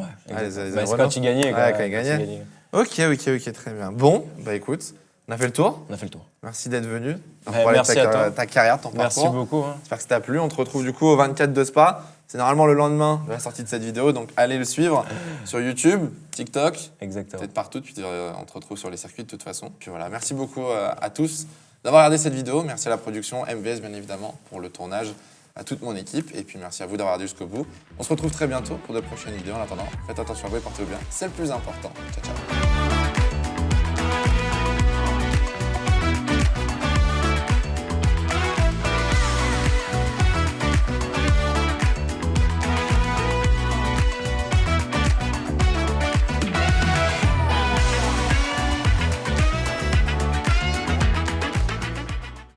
les années c'est Renault. quand il gagnait. Ouais, quand il gagnait. Ok, très bien. Bon, bah écoute, on a fait le tour. On a fait le tour. Merci d'être venu. On Ouais, parlait de merci à toi. ta carrière, ton Merci parcours. beaucoup. Hein. J'espère que ça t'a plu. On te retrouve du coup au 24 de Spa. C'est normalement le lendemain de la sortie de cette vidéo, donc allez le suivre sur YouTube, TikTok, Exactement. peut-être partout. Puis on te retrouve sur les circuits de toute façon. Puis voilà, merci beaucoup à tous d'avoir regardé cette vidéo. Merci à la production MVS bien évidemment pour le tournage, à toute mon équipe. Et puis merci à vous d'avoir regardé jusqu'au bout. On se retrouve très bientôt pour de prochaines vidéos. En attendant, faites attention à vous et portez-vous bien. C'est le plus important. Ciao, ciao.